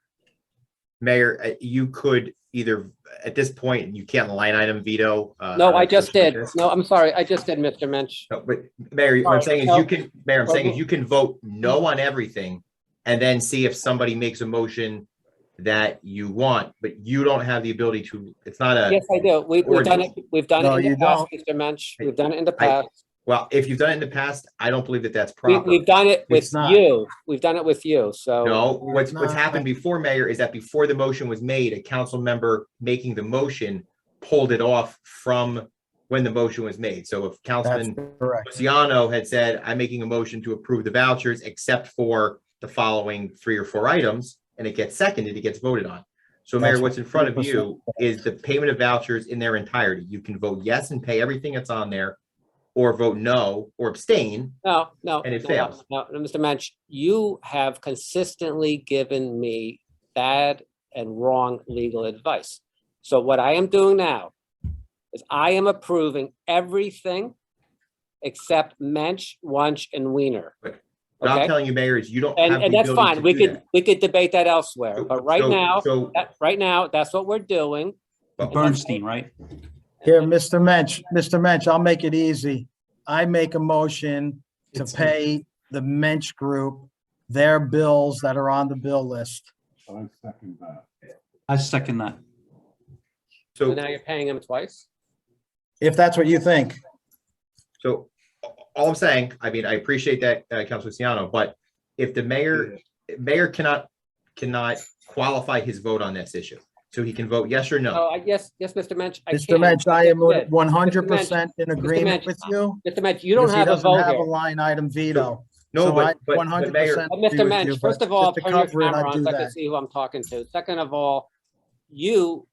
Mayor, you could either, at this point, you can't line item veto. No, on a I just motion like did. this. No, I'm sorry. I just did, Mr. Mensch. No, but Mayor, what I'm saying is No. you can, Mayor, I'm Well, saying is you can vote no on everything and then see if somebody makes a motion that you want, but you don't have the ability to, it's not a. Yes, I do. We've done it. We've done No, it in you the past, don't. Mr. Mensch. We've done it in the past. Well, if you've done it in the past, I don't believe that that's proper. We've done it with It's not. you. We've done it with you. So. No, what's not. happened before, Mayor, is that before the motion was made, a council member making the motion pulled it off from when the motion was made. So if That's Councilman correct. Luciano had said, I'm making a motion to approve the vouchers except for the following 3 or 4 items, and it gets seconded, it gets voted on. So Mayor, That's what's in front of 100% you is the payment of vouchers in their entirety. You can vote yes and pay everything that's on there, or vote no, or abstain. No, And it no, fails. No, Mr. Mensch, you have consistently given me bad and wrong legal advice. So what I am doing now is I am approving everything except Mensch, Wunsch, and Wiener. What I'm Okay? telling you, Mayor, is you don't have And the that's ability fine. to We do could, that. we could debate that elsewhere, So- but right so- now, so- right now, that's what we're doing. Bernstein, right? Here, Mr. Mensch, I'll make it easy. I make a motion to pay the Mensch Group their bills that are on the bill list. I second that. So So, now you're paying them twice? If that's what you think. so all I'm saying, I mean, I appreciate that, Councilor Luciano, but if the mayor cannot qualify his vote on this issue. So he can vote yes or no. Oh, yes, Mr. Mensch. I Mr. can. Mensch, I am Good. 100% in agreement Mensch, with you. Mr. Mensch, you don't because he have a doesn't vote have here. a line item veto. No, So I but 100% Mayor, agree Mr. with you, Mensch, first but of all, just to turn your cover it, camera I'd on do so I can that. see who I'm talking to. Second of all, you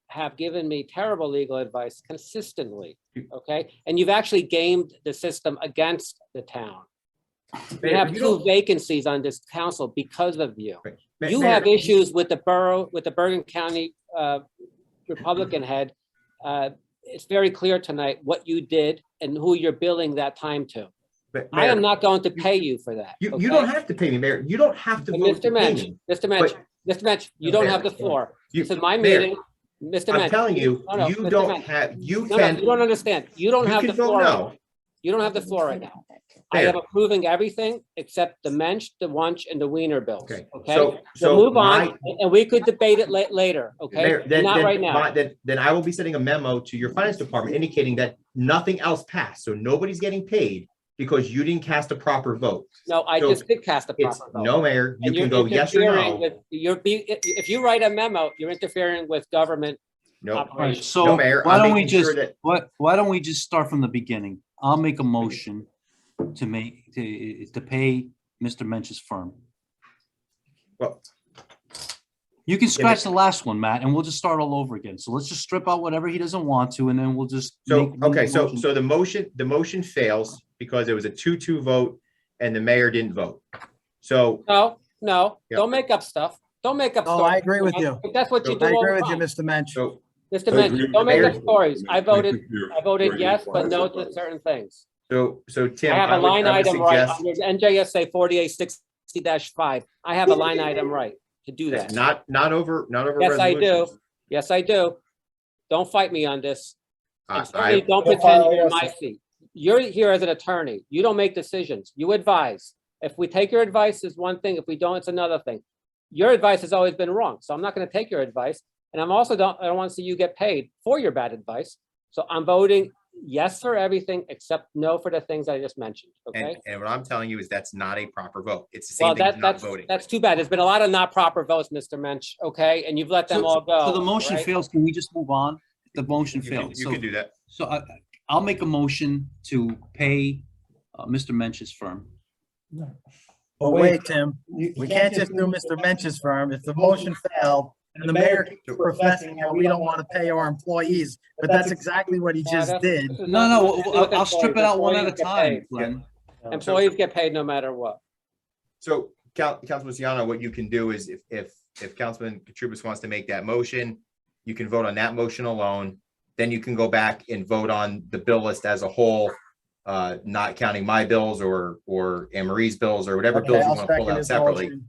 have given me terrible legal advice consistently, okay? And you've actually gamed the system against the town. We Mayor, have you 2 don't- vacancies on this council because of you. You Mayor, have issues with the borough, with the Bergen County Republican head. It's very clear tonight what you did and who you're billing that time to. I am Mayor, not going to pay you for that. You okay? don't have to pay me, Mayor. You don't have to And vote Mr. to pay Mensch, me. Mr. Mensch, But- Mr. Mensch, you No, don't Mayor, have the floor. you- This is my Mayor, meeting. Mr. I'm Mensch. telling you, No, you Mr. don't Mensch. have, you No, can. you don't understand. You don't you have can the vote floor. right no. now. You don't have the floor right now. I Mayor. am approving everything except the Mensch, the Wunsch, and the Wiener bills. Okay, Okay? so So move on, my- and we could debate it later, okay? Mayor, then, Not then, right now. then I will be sending a memo to your finance department indicating that nothing else passed. So nobody's getting paid because you didn't cast a proper vote. No, I So just did cast a It's, proper vote. no, Mayor, you And can you're go yes or interfering no. with- If you write a memo, you're interfering with government No, All right, operations. so No, Mayor, why I'm don't we making sure just, that- why don't we just start from the beginning? I'll make a motion to pay Mr. Mensch's firm. well, You can scratch the last one, Matt, and we'll just start all over again. So let's just strip out whatever he doesn't want to, and then we'll just. so, make okay, the so, motion. so the motion fails because it was a 2-2 vote and the mayor didn't vote. So, No, Yeah. don't make up stuff. Don't make up Oh, stories. I agree with you. If that's what you do I all agree the with you, time. Mr. Mensch. so, Mr. I Mensch, agree with don't make Mayor. up stories. I voted Very yes, but no impressive. to certain things. so Tim. I have a would- line would item right suggest- under NJSA 4860-5. I have a line item right to do that. Not over Yes, I do. resolutions. Yes, I do. Don't fight me on this. I- And certainly I- don't pretend you're in my seat. You're here as an attorney. You don't make decisions. You advise. If we take your advice, is one thing. If we don't, it's another thing. Your advice has always been wrong, so I'm not going to take your advice. And I don't want to see you get paid for your bad advice. So I'm voting yes for everything except no for the things I just mentioned, okay? And what I'm telling you is that's not a proper vote. It's the Well, same thing as not that's voting. too bad. There's been a lot of not proper votes, Mr. Mensch, okay? And you've let them all go. So the motion right? fails. Can we just move on? The motion You failed. can do that. So I'll make a motion to pay Mr. Mensch's firm. But wait, Tim, we can't just do Mr. Mensch's firm. If the motion failed, and the mayor keeps professing that we don't want to pay our employees, but that's exactly what he just did. No, I'll strip it out one at a time, Glenn. Employees get paid no matter what. So, Councilman Luciano, what you can do is if Councilman Katrubis wants to make that motion, you can vote on that motion alone. Then you can go back and vote on the bill list as a whole not counting my bills or Anne Marie's bills or whatever Okay, bills you I'll want to pull second out his separately. motion.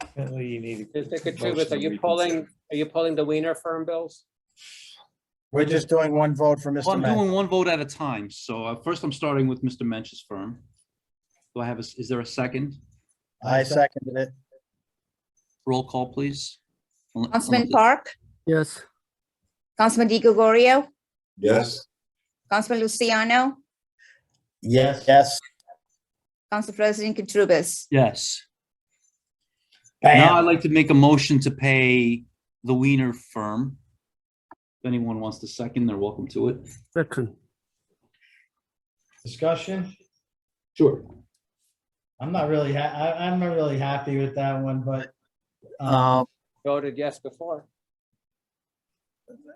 Apparently you need. a Mr. Katrubis, motion are to you pulling, reconsider. are you pulling the Wiener Firm bills? We're just doing one vote for Well, Mr. I'm Mensch. doing one vote at a time. So first I'm starting with Mr. Mensch's firm. Do I have, is there a second? I seconded it. Roll call, please. Councilman Park, Yes. Councilman Di Gregorio, Yes. Councilman Luciano, Yes. Yes. Council President Katurbis. Yes. Now I'd Bam. like to make a motion to pay the Wiener Firm. If anyone wants to second, they're welcome to it. Second. Discussion? Sure. I'm not really, I'm not really happy with that one, but Voted yes before.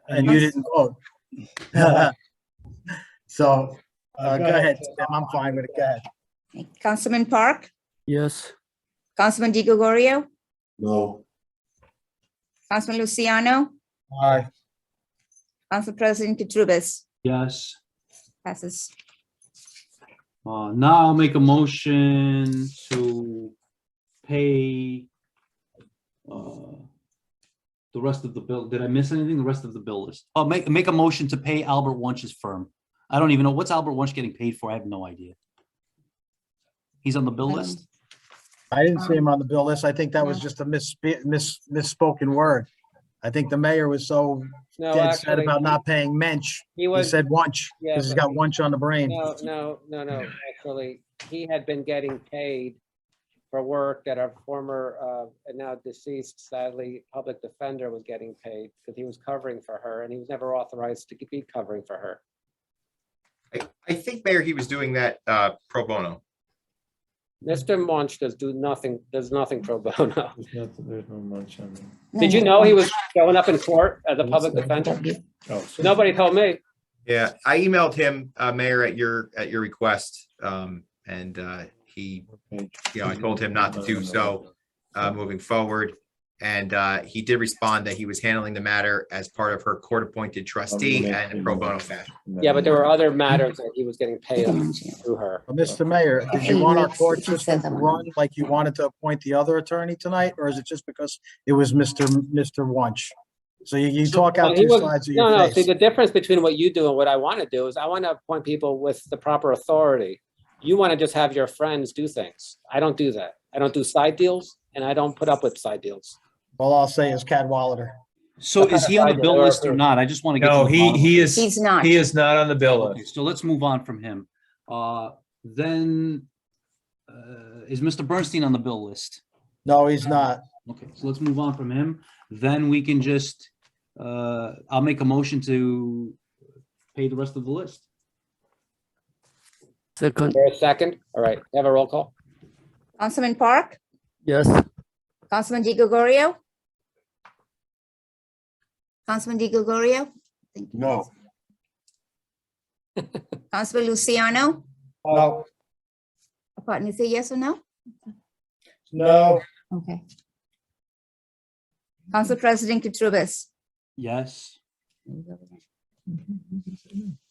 And you didn't vote. So, go ahead, Tim, I'm fine with it, go ahead. Councilman Park, Yes. Councilman Di Gregorio, No. Councilman Luciano, Aye. Council President Katurbis. Yes. Passes. Now I'll make a motion to pay the rest of the bill. Did I miss anything? The rest of the bill list. I'll make a motion to pay Albert Wunsch's firm. I don't even know, what's Albert Wunsch getting paid for? I have no idea. He's on the bill list? I didn't see him on the bill list. I think that was just a misspoken word. I think the mayor was so No, dead set actually, about not paying Mensch. he He was, said Wunsch, Yeah, because he's but- got Wunsch on the brain. no. Actually, he had been getting paid for work that our former, and now deceased, sadly, public defender was getting paid because he was covering for her and he was never authorized to be covering for her. I think, Mayor, he was doing that pro bono. Mr. Munch does nothing pro bono. There's no much on there. Did you know he was showing up in court as a public defender? Oh, Nobody told me. Yeah, I emailed him, Mayor, at your request, and he, I told him not to do so moving forward. And he did respond that he was handling the matter as part of her court-appointed trustee and in pro bono fashion. Yeah, but there were other matters that he was getting paid on through her. Mr. Mayor, did you want our court system to run like you wanted to appoint the other attorney tonight, or is it just because it was Mr. Wunsch? So you talk out Well, he two was- sides of No, your no, see, face. the difference between what you do and what I want to do is I want to appoint people with the proper authority. You want to just have your friends do things. I don't do that. I don't do side deals and I don't put up with side deals. All I'll say is Cadwalader. So is he on the bill list or not? I just want to get. to No, the bottom of he it. is. He's not. He is not on the bill Okay, list. so let's move on from him. Then is Mr. Bernstein on the bill list? No, he's not. Okay, so let's move on from him. Then we can just, I'll make a motion to pay the rest of the list. Second. For a second, all right, have a roll call. Councilman Park, Yes. Councilman Di Gregorio, Councilman Di Gregorio, No. Councilman Luciano. No. Pardon, you say yes or no? No. Okay. Council President Katurbis. Yes.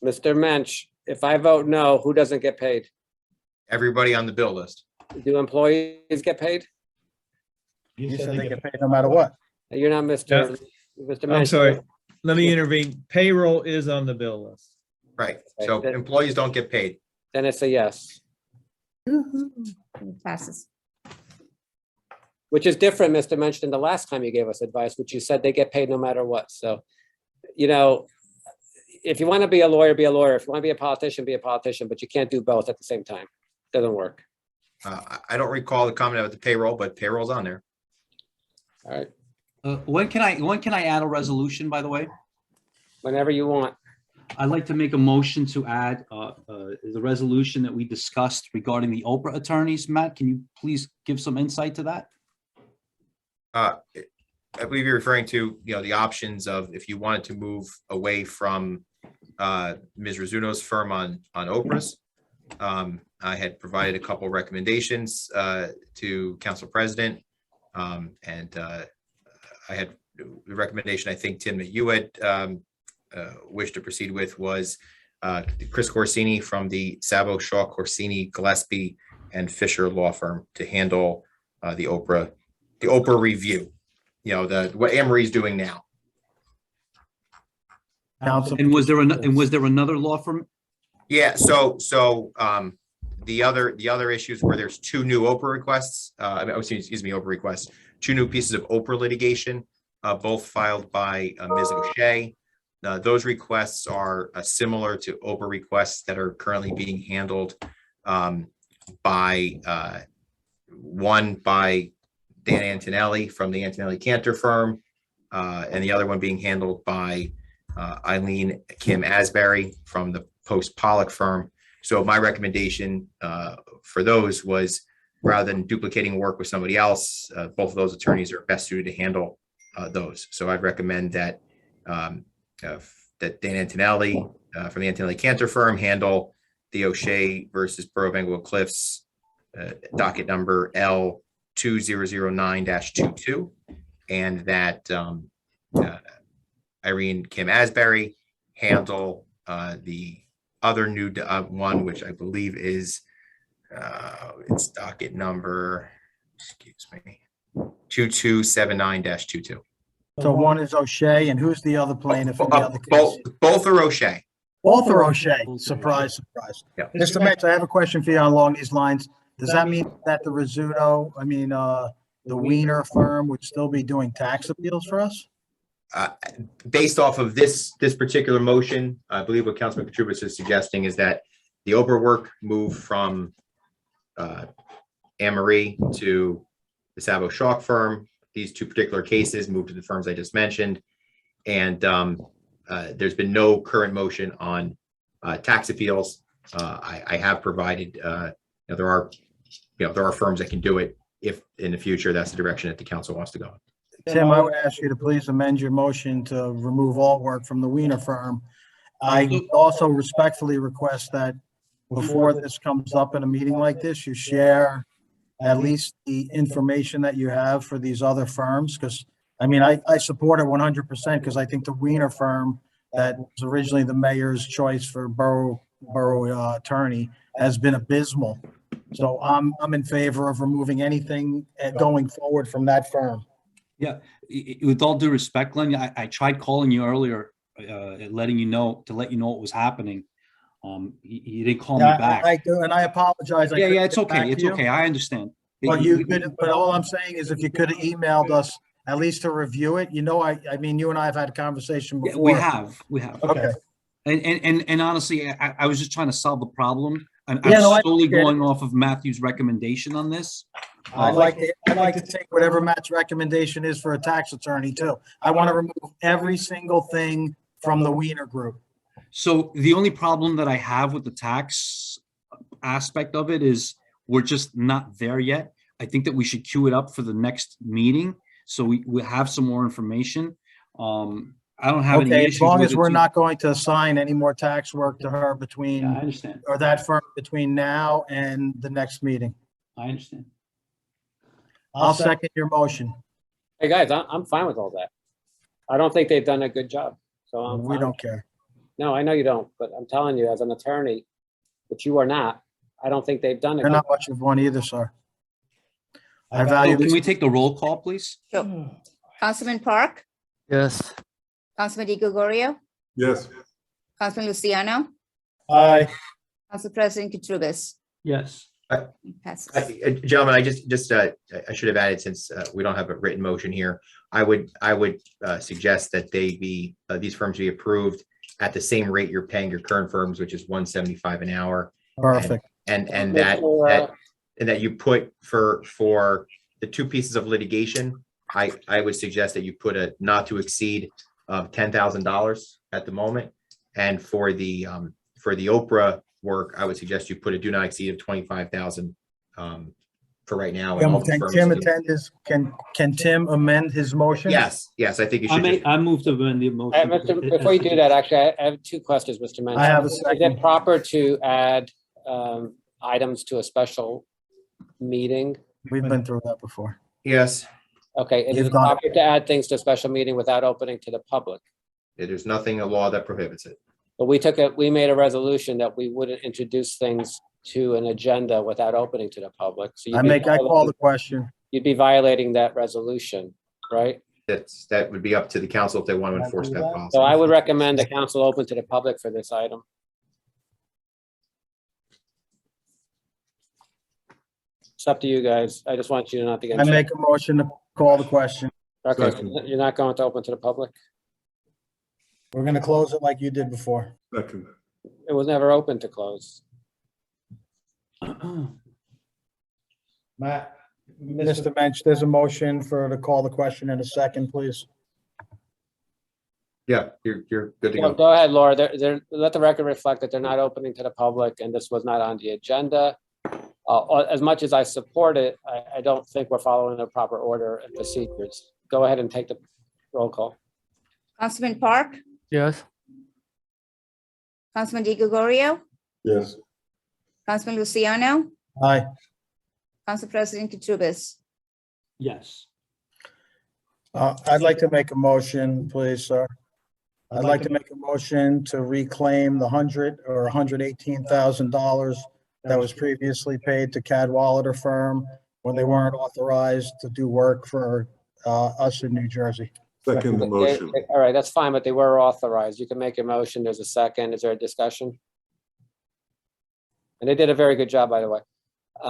Mr. Mensch, if I vote no, who doesn't get paid? Everybody on the bill list. Do employees get paid? You said they get paid no matter what. You're not Mr. Mr. I'm Mensch. sorry. Let me intervene. Payroll is on the bill list. Right, so employees don't get paid. Then it's a yes, Passes. which is different, Mr. Mensch, than the last time you gave us advice, which you said they get paid no matter what. So, if you want to be a lawyer, be a lawyer. If you want to be a politician, be a politician, but you can't do both at the same time. Doesn't work. I don't recall the comment about the payroll, but payroll's on there. All right, When can I add a resolution, by the way? whenever you want. I'd like to make a motion to add the resolution that we discussed regarding the Oprah attorneys. Matt, can you please give some insight to that? I believe you're referring to, the options of if you wanted to move away from Ms. Rizzuto's firm on Oprah's. I had provided a couple recommendations to Council President. And I had the recommendation, I think, Tim, that you had wished to proceed with was Chris Corsini from the Sabo, Shaw, Corsini, Gillespie, and Fisher Law Firm to handle the Oprah review. You know, what Anne Marie's doing now. And was there another law firm? Yeah, so the other issues where there's two new Oprah requests, Oprah requests, two new pieces of Oprah litigation, both filed by Ms. O'Shea. Those requests are similar to Oprah requests that are currently being handled by one by Dan Antonelli from the Antonelli Cantor firm, and the other one being handled by Eileen Kim Asbury from the Post Pollock firm. So my recommendation for those was, rather than duplicating work with somebody else, both of those attorneys are best suited to handle those. So I'd recommend that that Dan Antonelli from the Antonelli Cantor firm handle the O'Shea versus Borough of Englewood Cliffs docket number L2009-22, and that Irene Kim Asbury handle the other new one, which I believe is it's docket number, excuse me, 2279-22. So one is O'Shea, and who's the other plaintiff in the other case? Both are O'Shea. Both are O'Shea. Surprise, surprise. Yeah. Mr. Metz, I have a question for you along these lines. Does that mean that the Rizzuto, the Wiener firm would still be doing tax appeals for us? Based off of this particular motion, I believe what Councilman Katurbis is suggesting is that the Oprah work move from Anne Marie to the Sabo Schalk firm. These two particular cases moved to the firms I just mentioned, and there's been no current motion on tax appeals. I have provided there are firms that can do it if in the future that's the direction that the council wants to go. Tim, I would ask you to please amend your motion to remove all work from the Wiener firm. I would also respectfully request that before this comes up in a meeting like this, you share at least the information that you have for these other firms, because I support it 100% because I think the Wiener firm that was originally the mayor's choice for borough attorney has been abysmal. So I'm in favor of removing anything going forward from that firm. Yeah, with all due respect, Glenn, I tried calling you earlier, letting you know what was happening. You didn't call me back. I do, and I apologize. Yeah, it's okay. It's okay. I understand. But but all I'm saying is, if you could have emailed us at least to review it, you and I have had a conversation before. We have. Okay. And honestly, I was just trying to solve the problem. I'm I solely get it. going off of Matthew's recommendation on this. I'd like to take whatever Matt's recommendation is for a tax attorney too. I want to remove every single thing from the Wiener group. So the only problem that I have with the tax aspect of it is we're just not there yet. I think that we should queue it up for the next meeting, so we have some more information. I don't have any Okay, issues as long with as it we're too. not going to assign any more tax work to her between, Yeah, I understand. or that firm between now and the next meeting. I understand. I'll second your motion. Hey, guys, I'm fine with all that. I don't think they've done a good job, so I'm We fine. don't care. No, I know you don't, but I'm telling you, as an attorney, which you are not, I don't think they've done it. They're not much of one either, sir. I value Can this. we take the roll call, please? Sure. Councilman Park, Yes. Councilman Di Gregorio, Yes. Councilman Luciano, Aye. Council President Katurbis. Yes. Passes. Gentlemen, I should have added, since we don't have a written motion here, I would suggest that these firms be approved at the same rate you're paying your current firms, which is $175 an hour. Perfect. And that you put for the two pieces of litigation, I would suggest that you put a not to exceed of $10,000 at the moment. And for the Oprah work, I would suggest you put a do not exceed of $25,000 for right now. and all the Can firms Tim do- attend his, can Tim amend his motion? Yes, I think you should. just- I moved to amend the motion. Before you do that, actually, I have two questions, Mr. Mensch. I have a Is second. it proper to add items to a special meeting? We've been through that before. Yes, Okay, is You've it done it. proper to add things to a special meeting without opening to the public? there's nothing in law that prohibits it. But we made a resolution that we wouldn't introduce things to an agenda without opening to the public. So I call the question. you'd be violating that resolution, right? That would be up to the council if they want to enforce that policy. So I would recommend the council open to the public for this item. It's up to you guys. I just want you to not to get. I make a motion to call the question. Okay, Second. you're not going to open to the public? We're gonna close it like you did before. Second. It was never open to close. Matt, Mr. Mensch, there's a motion for to call the question in a second, please. Yeah, you're good to Well, go. go ahead, Laura. Let the record reflect that they're not opening to the public and this was not on the agenda. As much as I support it, I don't think we're following the proper order and procedures. Go ahead and take the roll call. Councilman Park, Yes. Councilman Di Gregorio, Yes. Councilman Luciano, Aye. Council President Katurbis. yes. I'd like to make a motion, please, sir. I'd like to make a motion to reclaim the $118,000 that was previously paid to Cadwalader firm when they weren't authorized to do work for us in New Jersey. Second motion. All right, that's fine, but they were authorized. You can make a motion. There's a second. Is there a discussion? And they did a very good job, by the way.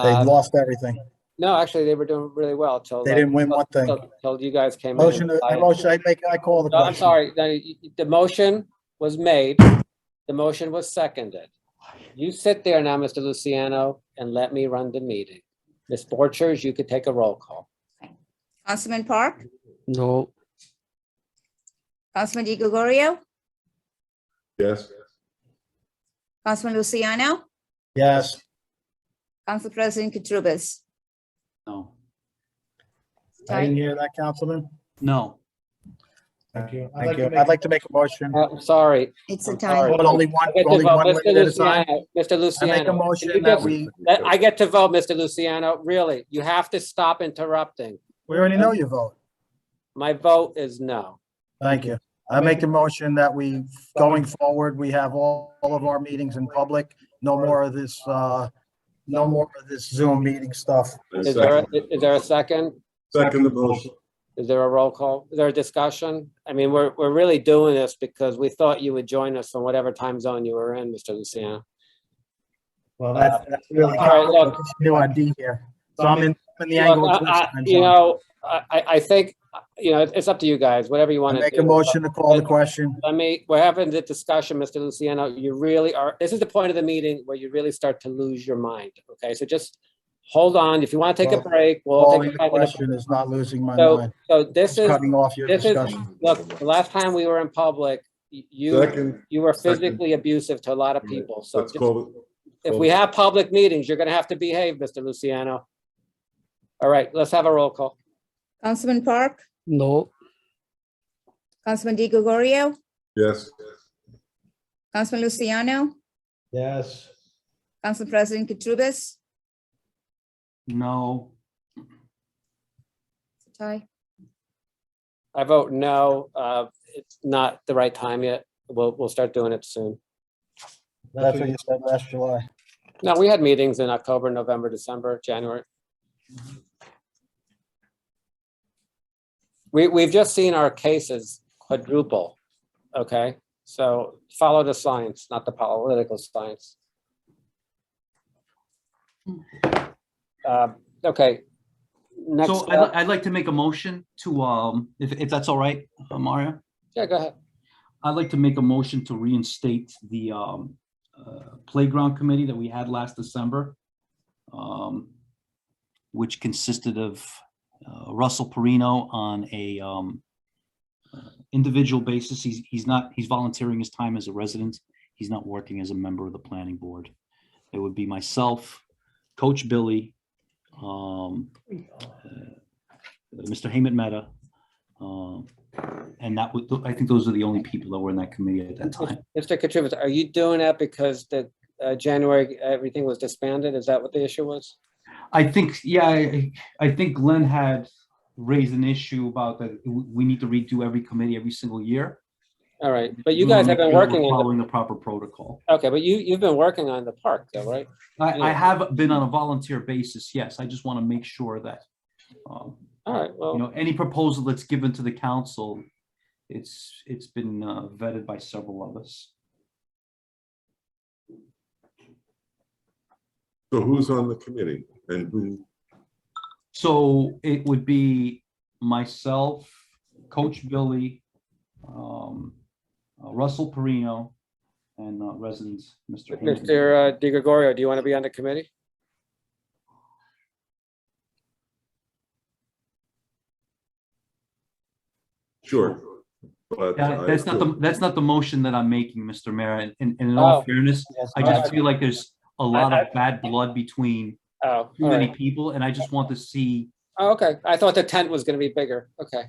They lost everything. No, actually, they were doing really well till. They didn't win one thing. Till you guys came in. Motion, I call the No, I'm question. sorry. No, the motion was made. The motion was seconded. You sit there now, Mr. Luciano, and let me run the meeting. Ms. Borchers, you could take a roll call. Councilman Park, No. Councilman Di Gregorio, Yes. Councilman Luciano, Yes. Council President Katurbis. No. I didn't hear that, Councilman. No. Thank you. Thank you. I'd like to make a motion. I'm sorry. It's a I'm tie. sorry. But only one, I get to only vote. one Mr. minute at a time. Luciano, Mr. I Luciano. make a can you motion that just- we, I get to vote, Mr. Luciano. Really, you have to stop interrupting. we already know you vote. My vote is no. Thank you. I make a motion that we, going forward, we have all of our meetings in public. No more of this, no more of this Zoom meeting stuff. Is there a second? Second the motion. Is there a roll call? Is there a discussion? I mean, we're really doing this because we thought you would join us from whatever time zone you were in, Mr. Luciano. Well, that's really, All right, look. new ID here. So I'm in the Look, angle. of this time you zone. know, I think, you know, it's up to you guys, whatever you I want to do. make a motion to call the question. We're having the discussion, Mr. Luciano. You really are, this is the point of the meeting where you really start to lose your mind. Okay, so just hold on. If you want to take a Well, break, we'll Calling take a the 5 minute. question is not losing my So, mind. so this is, Cutting off your this is, discussion. look, the last time we were in public, you were physically abusive to a lot of people. So Let's just- call if we have public meetings, you're going to have to behave, Mr. Luciano. All right, let's have a roll call. Councilman Park, No. Councilman Di Gregorio, Yes. Councilman Luciano, Yes. Council President Katurbis. No. It's a tie. I vote no. It's not the right time yet. We'll start doing it soon. That's what you said last July. No, we had meetings in October, November, December, January. We've just seen our cases quadruple, okay? So follow the science, not the political science. Okay. Next, So I'd like to make a motion to, if that's all right, Mario? yeah, go ahead. I'd like to make a motion to reinstate the playground committee that we had last December, which consisted of Russell Perino on a individual basis. He's volunteering his time as a resident. He's not working as a member of the planning board. It would be myself, Coach Billy, Mr. Heyman Mehta, and that would, I think those are the only people that were in that committee at that time. Mr. Katrubis, are you doing that because the January, everything was disbanded? Is that what the issue was? I think, yeah, I think Glenn had raised an issue about that we need to redo every committee every single year. All right, but you guys have been working on Following the proper protocol. the, okay, but you've been working on the park though, right? I have been on a volunteer basis, yes. I just want to make sure that, All right, well. you know, any proposal that's given to the council, it's been vetted by several of us. So who's on the committee and who? So it would be myself, Coach Billy, Russell Perino, and residents, Mr. Hinton. Mr. Di Gregorio, do you want to be on the committee? Sure. But Yeah, I that's not the motion that I'm making, Mr. Mayor. And in Oh, all fairness, yes, I just feel like there's a lot of bad blood between Oh, too all many right. people, and I just want to see. Oh, okay. I thought the tent was going to be bigger. Okay.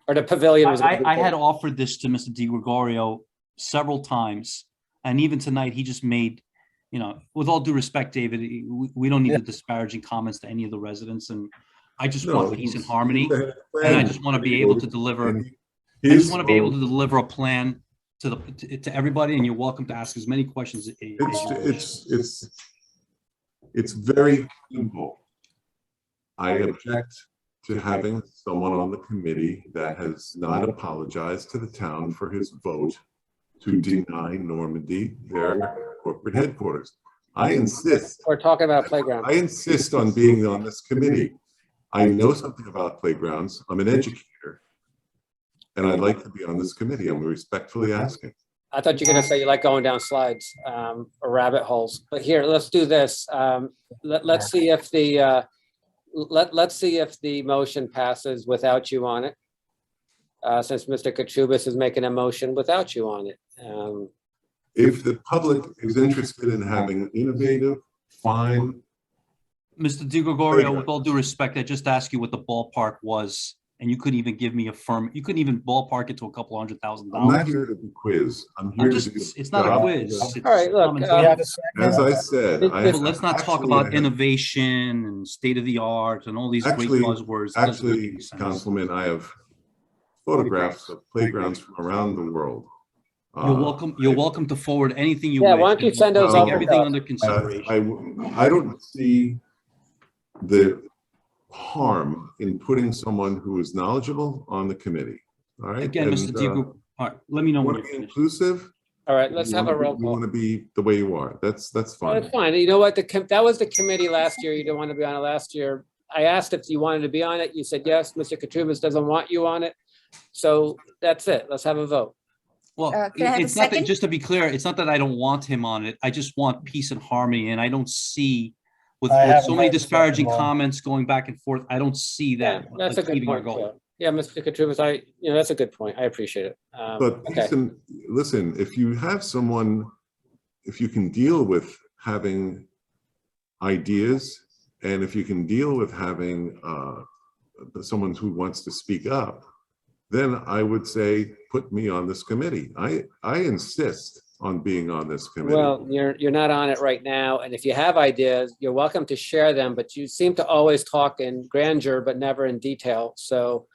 Or the pavilion was. gonna be I had bigger. offered this to Mr. Di Gregorio several times, and even tonight, he just made, you know, with all due respect, David, we don't need the disparaging comments to any of the residents, and I just No, want peace and harmony, they had a and I plan. just want to be able to deliver. And I just his want to be able to vote- deliver a plan to everybody, and you're welcome to ask as many questions as you wish. It's very simple. I object to having someone on the committee that has not apologized to the town for his vote to deny Normandy their corporate headquarters. I insist, We're talking about playground. I insist on being on this committee. I know something about playgrounds. I'm an educator. And I'd like to be on this committee. I'm respectfully asking. I thought you were going to say you like going down slides or rabbit holes, but here, let's do this. Let's see if the, let's see if the motion passes without you on it. Since Mr. Katrubis is making a motion without you on it. If the public is interested in having innovative, fine, Mr. Di Gregorio, with all due respect, I just asked you what the ballpark was, and you couldn't even give me a firm, you couldn't even ballpark it to a couple $100,000. I'm not here to be quiz. I'm here to do. It's not a job. quiz. It's All right, look, common As As I said, But let's not talk actually, about I have- innovation and state of the art and all these great Actually, buzzwords. It doesn't make actually, any sense. Councilman, I have photographs of playgrounds from around the world. You're welcome to forward anything you Yeah, wish. why don't you and send we'll those take over to everything us? under consideration. I don't see the harm in putting someone who is knowledgeable on the committee. All right. Again, Mr. And, Di Gregorio, all right, let me know when want you're to be finished. inclusive. All right, let's have a roll You call. want to be the way you are. That's Well, fine. that's fine. You know what? That was the committee last year. You didn't want to be on it last year. I asked if you wanted to be on it. You said yes. Mr. Katrubis doesn't want you on it. So that's it. Let's have a vote. Well, Can I have a it's not that, second? just to be clear, it's not that I don't want him on it. I just want peace and harmony, and I don't see with I haven't so many heard the second disparaging one. comments going back and forth, I don't see Yeah, that. that's a good achieving our point. goal. Joe. Yeah, Mr. Katrubis, that's a good point. I appreciate it. But Okay. listen, if you have someone, if you can deal with having ideas, and if you can deal with having someone who wants to speak up, then I would say, put me on this committee. I insist on being on this committee. Well, you're not on it right now, and if you have ideas, you're welcome to share them, but you seem to always talk in grandeur, but never in detail. So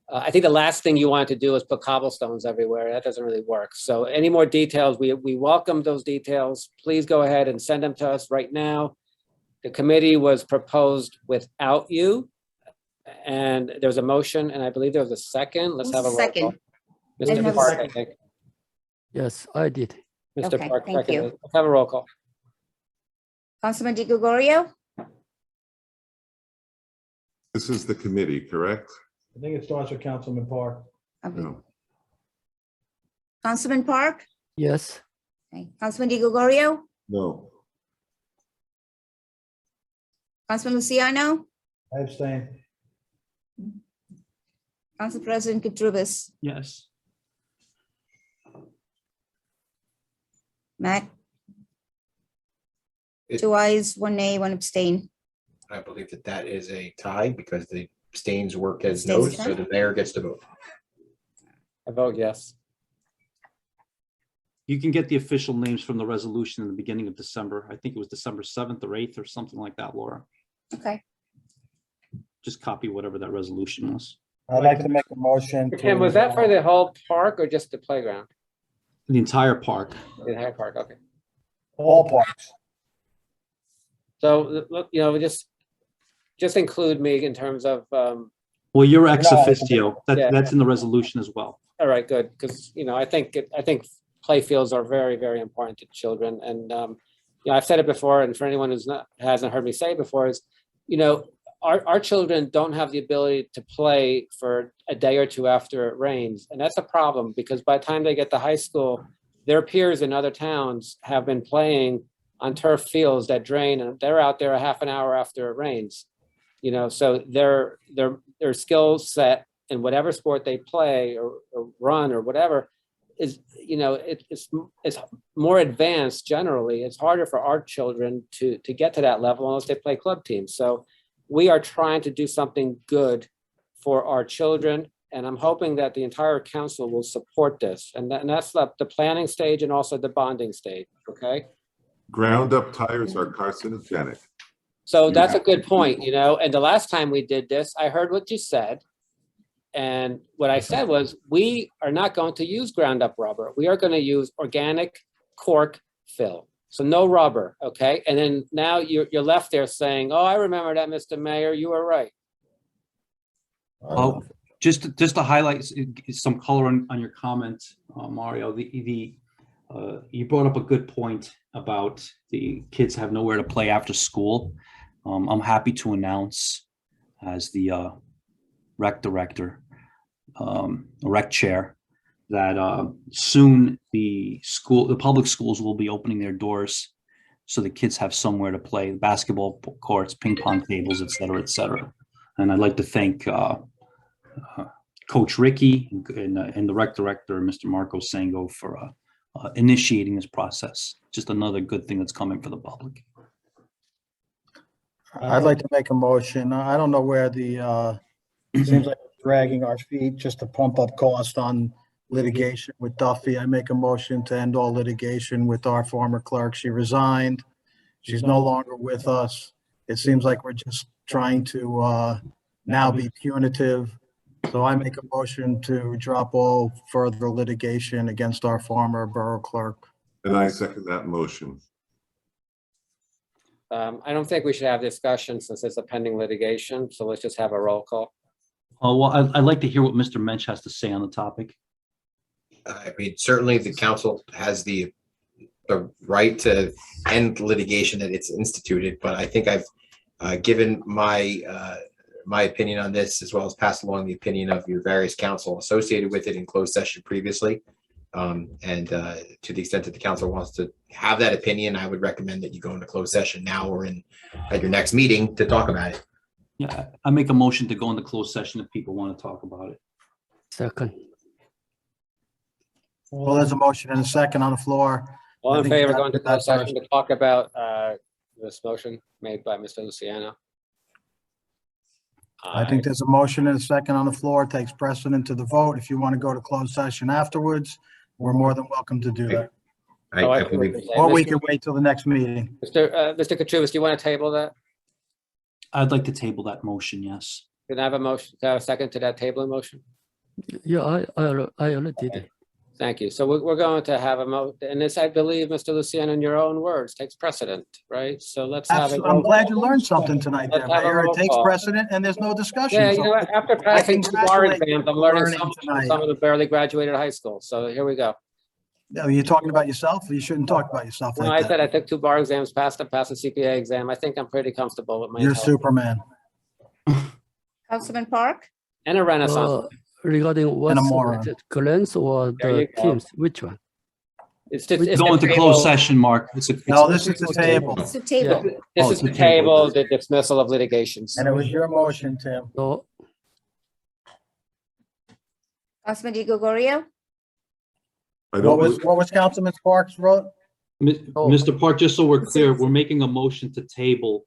I think the last thing you wanted to do is put cobblestones everywhere. That doesn't really work. So any more details, we welcome those details. Please go ahead and send them to us right now. The committee was proposed without you, and there's a motion, and I believe there was a second. Let's have a roll call. Second. Mr. have a Park, I second. think. Yes, I did. Mr. Okay, Park, thank you. seconded. Let's have a roll call. Councilman Di Gregorio, This is the committee, correct? I think it starts with Councilman Park. No. Councilman Park, Yes, okay. Councilman Di Gregorio, No. Councilman Luciano, I abstain. Council President Katrubis, Yes. Matt. It- 2 ayes, 1 nay, 1 abstain. I believe that is a tie because the abstains work as Abstains no's, so tie? the mayor gets to vote. I vote yes. You can get the official names from the resolution in the beginning of December. I think it was December 7th or 8th or something like that, Laura. Okay, Just copy whatever that resolution was. I'd like to make a motion to. Kim, was that for the whole park or just the playground? The entire park. The entire park, okay. All parks. So, look, just include me in terms of, Well, you're ex No, officio. yeah. That's in the resolution as well. all right, good, because, I think play fields are very, very important to children. And, I've said it before, and for anyone hasn't heard me say it before is, our children don't have the ability to play for a day or two after it rains. And that's a problem because by the time they get to high school, their peers in other towns have been playing on turf fields that drain, and they're out there a half an hour after it rains. So their skill set in whatever sport they play or run or whatever is, it's more advanced generally. It's harder for our children to get to that level unless they play club teams. So we are trying to do something good for our children. And I'm hoping that the entire council will support this. And that's the planning stage and also the bonding stage, okay? Ground up tires are carcinogenic. So that's a good point, and the last time we did this, I heard what you said. And what I said was, we are not going to use ground up rubber. We are going to use organic cork fill. So no rubber, okay? And then now you're left there saying, oh, I remember that, Mr. Mayor, you were right. Oh, just to highlight some color on your comment, Mario, you brought up a good point about the kids have nowhere to play after school. I'm happy to announce as the rec director, rec chair, that soon the public schools will be opening their doors so the kids have somewhere to play, basketball courts, ping pong tables, et cetera, et cetera. And I'd like to thank Coach Ricky and the rec director, Mr. Marco Sango, for initiating this process. Just another good thing that's coming for the public. I'd like to make a motion. I don't know where it seems like we're dragging our feet just to pump up cost on litigation with Duffy. I make a motion to end all litigation with our former clerk. She resigned. She's no longer with us. It seems like we're just trying to now be punitive. So I make a motion to drop all further litigation against our former borough clerk. And I second that motion. I don't think we should have discussion since it's a pending litigation. So let's just have a roll call. Well, I'd like to hear what Mr. Mensch has to say on the topic. I mean, certainly the council has the right to end litigation that it's instituted, but I think I've given my opinion on this, as well as passed along the opinion of your various council associated with it in closed session previously. And to the extent that the council wants to have that opinion, I would recommend that you go into closed session now or at your next meeting to talk about it. Yeah, I make a motion to go into closed session if people want to talk about it. Second. Well, there's a motion and a second on the floor. All I in think favor that- going to closed session to talk about this motion made by Mr. Luciano? I think there's a motion and a second on the floor. It takes precedent to the vote. If you want to go to closed session afterwards, we're more than welcome to do that. I believe Or we can wait till the next meeting. Mr. Katrubis, do you want to table that? I'd like to table that motion, yes. Can I have a motion, can I have a second to that tabling motion? Yeah, I already did it. Thank you. So we're going to have and this, I believe, Mr. Luciano, in your own words, takes precedent, right? So let's have it. I'm glad you learned something tonight there, Let's have a Mayor. It roll takes call. precedent and there's no discussion. Yeah, So after passing two bar congratulate you exams, I'm for learning learning something from tonight. some of the barely graduated high school. So here we go. Are you talking about yourself? You shouldn't talk about yourself No, I like said that. I took two bar exams, passed the CPA exam. I think I'm pretty comfortable with my. You're intelligence. Superman. Councilman Park? And a renaissance. Regarding what's moron. the Glens or There the you go. teams, which one? It's just. We it's Go a into table. closed session, Mark. No, this is the table. It's a table. This Oh, is it's the a table. table, the dismissal of litigations. And it was your motion, Tim. So Councilman Di Gregorio? I What was, don't, what was Councilman Sparks wrote? Mr. Park, just so we're clear, we're making a motion to table.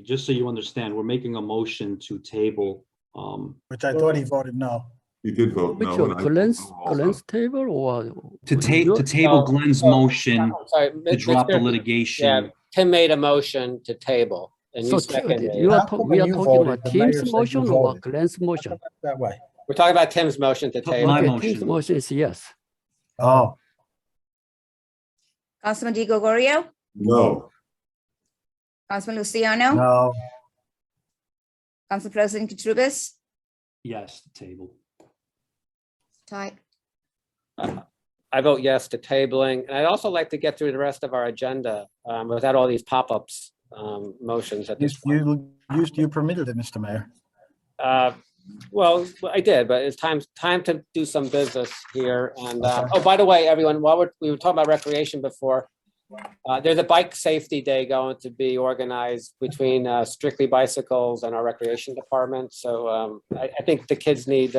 Just so you understand, we're making a motion to table. Which I thought he voted no. you did vote which no. one? and I voted Glens, no also. Glens table or? To your- table Glenn's motion Sorry, to drop the Mr. Yeah, litigation. Tim made a motion to table. And So you seconded. you it. are, we are you talking voted, about the mayor Tim's said you motion or voted. Glenn's motion? That way. We're talking about Tim's motion to table. My Okay, Tim's motion. motion is yes. Oh, Councilman Di Gregorio, No. Councilman Luciano, no, Council President Katurbis, Yes, table. tie. I vote yes to tabling. And I'd also like to get through the rest of our agenda without all these pop-ups motions at this point. you permitted it, Mr. Mayor. Well, I did, but it's time to do some business here. And, oh, by the way, everyone, while we were talking about recreation before, there's a bike safety day going to be organized between Strictly Bicycles and our recreation department. So I think the kids need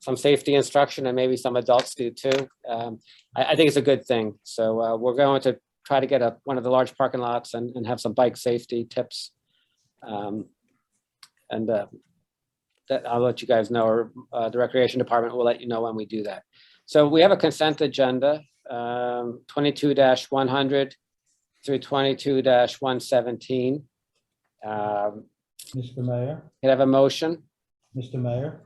some safety instruction, and maybe some adults do too. I think it's a good thing. So we're going to try to get one of the large parking lots and have some bike safety tips. That I'll let you guys know, or the recreation department will let you know when we do that. So we have a consent agenda, 22-100 through 22-117. Mr. Mayor, Can I have a motion? Mr. Mayor.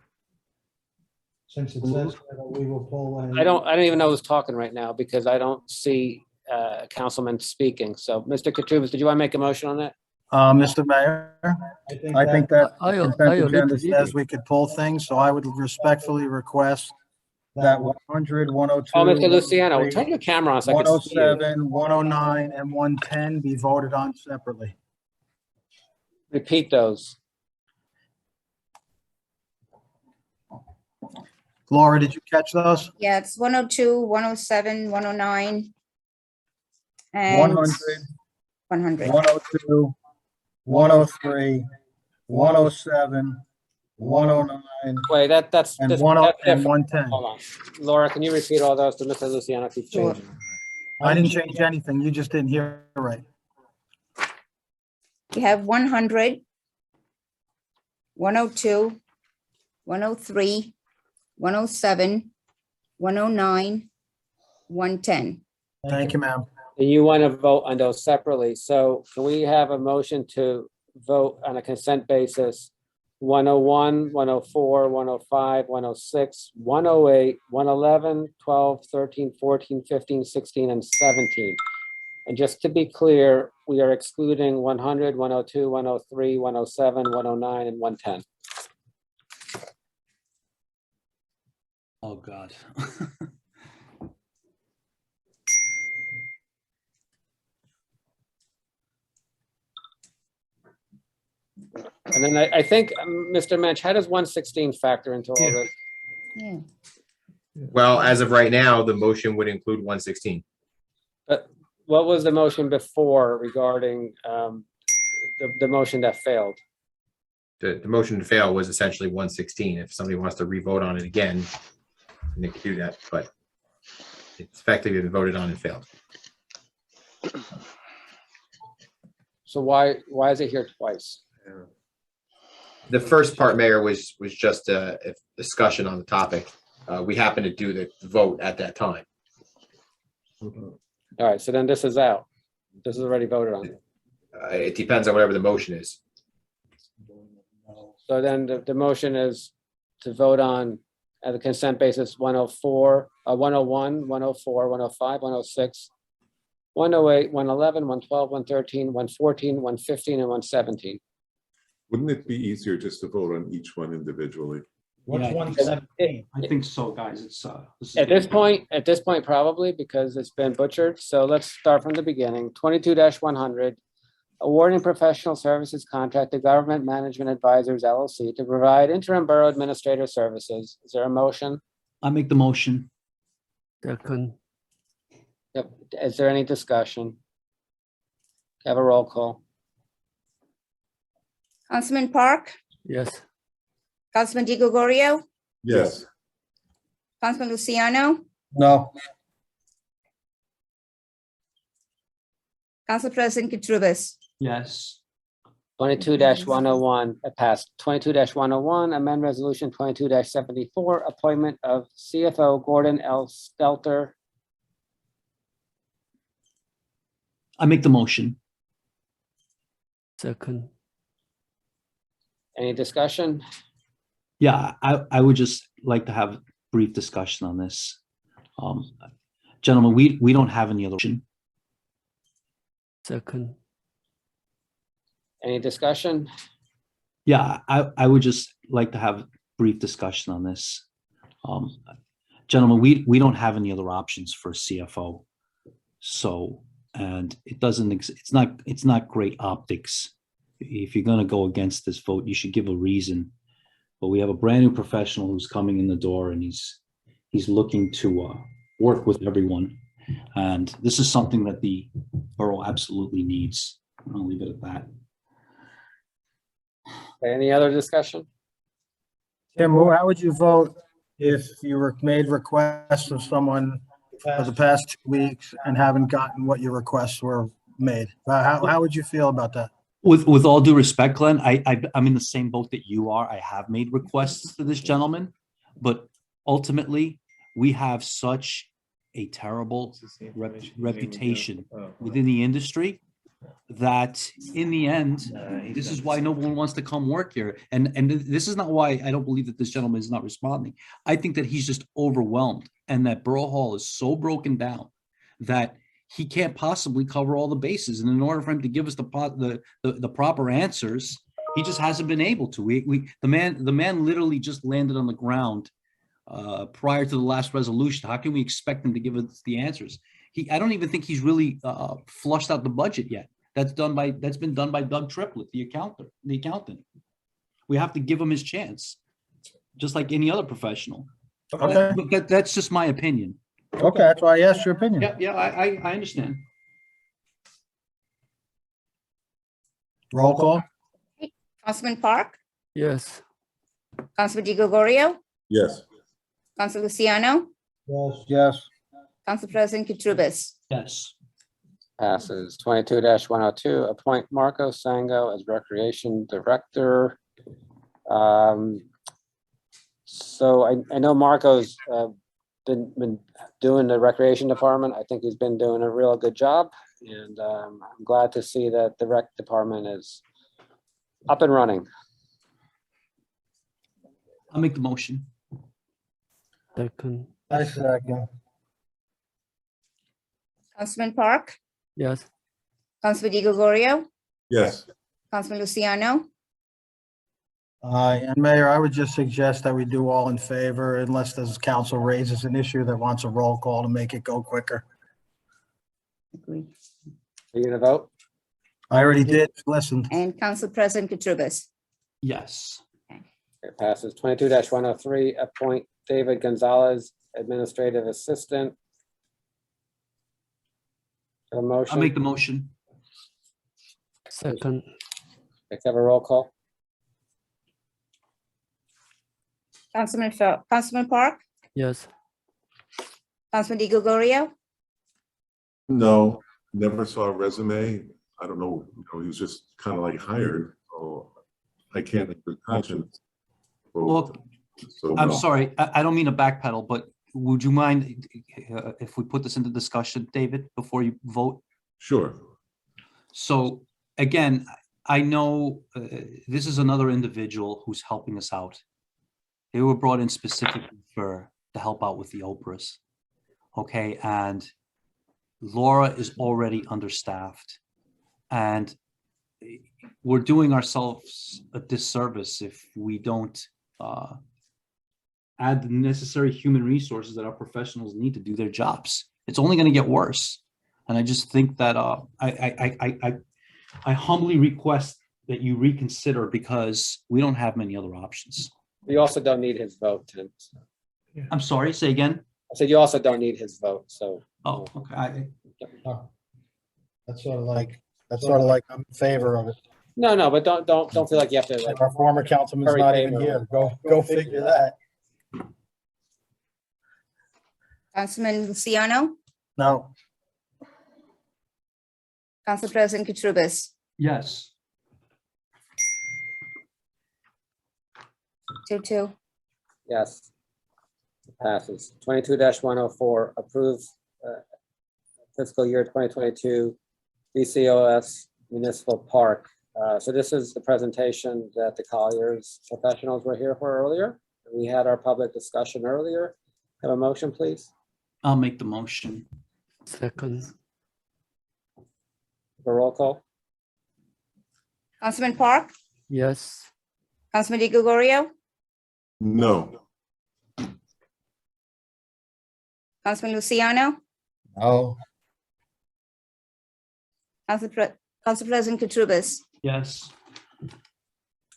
Since it says that we will pull. I don't even know who's talking right now because I don't see a councilman speaking. So Mr. Katrubis, did you want to make a motion on that? Mr. Mayor, I think that I consent already agenda did says it. we could pull things, so I would respectfully request that 100, 102. Oh, Mr. Luciano, 103, turn your camera on so I can see you. 107, 109, and 110 be voted on separately. Repeat those. Laura, did you catch those? Yeah, it's 102, 107, 109. And 100, 100. 102, 103, 107, 109, Wait, that's and that's 10 that's and different. 110. Hold on. Laura, can you repeat all those to Mr. Luciano? Keep Sure. changing. I didn't change anything. You just didn't hear right. We have 100, 102, 103, 107, 109, 110. Thank you, ma'am. And you want to vote on those separately. So can we have a motion to vote on a consent basis? 101, 104, 105, 106, 108, 111, 12, 13, 14, 15, 16, and 17. And just to be clear, we are excluding 100, 102, 103, 107, 109, and 110. Oh, God. And then I think, Mr. Mensch, how does 116 factor into all this? Yeah. Well, as of right now, the motion would include 116. But what was the motion before regarding the motion that failed? The motion to fail was essentially 116. If somebody wants to re-vote on it again, they can do that, but it's effectively been voted on and failed. So why is it here twice? The first part, Mayor, was just a discussion on the topic. We happened to do the vote at that time. All right, so then this is out. This is already voted on. It depends on whatever the motion is. So then the motion is to vote on at the consent basis 104, 101, 104, 105, 106, 108, 111, 112, 113, 114, 115, and 117. Wouldn't it be easier just to vote on each one individually? What's Yeah, 117? I think so, guys. It's At this point, probably because it's been butchered. So let's start from the beginning. 22-100, awarding professional services contract to Government Management Advisors LLC to provide interim borough administrator services. Is there a motion? I make the motion. Second, Yep. Is there any discussion? Have a roll call. Councilman Park, yes. Councilman Di Gregorio, Yes. Councilman Luciano, No, Council President Katurbis. Yes. 22-101, it passed. 22-101, amend resolution 22-74, appointment of CFO Gordon L. Stelter. I make the motion. Second, Any discussion? Yeah, I would just like to have a brief discussion on this. Gentlemen, we don't have any other option. Second. Any discussion? Yeah, I would just like to have a brief discussion on this. Gentlemen, we don't have any other options for a CFO. So, and it's not great optics. If you're gonna go against this vote, you should give a reason. But we have a brand new professional who's coming in the door and he's looking to work with everyone. And this is something that the borough absolutely needs. I'll leave it at that. Any other discussion? Tim, how would you vote if you were made requests of someone for the past 2 weeks and haven't gotten what your requests were made? How would you feel about that? With all due respect, Glenn, I'm in the same boat that you are. I have made requests to this gentleman, but ultimately, we have such a terrible reputation within the industry that in the end, this is why no one wants to come work here. And this is not why I don't believe that this gentleman is not responding. I think that he's just overwhelmed and that Borough Hall is so broken down that he can't possibly cover all the bases. And in order for him to give us the proper answers, he just hasn't been able to. The man literally just landed on the ground prior to the last resolution. How can we expect him to give us the answers? I don't even think he's really flushed out the budget yet. That's been done by Doug Triplett, the accountant. We have to give him his chance, just like any other professional. Okay. But that's just my opinion. Okay, that's why I asked your opinion. Yeah, I understand. Roll call? Councilman Park, Yes. Councilman Di Gregorio, Yes. Council Luciano, Yes. Council President Katurbis. Yes. Passes. 22-102, appoint Marco Sango as Recreation Director. So I know Marco's been doing the Recreation Department. I think he's been doing a real good job. And I'm glad to see that the Rec Department is up and running. I'll make the motion. Second. I second. Councilman Park, Yes. Councilman Di Gregorio, Yes. Councilman Luciano, And Mayor, I would just suggest that we do all in favor unless this council raises an issue that wants a roll call to make it go quicker. agree, Are you gonna vote? I already did, listened. and Council President Katurbis. Yes. It passes. 22-103, appoint David Gonzalez, Administrative Assistant. A motion. I'll make the motion. Second. Let's have a roll call. Councilman Park, Yes. Councilman Di Gregorio, No, never saw a resume. I don't know, he was just kind of like hired, so I can't in good conscience vote. Look, So, I'm no. sorry, I don't mean to backpedal, but would you mind if we put this into discussion, David, before you vote? Sure. So again, I know this is another individual who's helping us out. They were brought in specifically to help out with the Oprahs. Okay, and Laura is already understaffed. And we're doing ourselves a disservice if we don't add the necessary human resources that our professionals need to do their jobs. It's only going to get worse. And I just think that I humbly request that you reconsider because we don't have many other options. You also don't need his vote, Tim. I'm sorry, say again. I said you also don't need his vote, so. Oh, okay. That's sort of like I'm in favor of it. No, but don't feel like you have to like. Our former councilman's Hurry, not even favor. here. Go figure that. Councilman Luciano, No. Council President Katurbis. Yes. 2-2. Yes. It passes. 22-104, approve fiscal year 2022 BCOS Municipal Park So this is the presentation that the Colliers professionals were here for earlier. We had our public discussion earlier. Have a motion, please. I'll make the motion. Second, A roll call. Councilman Park, yes. Councilman Di Gregorio, No. Councilman Luciano, No. Council President Katurbis. Yes.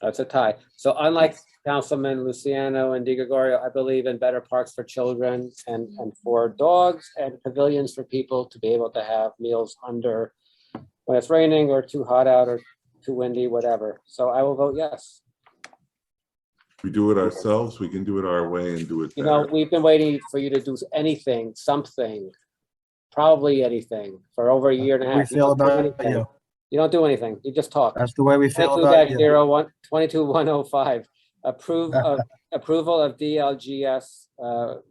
That's a tie. So unlike Councilman Luciano and Di Gregorio, I believe in better parks for children and for dogs and pavilions for people to be able to have meals under when it's raining or too hot out or too windy, whatever. So I will vote yes. We do it ourselves, we can do it our way and do it You know, better. we've been waiting for you to do anything, something, probably anything for over a year and a We half. feel don't do about anything. you. You don't do anything. You just talk. That's the way we feel about you. 22-105, approval of DLGS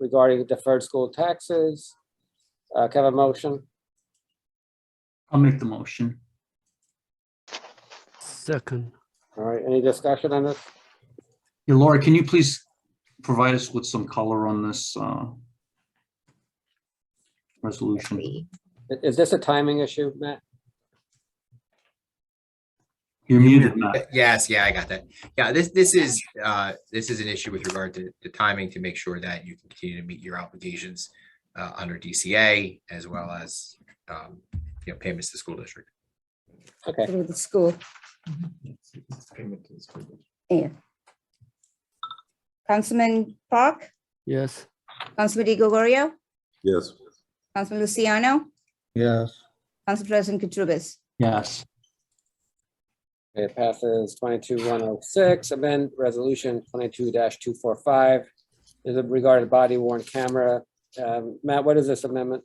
regarding deferred school taxes. Can I have a motion? I'll make the motion. Second, All right, any discussion on this? Yeah, Laura, can you please provide us with some color on this resolution? Is this a timing issue, Matt? You're muted, Matt. Yes, yeah, I got that. Yeah, this is an issue with regard to the timing to make sure that you can continue to meet your obligations under DCA as well as payments to the school district. Okay. Through the school. Yeah. Councilman Park, yes. Councilman Di Gregorio, Yes. Councilman Luciano, Yes. Council President Katurbis. Yes. It passes 22-106, amend resolution 22-245. Is it regarding body worn camera? Matt, what is this amendment?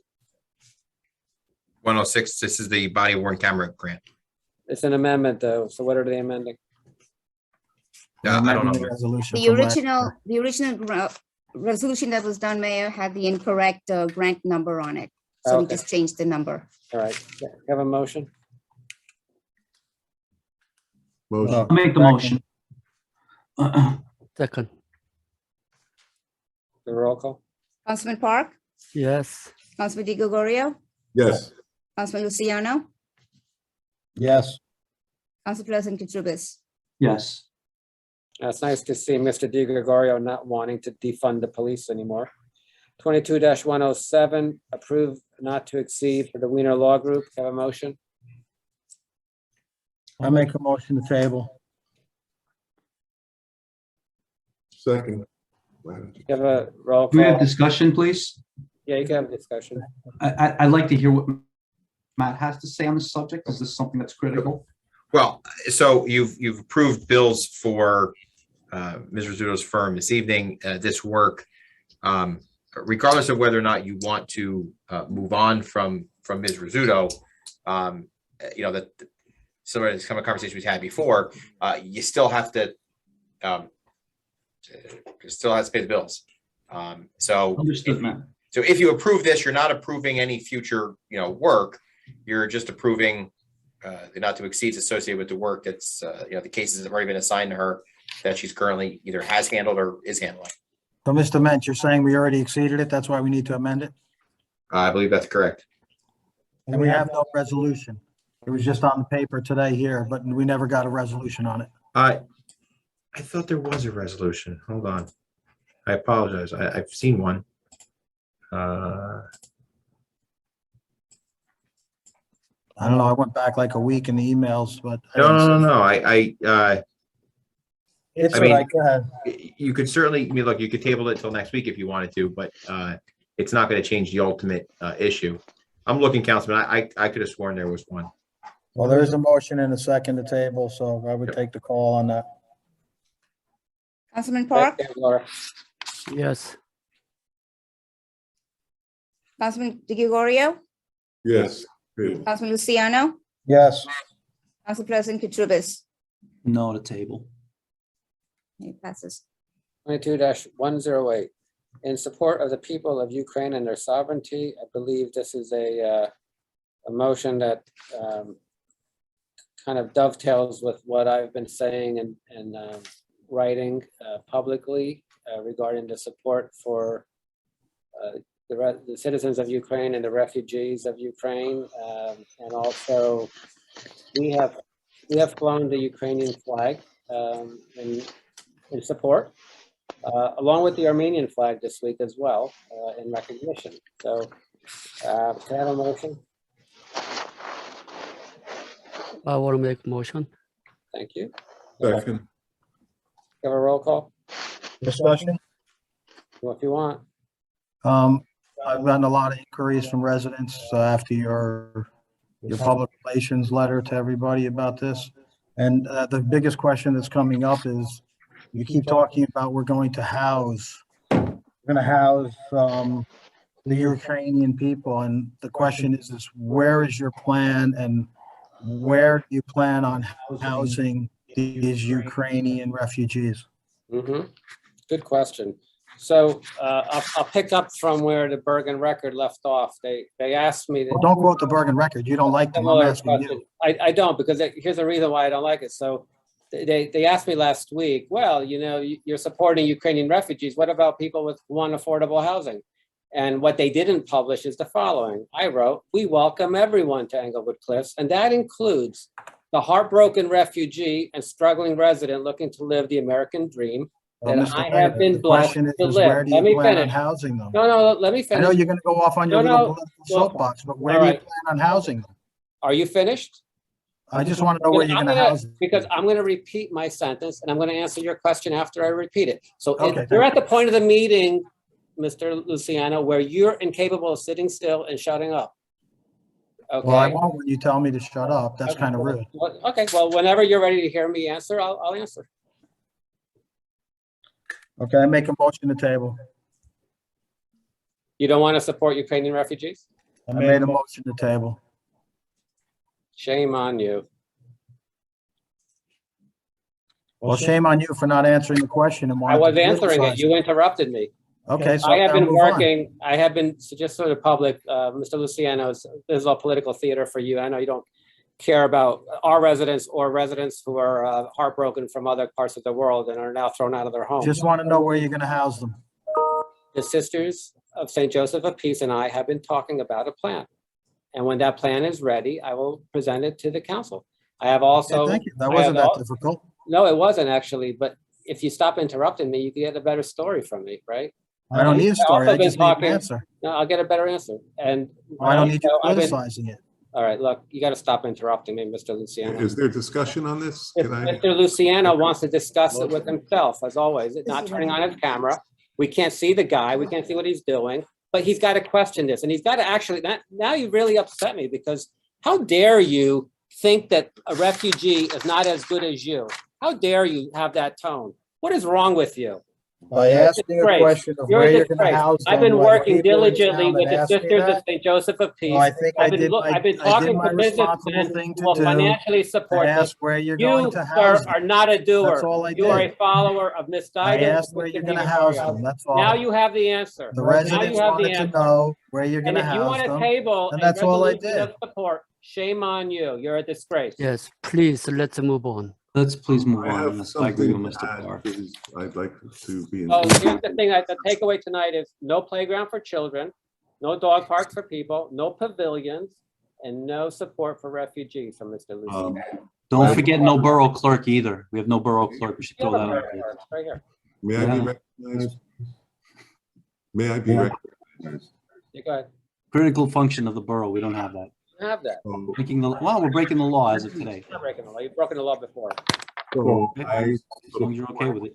106, this is the body worn camera grant. It's an amendment though, so what are they amending? I don't know. The original resolution that was done, Mayor, had the incorrect grant number on it. So we Okay. just changed the number. All right, have a motion? Motion. I'll make the motion. Second, The roll call? Councilman Park, yes. Councilman Di Gregorio, Yes. Councilman Luciano, Yes. Council President Katurbis. Yes. It's nice to see Mr. Di Gregorio not wanting to defund the police anymore. 22-107, approve not to exceed for the Wiener Law Group. Have a motion? I make a motion to table. Second. Have a roll Do we have call? discussion, please? Yeah, you can have a discussion. I'd like to hear what Matt has to say on this subject. Is this something that's critical? Well, so you've approved bills for Ms. Rizzuto's firm this evening. This work, regardless of whether or not you want to move on from Ms. Rizzuto, that similar to some of the conversations we've had before, you still have to pay the bills. So Understood, Matt. So if you approve this, you're not approving any future, work. You're just approving the not to exceeds associated with the work that's, the cases that have already been assigned to her that she's currently either has handled or is handling. So, Mr. Mensch, you're saying we already exceeded it? That's why we need to amend it? I believe that's correct. And we have no resolution. It was just on the paper today here, but we never got a resolution on it. I thought there was a resolution. Hold on. I apologize. I've seen one. I don't know. I went back like a week in the emails, but. No. It's I all mean, right. Go ahead. You could certainly, look, you could table it until next week if you wanted to, but it's not going to change the ultimate issue. I'm looking, Councilman. I could have sworn there was one. Well, there is a motion and a second to table, so I would take the call on that. Councilman Park, Laura. Yes. Councilman Di Gregorio, Yes. Councilman Luciano, Yes. Council President Katurbis. No to table. It passes. 22-108, in support of the people of Ukraine and their sovereignty. I believe this is a motion that kind of dovetails with what I've been saying and writing publicly regarding the support for the citizens of Ukraine and the refugees of Ukraine. And also, we have flown the Ukrainian flag in support, along with the Armenian flag this week as well, in recognition. So, can I have a motion? I want to make a motion. Thank you. Second. Have a roll call, Discussion? if you want. I've gotten a lot of inquiries from residents after your public relations letter to everybody about this. And the biggest question that's coming up is, you keep talking about we're going to house the Ukrainian people. And the question is where is your plan, and where do you plan on housing these Ukrainian refugees? Good question. So I'll pick up from where the Bergen Record left off. They asked me. Well, don't quote the Bergen Record. You don't like them. I'm asking you. I don't, because here's the reason why I don't like it. So they asked me last week, well, you know, you're supporting Ukrainian refugees. What about people with one affordable housing? And what they didn't publish is the following. I wrote, we welcome everyone to Englewood Cliffs, and that includes the heartbroken refugee and struggling resident looking to live the American dream that I have been blessed to live. Let me finish. Housing them? No, let me finish. I know you're going to go off on your little political soapbox, but where do you plan on housing them? Are you finished? I just want to know where you're going to house them. Because I'm going to repeat my sentence, and I'm going to answer your question after I repeat it. So if you're at the point of the meeting, Mr. Luciano, where you're incapable of sitting still and shutting up. Okay. Well, I won't when you tell me to shut up. That's kind of rude. Okay, well, whenever you're ready to hear me answer, I'll answer. Okay, I make a motion to table. You don't want to support Ukrainian refugees? I made a motion to table. Shame on you. Well, shame on you for not answering the question. And I was answering it. You interrupted me. Okay, so I have now been move on. working, I have been, so just for the public, Mr. Luciano, this is all political theater for you. I know you don't care about our residents or residents who are heartbroken from other parts of the world and are now thrown out of their homes. Just want to know where you're going to house them. The Sisters of St. Joseph of Peace and I have been talking about a plan. And when that plan is ready, I will present it to the council. I have also. Okay, thank you. That wasn't that difficult. No, it wasn't actually, but if you stop interrupting me, you can get a better story from me, right? I don't need a story. I just need an answer. No, I'll get a better answer. And I don't need you criticizing it. All right, look, you got to stop interrupting me, Mr. Luciano. Is there discussion on this? If Mr. Luciano wants to discuss it with himself, as always, not turning on his camera. We can't see the guy. We can't see what he's doing, but he's got to question this. And he's got to actually, now you really upset me, because how dare you think that a refugee is not as good as you? How dare you have that tone? What is wrong with you? I asked you a question of where you're going to house them. I've been when working people in diligently town with that the ask me Sisters of that. St. Joseph of Peace. Well, I think I did I've been talking my to responsible businessmen thing to who will do. financially support I this. asked where you're You, going to sir, house them. are not a doer. That's all I You are a did. follower of misguidance. I asked where you're going to house them. That's all. Now you have the answer. The Now residents you have the wanted to answer. know where you're And going to if you house want to them. table And a that's all I resolution did. of support, shame on you. You're a disgrace. Yes, please, let's move on. Let's please move I on. have Unless I agree with something to Mr. add, Park. because I'd like to be. Oh, here's the thing, the takeaway tonight is no playground for children, no dog parks for people, no pavilions, and no support for refugees from Mr. Luciano. Don't forget no borough clerk either. We have no borough clerk. We should throw that out. Right here. May I be recognized? May I be recognized? You go ahead. Critical function of the borough. We don't have that. You have that. We're breaking the law as of today. You're not breaking the law. You've broken the law before. So Okay. I As long as you're okay with it.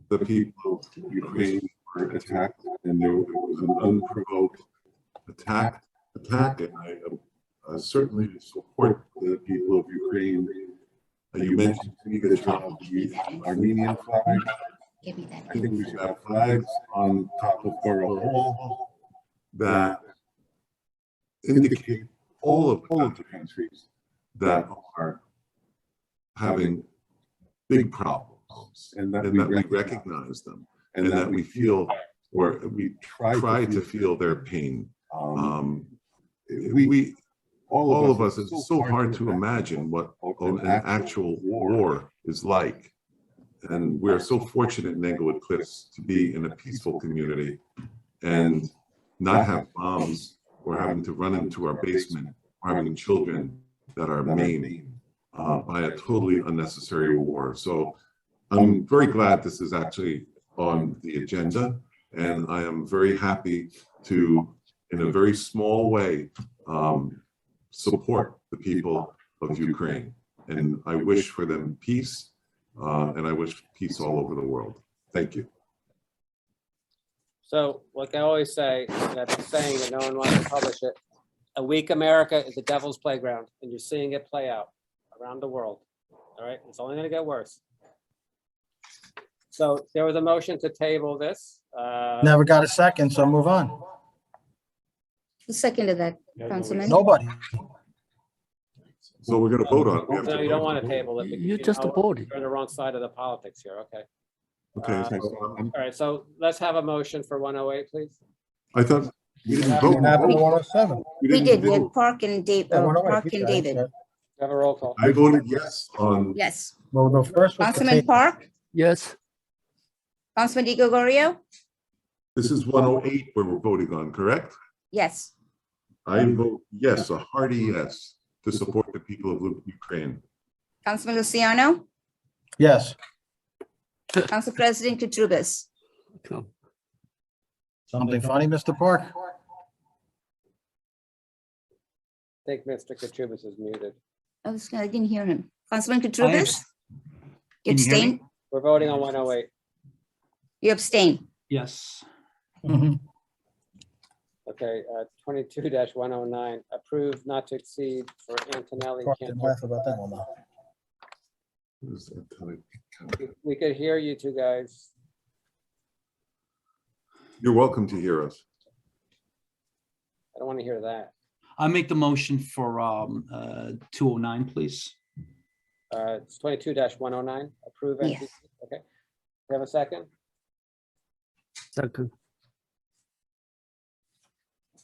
the people of Ukraine were attacked, and there was an unprovoked attack, and I certainly support the people of Ukraine. You mentioned to me that you have the Armenian flag. I think we should have flags on top of Borough Hall that indicate all of the countries that are having big problems, and that we recognize them, and that we feel, or we try to feel their pain. all of us, it's so hard to imagine what an actual war is like. And we're so fortunate in Englewood Cliffs to be in a peaceful community and not have bombs or having to run into our basement or having children that are maimed by a totally unnecessary war. So I'm very glad this is actually on the agenda, and I am very happy to, in a very small way, support the people of Ukraine. And I wish for them peace, and I wish peace all over the world. Thank you. So like I always say, and I've been saying that no one wants to publish it, a weak America is a devil's playground, and you're seeing it play out around the world. All right, it's only gonna get worse. So there was a motion to table this. Never got a second, so move on. Who seconded that, Councilman? Nobody. So we're gonna vote on it. We have No, to you don't vote. want to table it. because You just know voted. You're on the wrong side of the politics here, okay? Okay, thanks. All right, so let's have a motion for 108, please. I thought we didn't What vote. happened to 107? We didn't did, we vote. had Park and Dave, Yeah, 108, Park and okay, David. okay. Have a roll call. I voted yes on, Yes. Well, the first was to Councilman table. Park, Yes, Councilman Di Gregorio? this is 108 where we're voting on, correct? Yes. I vote yes, a hearty yes, to support the people of Ukraine. Councilman Luciano? Yes. Council President Katurbis? no. Something funny, Mr. Park? I think Mr. Katrubis is muted. I didn't hear him. Councilman Katurbis? You Can you hear me? abstain? We're voting on 108. You abstain? Yes. Mhm. Okay, 22-109, approved not to exceed for Antonelli. Park didn't Cantor. laugh about that one, though. We could hear you two guys. You're welcome to hear us. I don't want to hear that. I make the motion for 209, please. It's 22-109, approve. Yes. NTC. Okay. You have a second? Second.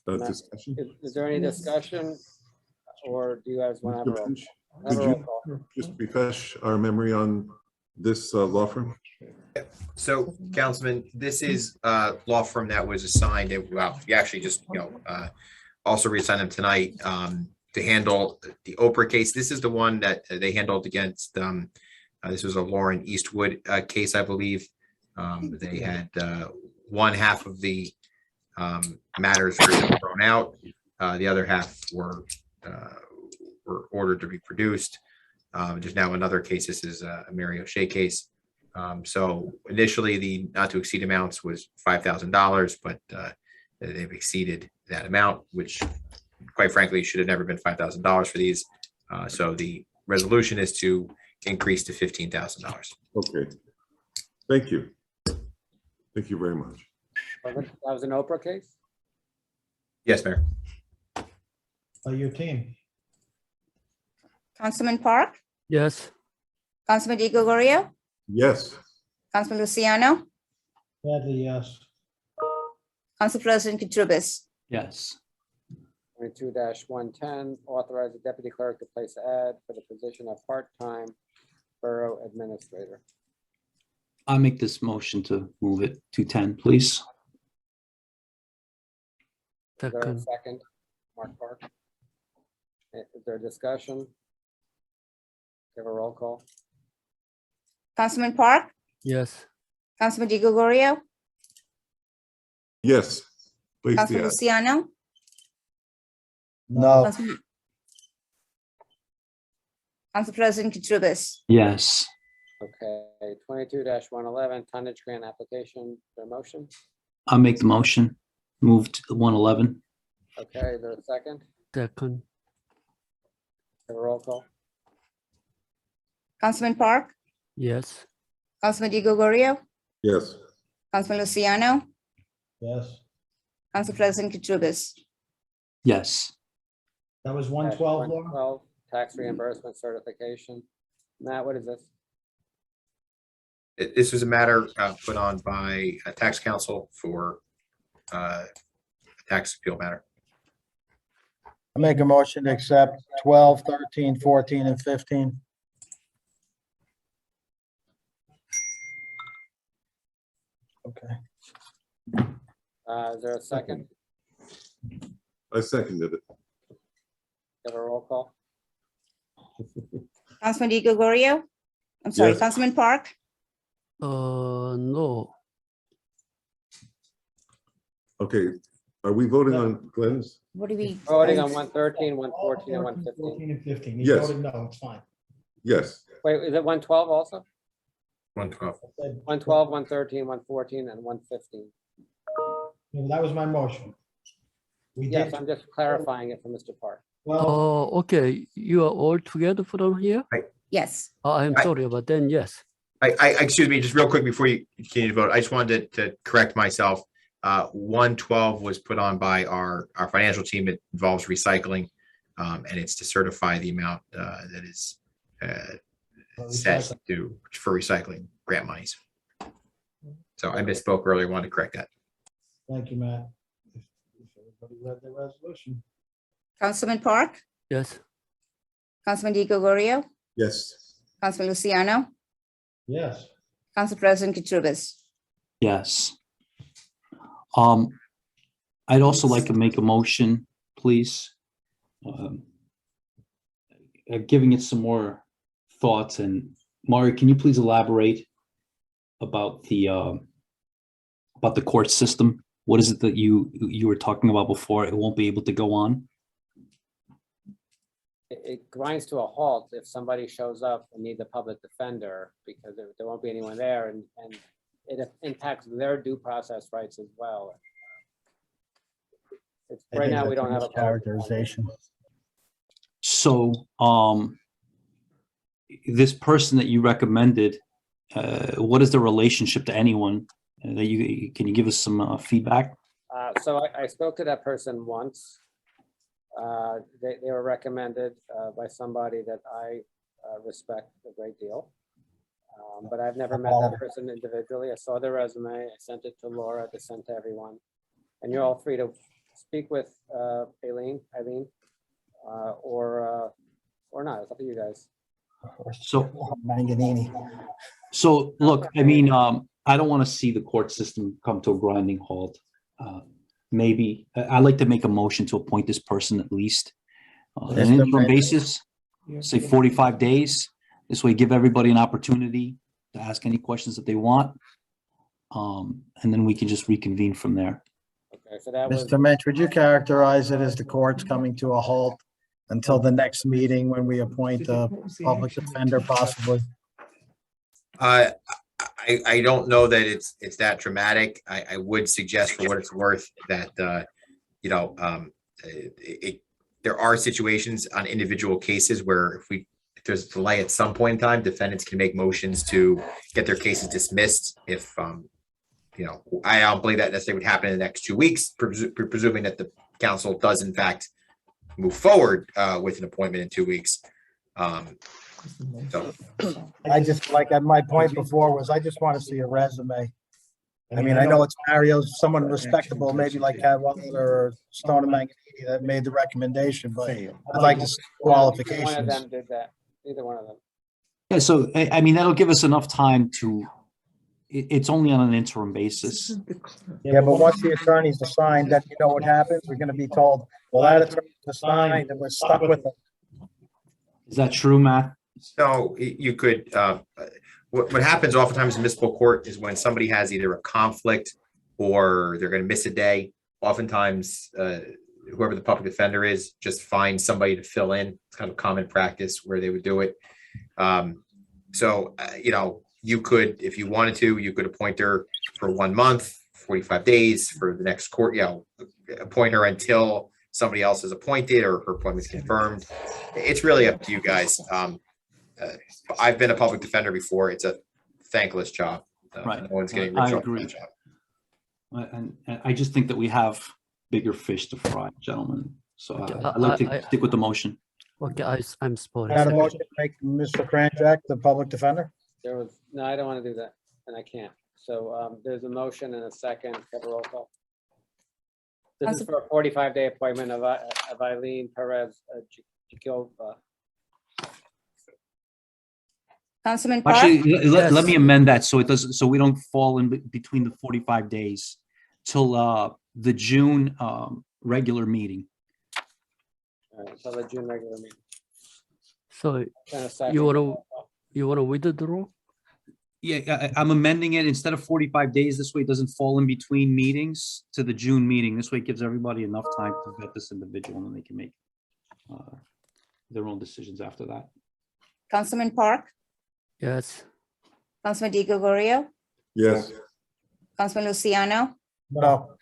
Matt, Discussion? Is there any discussion? Or do you guys want to have a roll? Finch, Have a could roll you call? just refresh our memory on this law firm? So, Councilman, this is a law firm that was assigned, well, you actually just, also reassigned them tonight to handle the Oprah case. This is the one that they handled against, this was a Lauren Eastwood case, I believe. They had one half of the matters thrown out. The other half were ordered to be produced. There's now another case. This is a Mary O'Shea case. So initially, the not to exceed amounts was $5,000, but they've exceeded that amount, which quite frankly should have never been $5,000 for these. So the resolution is to increase to $15,000. Okay. Thank you. Thank you very much. That was an Oprah case? Yes, Mayor. Your team. Councilman Park? Yes, Councilman Di Gregorio? Yes. Councilman Luciano? Sadly, yes. Council President Katurbis? Yes. 22-110, authorize the deputy clerk to place an ad for the position of part-time borough administrator. I make this motion to move it to 10, please. Is there a second. second? Mark Park. Is there discussion? Give a roll call. Councilman Park? Yes, Councilman Di Gregorio? Yes. Please, Councilman yeah. Luciano? No. Council President Katurbis? Yes. Okay, 22-111, tonnage grant application, the motion. I make the motion, move to 111. Okay, is there a second? second. Give a roll call. Councilman Park? Yes, Councilman Di Gregorio? Yes. Councilman Luciano? Yes. Council President Katurbis? Yes. That was 112, Laura? 112, tax reimbursement certification. Matt, what is this? This was a matter put on by a tax council for a tax appeal matter. I make a motion to accept 12, 13, 14, and 15. Okay. Is there a second? I seconded it. Have a roll call? Councilman Di Gregorio? I'm sorry, Yes. Councilman Park? No. Okay, are we voting on Glenn's? What do we? Voting on 113, 114, and 115. 14 and 15. He Yes. voted no, it's fine. Yes. Wait, is it 112 also? 112. 112, 113, 114, and 115. No, that was my motion. We Yes, did, I'm just clarifying it for Mr. Park. well, Okay, you are all together from here? Yes. I'm sorry, but then yes. Excuse me, just real quick before you continue to vote, I just wanted to correct myself. 112 was put on by our financial team. It involves recycling. And it's to certify the amount that is set for recycling grant monies. So I misspoke earlier, wanted to correct that. thank you, Matt. If everybody read the resolution. Councilman Park? Yes. Councilman Di Gregorio? Yes. Councilman Luciano? Yes. Council President Katurbis? Yes. I'd also like to make a motion, please. Giving it some more thoughts, and Mario, can you please elaborate about the court system? What is it that you were talking about before? It won't be able to go on? It grinds to a halt if somebody shows up and needs a public defender because there won't be anyone there, and it impacts their due process rights as well. Right now, we don't have a characterization. So, this person that you recommended, what is the relationship to anyone? Can you give us some feedback? So I spoke to that person once. They were recommended by somebody that I respect a great deal. But I've never met that person individually. I saw their resume. I sent it to Laura to send to everyone. And you're all free to speak with Eileen, or not. It's up to you guys. So, Manganini. So look, I mean, I don't want to see the court system come to a grinding halt. Maybe I'd like to make a motion to appoint this person at least on an interim basis, say 45 days. This way, give everybody an opportunity to ask any questions that they want. And then we can just reconvene from there. Okay, so that was Mr. Mensch, would you characterize it as the court's coming to a halt until the next meeting when we appoint a public defender possibly? I don't know that it's that dramatic. I would suggest, for what it's worth, that there are situations on individual cases where if there's a delay at some point in time, defendants can make motions to get their cases dismissed. If I don't believe that necessarily would happen in the next 2 weeks, presuming that the council does in fact move forward with an appointment in 2 weeks. So I just, my point before was I just want to see a resume. I mean, I know it's Mario's, someone respectable, maybe like Cadwalader or Stone and Manganini that made the recommendation, but I'd like to see one of qualifications. them did that. Either one of them. Yeah, so I mean, that'll give us enough time to, it's only on an interim basis. Yeah, but once the attorney's assigned, then you know what happens. We're going to be told, well, that attorney's assigned and we're stuck with it. Is that true, Matt? So you could, what happens oftentimes in municipal court is when somebody has either a conflict or they're going to miss a day, oftentimes whoever the public defender is just finds somebody to fill in. It's kind of common practice where they would do it. You could, if you wanted to, you could appoint her for 1 month, 45 days for the next court, appoint her until somebody else is appointed or her appointment's confirmed. It's really up to you guys. I've been a public defender before. It's a thankless job. Right. No one's getting I rich off agree. that job. And I just think that we have bigger fish to fry, gentlemen. So I'd like to stick with the motion. Okay, I'm supporting. Got a motion to make Mr. Kranjak the public defender? No, I don't want to do that, and I can't. So there's a motion and a second. Have a roll call. This is for a 45-day appointment of Eileen Perez Jakilva. Councilman Park? Actually, let Yes. me amend that so it doesn't, so we don't fall in between the 45 days till the June regular meeting. All right, so the June regular meeting. So And a second. you wanna withdraw? Yeah, I'm amending it instead of 45 days. This way it doesn't fall in between meetings to the June meeting. This way it gives everybody enough time to vet this individual and they can make their own decisions after that. Councilman Park? Yes. Councilman Di Gregorio? Yes. Councilman Luciano? No.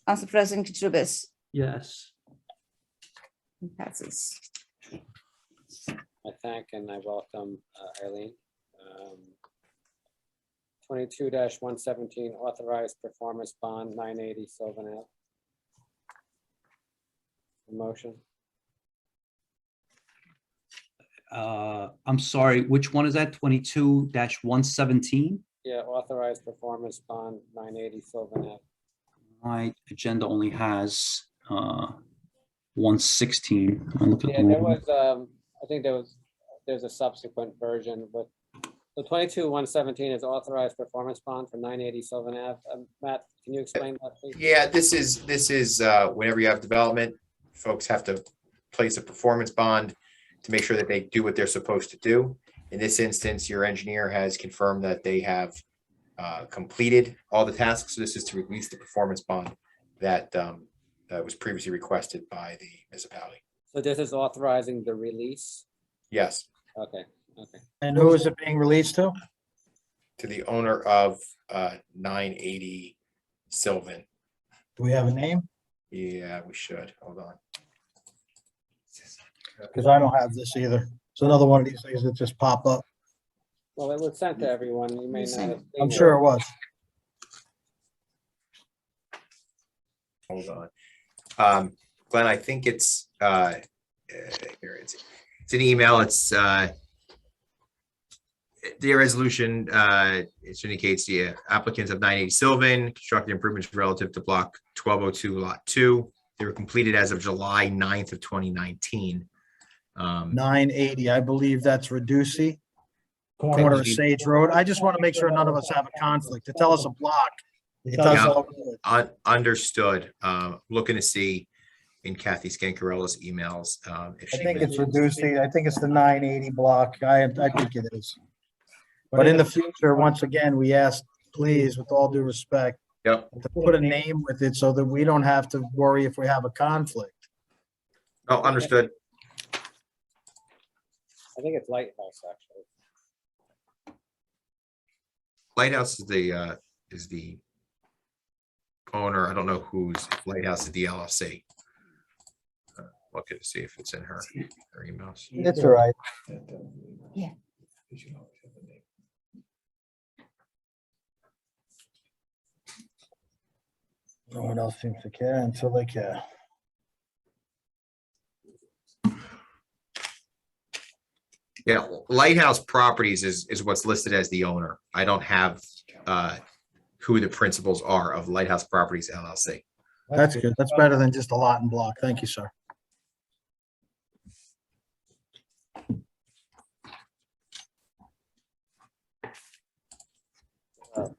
Council President Katurbis? Yes. Passes. I thank and I welcome Eileen. 22-117 authorized performance bond 980 Sylvan Ave. Motion. I'm sorry, which one is that? 22-117? Yeah, authorized performance bond 980 Sylvan Ave. My agenda only has 116. I'll look at Yeah, the there one. was, I think there's a subsequent version, but the 22-117 is authorized performance bond for 980 Sylvan Ave. Matt, can you explain that, please? Yeah, this is whenever you have development, folks have to place a performance bond to make sure that they do what they're supposed to do. In this instance, your engineer has confirmed that they have completed all the tasks. So this is to release the performance bond that was previously requested by the municipality. So this is authorizing the release? Yes, Okay, okay. And who is it being released to? to the owner of 980 Sylvan. Do we have a name? Yeah, we should. Hold on. Because I don't have this either. It's another one of these things that just pop up. Well, it was sent to everyone. You may not have seen I'm it. sure it was. Hold on. Glenn, I think it's here it is. It's an email. It's the resolution, it indicates the applicants of 980 Sylvan constructed improvements relative to block 1202 lot 2. They were completed as of July 9th of 2019. 980, I believe that's Reducey, corner of Sage Road. I just want to make sure none of us have a conflict. To tell us a block, it does Yeah. all good. Understood. Looking to see in Kathy Scancarella's emails. If I she think may- it's Reducey. I think it's the 980 block. I think it is. But in the future, once again, we ask, please, with all due respect, Yep. to put a name with it so that we don't have to worry if we have a conflict. Oh, understood. I think it's Lighthouse, actually. Lighthouse is the owner. I don't know whose Lighthouse is the LLC. Looking to see if it's in her emails. It's all right. Yeah. No one else seems to care until they care. Yeah, Lighthouse Properties is what's listed as the owner. I don't have who the principals are of Lighthouse Properties LLC. That's good. That's better than just a lot and block. Thank you, sir.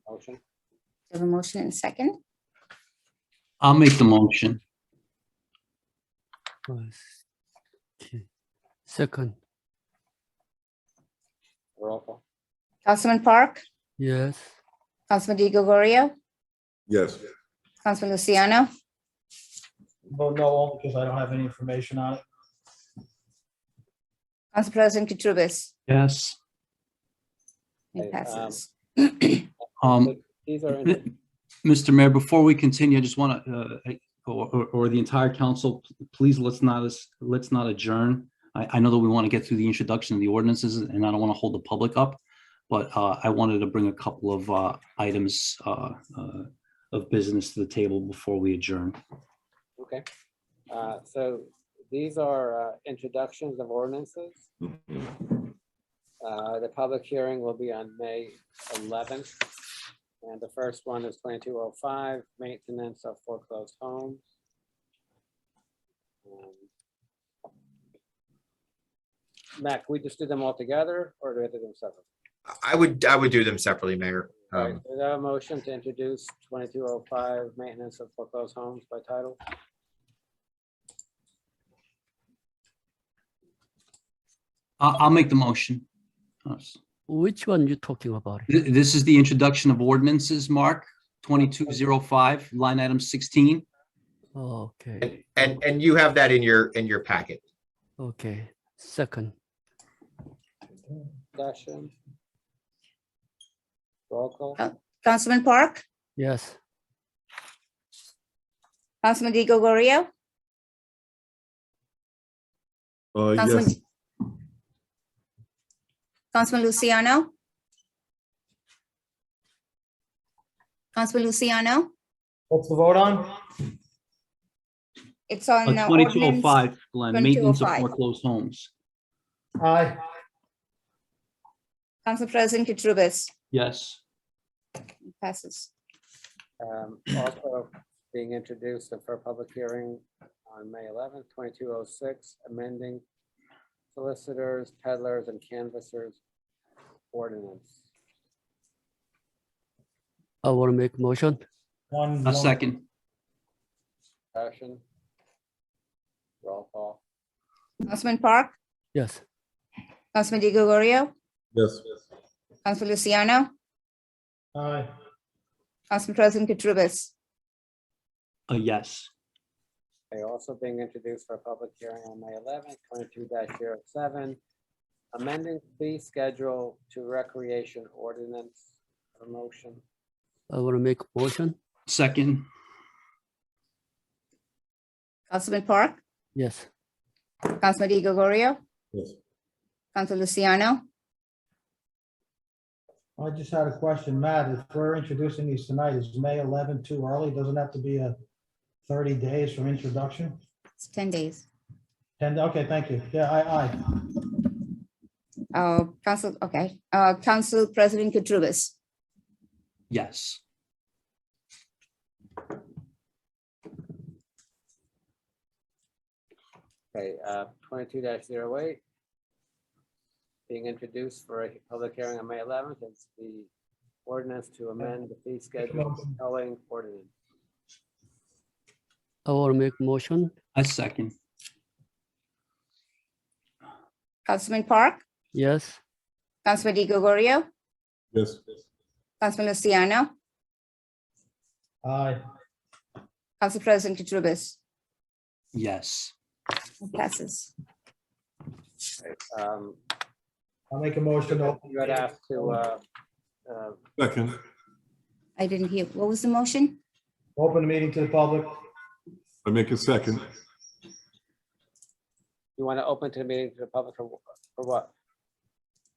Motion. Have a motion and second? I'll make the motion. Okay. Second, Roll call. Councilman Park? yes. Councilman Di Gregorio? Yes. Councilman Luciano? Vote no, only because I don't have any information on it. Council President Katurbis? Yes. It Okay, passes. These are in. Mr. Mayor, before we continue, I just want to, or the entire council, please let's not adjourn. I know that we want to get through the introduction of the ordinances and I don't want to hold the public up, but I wanted to bring a couple of items of business to the table before we adjourn. Okay. So these are introductions of ordinances. The public hearing will be on May 11th. And the first one is 2205, maintenance of foreclosed homes. Matt, can we just do them all together or do we have to do them separately? I would do them separately, Mayor. All right, is there a motion to introduce 2205, maintenance of foreclosed homes by title? I'll make the motion. Which one you talking about? This is the introduction of ordinances, Mark, 2205, line item 16. Okay, And you have that in your packet. okay. Second, Discussion. Roll call. Councilman Park, yes. Councilman Di Gregorio, Councilman, Yes, Councilman Luciano. Councilman Luciano, What's the vote on? it's on ordinance 2205, Glenn, maintenance of 2205. foreclosed homes. Aye. Council President Katurbis. Yes. Passes. Also being introduced for a public hearing on May 11th, 2206, amending solicitors, peddlers, and canvassers ordinance. I want to make motion. A second. Discussion. Roll call. Councilman Park, Yes. Councilman Di Gregorio, yes, Councilman Luciano, Aye. Council President Katurbis. A yes. Okay, also being introduced for a public hearing on May 11th, 22-07, amending fee schedule to recreation ordinance. A motion. I want to make a motion. Second. Councilman Park, Yes. Councilman Di Gregorio, yes. Council Luciano, I just had a question, Matt, if we're introducing these tonight, is May 11 too early? Doesn't have to be a 30 days from introduction? it's 10 days. 10, okay, thank you. Yeah, aye. Council, okay, Council President Katurbis. Yes. Okay, 22-08. Being introduced for a public hearing on May 11th is the ordinance to amend the fee schedule towing ordinance. I want to make a motion. A second. Councilman Park, Yes. Councilman Di Gregorio, Yes, Councilman Luciano, Aye. Council President Katurbis. Yes. Passes. Okay, I'll make a motion. to open- You had asked to, second, I didn't hear, what was the motion? Open the meeting to the public. I make a second. you want to open to the meeting to the public for what?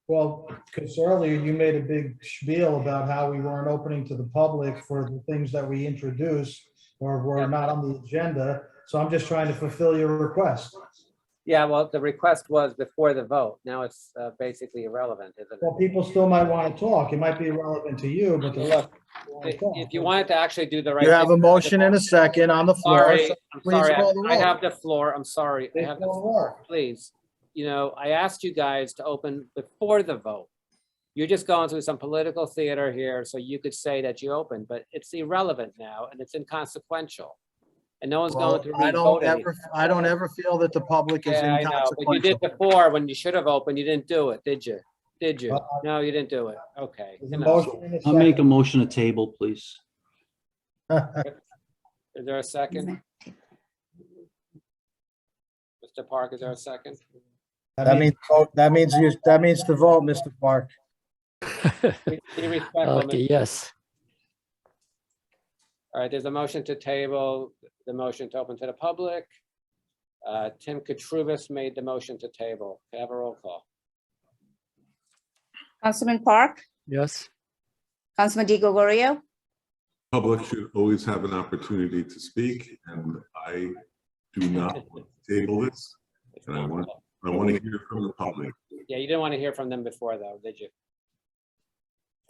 Well, because earlier you made a big spiel about how we weren't opening to the public for the things that we introduced or were not on the agenda. So I'm just trying to fulfill your request. Yeah, well, the request was before the vote. Now it's basically irrelevant, isn't Well, it? people still might want to talk. It might be irrelevant to you, but the Look, if you wanted to actually do the right. You have thing- a motion and a second on the floor. Sorry, so I'm please sorry. call the I roll. have the floor. I'm sorry. I It have the won't work. please, you know, I asked you guys to open before the vote. You're just going through some political theater here, so you could say that you opened, but it's irrelevant now and it's inconsequential. And no one's Well, going to I re-vote don't anything. I don't ever feel that the public is Yeah, I know, but you did inconsequential. before when you should have opened. You didn't do it, did you? Did you? Uh, No, you didn't do it. Okay. There's a enough. motion and a I'll make a second. motion to table, please. Is there a second? Mr. Park, is there a second? That means, that means the vote, Mr. Park. Be respectful, Okay, Mr. yes. All right, there's a motion to table, the motion to open to the public. Tim Katrubis made the motion to table. Can I have a roll call? Councilman Park, Yes. Councilman Di Gregorio, Public should always have an opportunity to speak, and I do not want to table this. And I want to hear from the public. Yeah, you didn't want to hear from them before though, did you?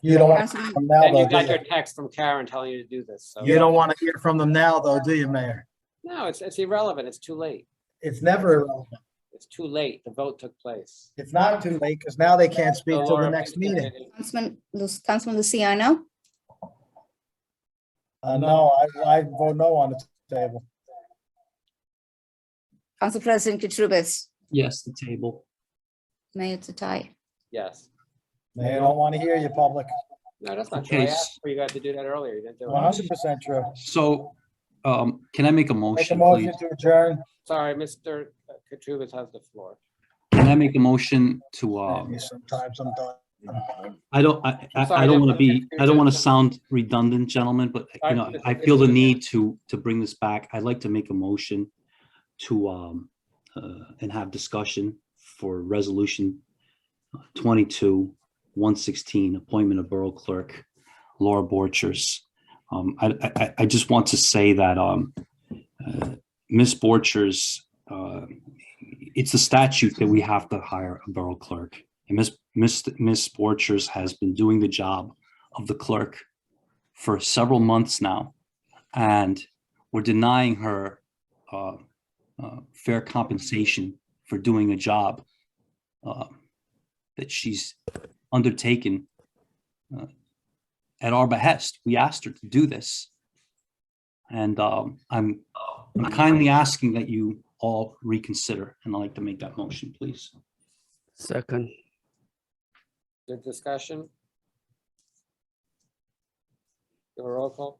You don't want to Councilman- hear from now, And you though, got do your you? text from Karen telling you to do this, so. You don't want to hear from them now, though, do you, Mayor? No, it's irrelevant. It's too late. It's never irrelevant. It's too late. The vote took place. It's not too late because now they can't speak So, till the Laura, next please meeting. continue. Councilman Luciano, No, I vote no on the table. Council President Katurbis, Yes, the table. Mayor Tatai. Yes. They don't want to hear you, public. No, that's not true. I Okay, asked for you guys to do that earlier. You didn't do it. 100% true. So, can I make a Make a motion, motion please? to adjourn. Sorry, Mr. Katrubis has the floor. Can I make a motion to, Sometimes I'm done. I don't want to be, I don't want to sound redundant, gentlemen, but you know, I feel the need to bring this back. I'd like to make a motion to, and have discussion for resolution 22-116, appointment of Borough Clerk Laura Borchers. I just want to say that Ms. Borchers, it's a statute that we have to hire a borough clerk. And Ms. Borchers has been doing the job of the clerk for several months now, and we're denying her fair compensation for doing a job that she's undertaken at our behest. We asked her to do this, and I'm kindly asking that you all reconsider, and I'd like to make that motion, please. Second, The discussion? Do a roll call?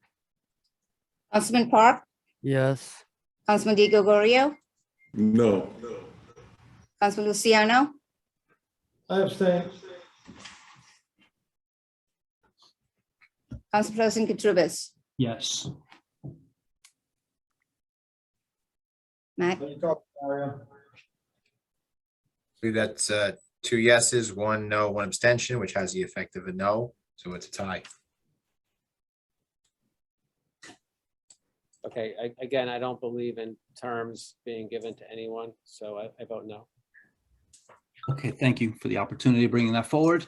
Councilman Park, yes. Councilman Di Gregorio, No. Councilman Luciano, I abstain. Council President Katurbis. Yes. Matt, believe that's 2 yeses, 1 no, 1 abstention, which has the effect of a no, so it's a tie. Okay, again, I don't believe in terms being given to anyone, so I vote no. Okay, thank you for the opportunity of bringing that forward.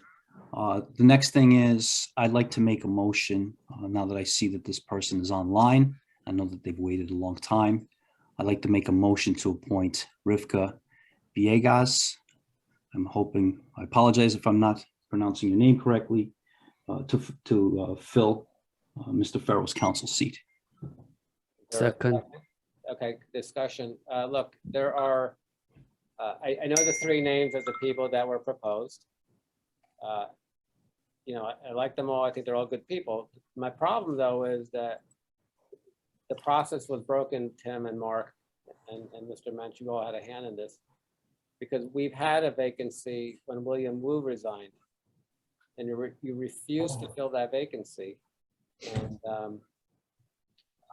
The next thing is, I'd like to make a motion, now that I see that this person is online. I know that they've waited a long time. I'd like to make a motion to appoint Rivka Villegas. I'm hoping, I apologize if I'm not pronouncing your name correctly, to fill Mr. Farrell's council seat. Second, Okay, discussion. Look, there are, I know the 3 names of the people that were proposed. You know, I like them all. I think they're all good people. My problem, though, is that the process was broken, Tim and Mark and Mr. Mensch, you all had a hand in this, because we've had a vacancy when William Wu resigned, and you refused to fill that vacancy. And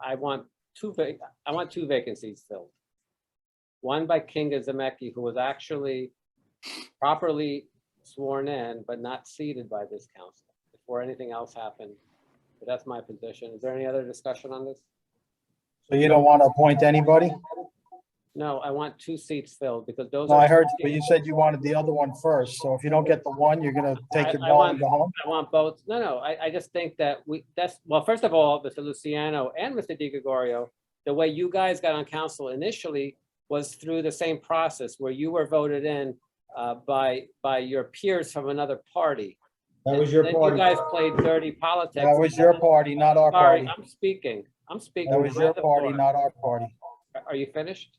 I want 2 vacancies filled. One by Kinga Zemecki, who was actually properly sworn in, but not seated by this council before anything else happened. But that's my position. Is there any other discussion on this? So you don't want to appoint anybody? No, I want 2 seats filled because those No, are. I heard you, but you said you wanted the other one first. So if you don't get the one, you're gonna take your I ball want- and go home? I want both. No, I just think that well, first of all, Mr. Luciano and Mr. Di Gregorio, the way you guys got on council initially was through the same process where you were voted in by your peers from another party. That was your Then party. you guys played dirty politics. That was your party, not our Sorry, party. I'm speaking. That was your party, not our party. Are you finished?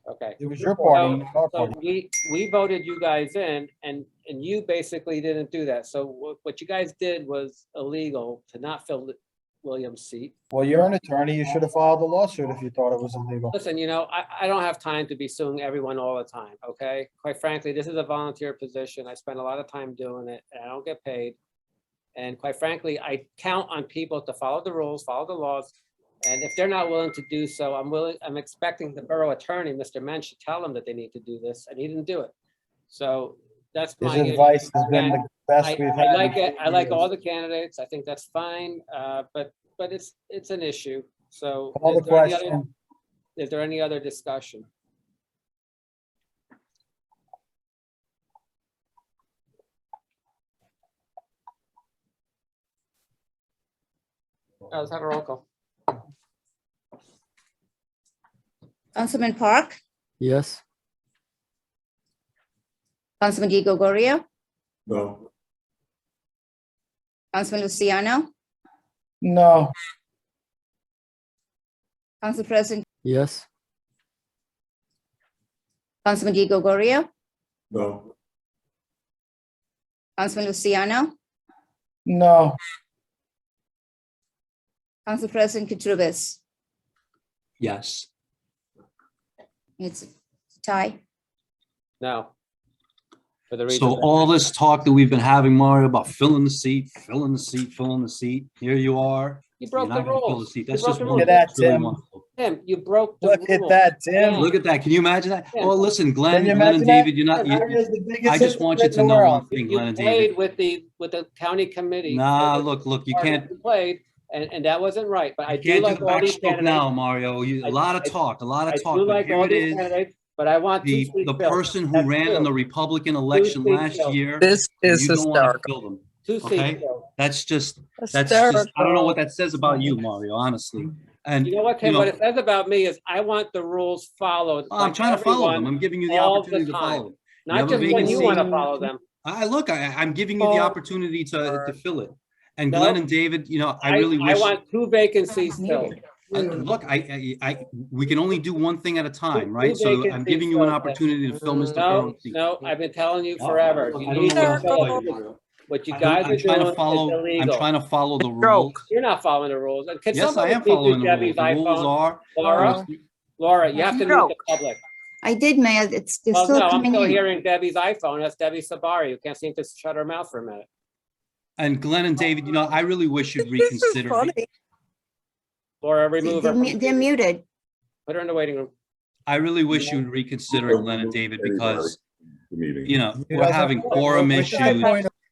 Okay. It was your party, not our So party. we voted you guys in and you basically didn't do that. So what you guys did was illegal to not fill William's seat. Well, you're an attorney. You should have filed a lawsuit if you thought it was illegal. Listen, you know, I don't have time to be suing everyone all the time, okay? Quite frankly, this is a volunteer position. I spend a lot of time doing it and I don't get paid. And quite frankly, I count on people to follow the rules, follow the laws. And if they're not willing to do so, I'm expecting the borough attorney, Mr. Mensch, to tell them that they need to do this, and he didn't do it. So that's my. His advice has been the best we've had. I like it. I like all the candidates. I think that's fine. But it's an issue. So Call the question. Is there any other discussion? Let's have a roll call. Councilman Park, Yes. Councilman Di Gregorio, No. Councilman Luciano, No. Council President, Yes. Councilman Di Gregorio, No. Councilman Luciano, No. Council President Katurbis. Yes. It's a tie. No. For the reason. So all this talk that we've been having, Mario, about filling the seat, filling the seat, filling the seat, here you are. You broke You're the not gonna fill the rules. seat. You That's broke just the wonderful. rules. Look at that, It's really Tim. wonderful. Tim, you broke the Look at rules. that, Tim. Yeah. Look at that. Can you imagine that? Yeah. Well, listen, Glenn, Can you Glenn and imagine that? David, you're not, That is the biggest I just want you hypocrite to in the know one world. thing, You Glenn and David. played with the county committee. Nah, look, you can't, You played, and that wasn't right, but I you do can't do like the all these backstroke candidates. now, Mario. A lot of talk, I do but like here all it these is. candidates, but I want two The seats filled. person who That's ran in two. the Republican election seats last filled. year. This and is you don't want to hysterical. fill them. Two seats Okay, filled. that's just, I don't know what that says about you, Mario, honestly. And, You know what, you Tim, know, what it says about me is I want the rules followed. I'm by trying to follow them. everyone I'm giving you the all opportunity the to time. follow them. You Not have a just when you vacancy. want to follow them. Look, I'm giving you the opportunity to fill it. And No. Glenn and David, you know, I really I wish. want two vacancies filled. Look, we can only do one thing at a time, right? Two So I'm vacancies giving you an filled. opportunity to fill Mr. No, Burrow's seat. no, I've been telling you No, forever. I You don't need know to what to fill tell it. you, Mario. What you I'm guys are trying doing to follow, is I'm illegal. trying to follow the rules. You're not following the rules. And can Yes, I somebody am please do following the rules. Debbie's The rules iPhone? are. Laura, you have to mute the public. I did, Mayor. It's they're Well, still no, I'm coming still in. hearing Debbie's iPhone. That's Debbie Sabari. You can't seem to shut her mouth for a minute. And Glenn and David, you know, I really wish you'd reconsider. Laura, remove her. They're muted. Put her in the waiting room. I really wish you'd reconsider Glenn and David because, The meeting. you know, we're having quorum issues.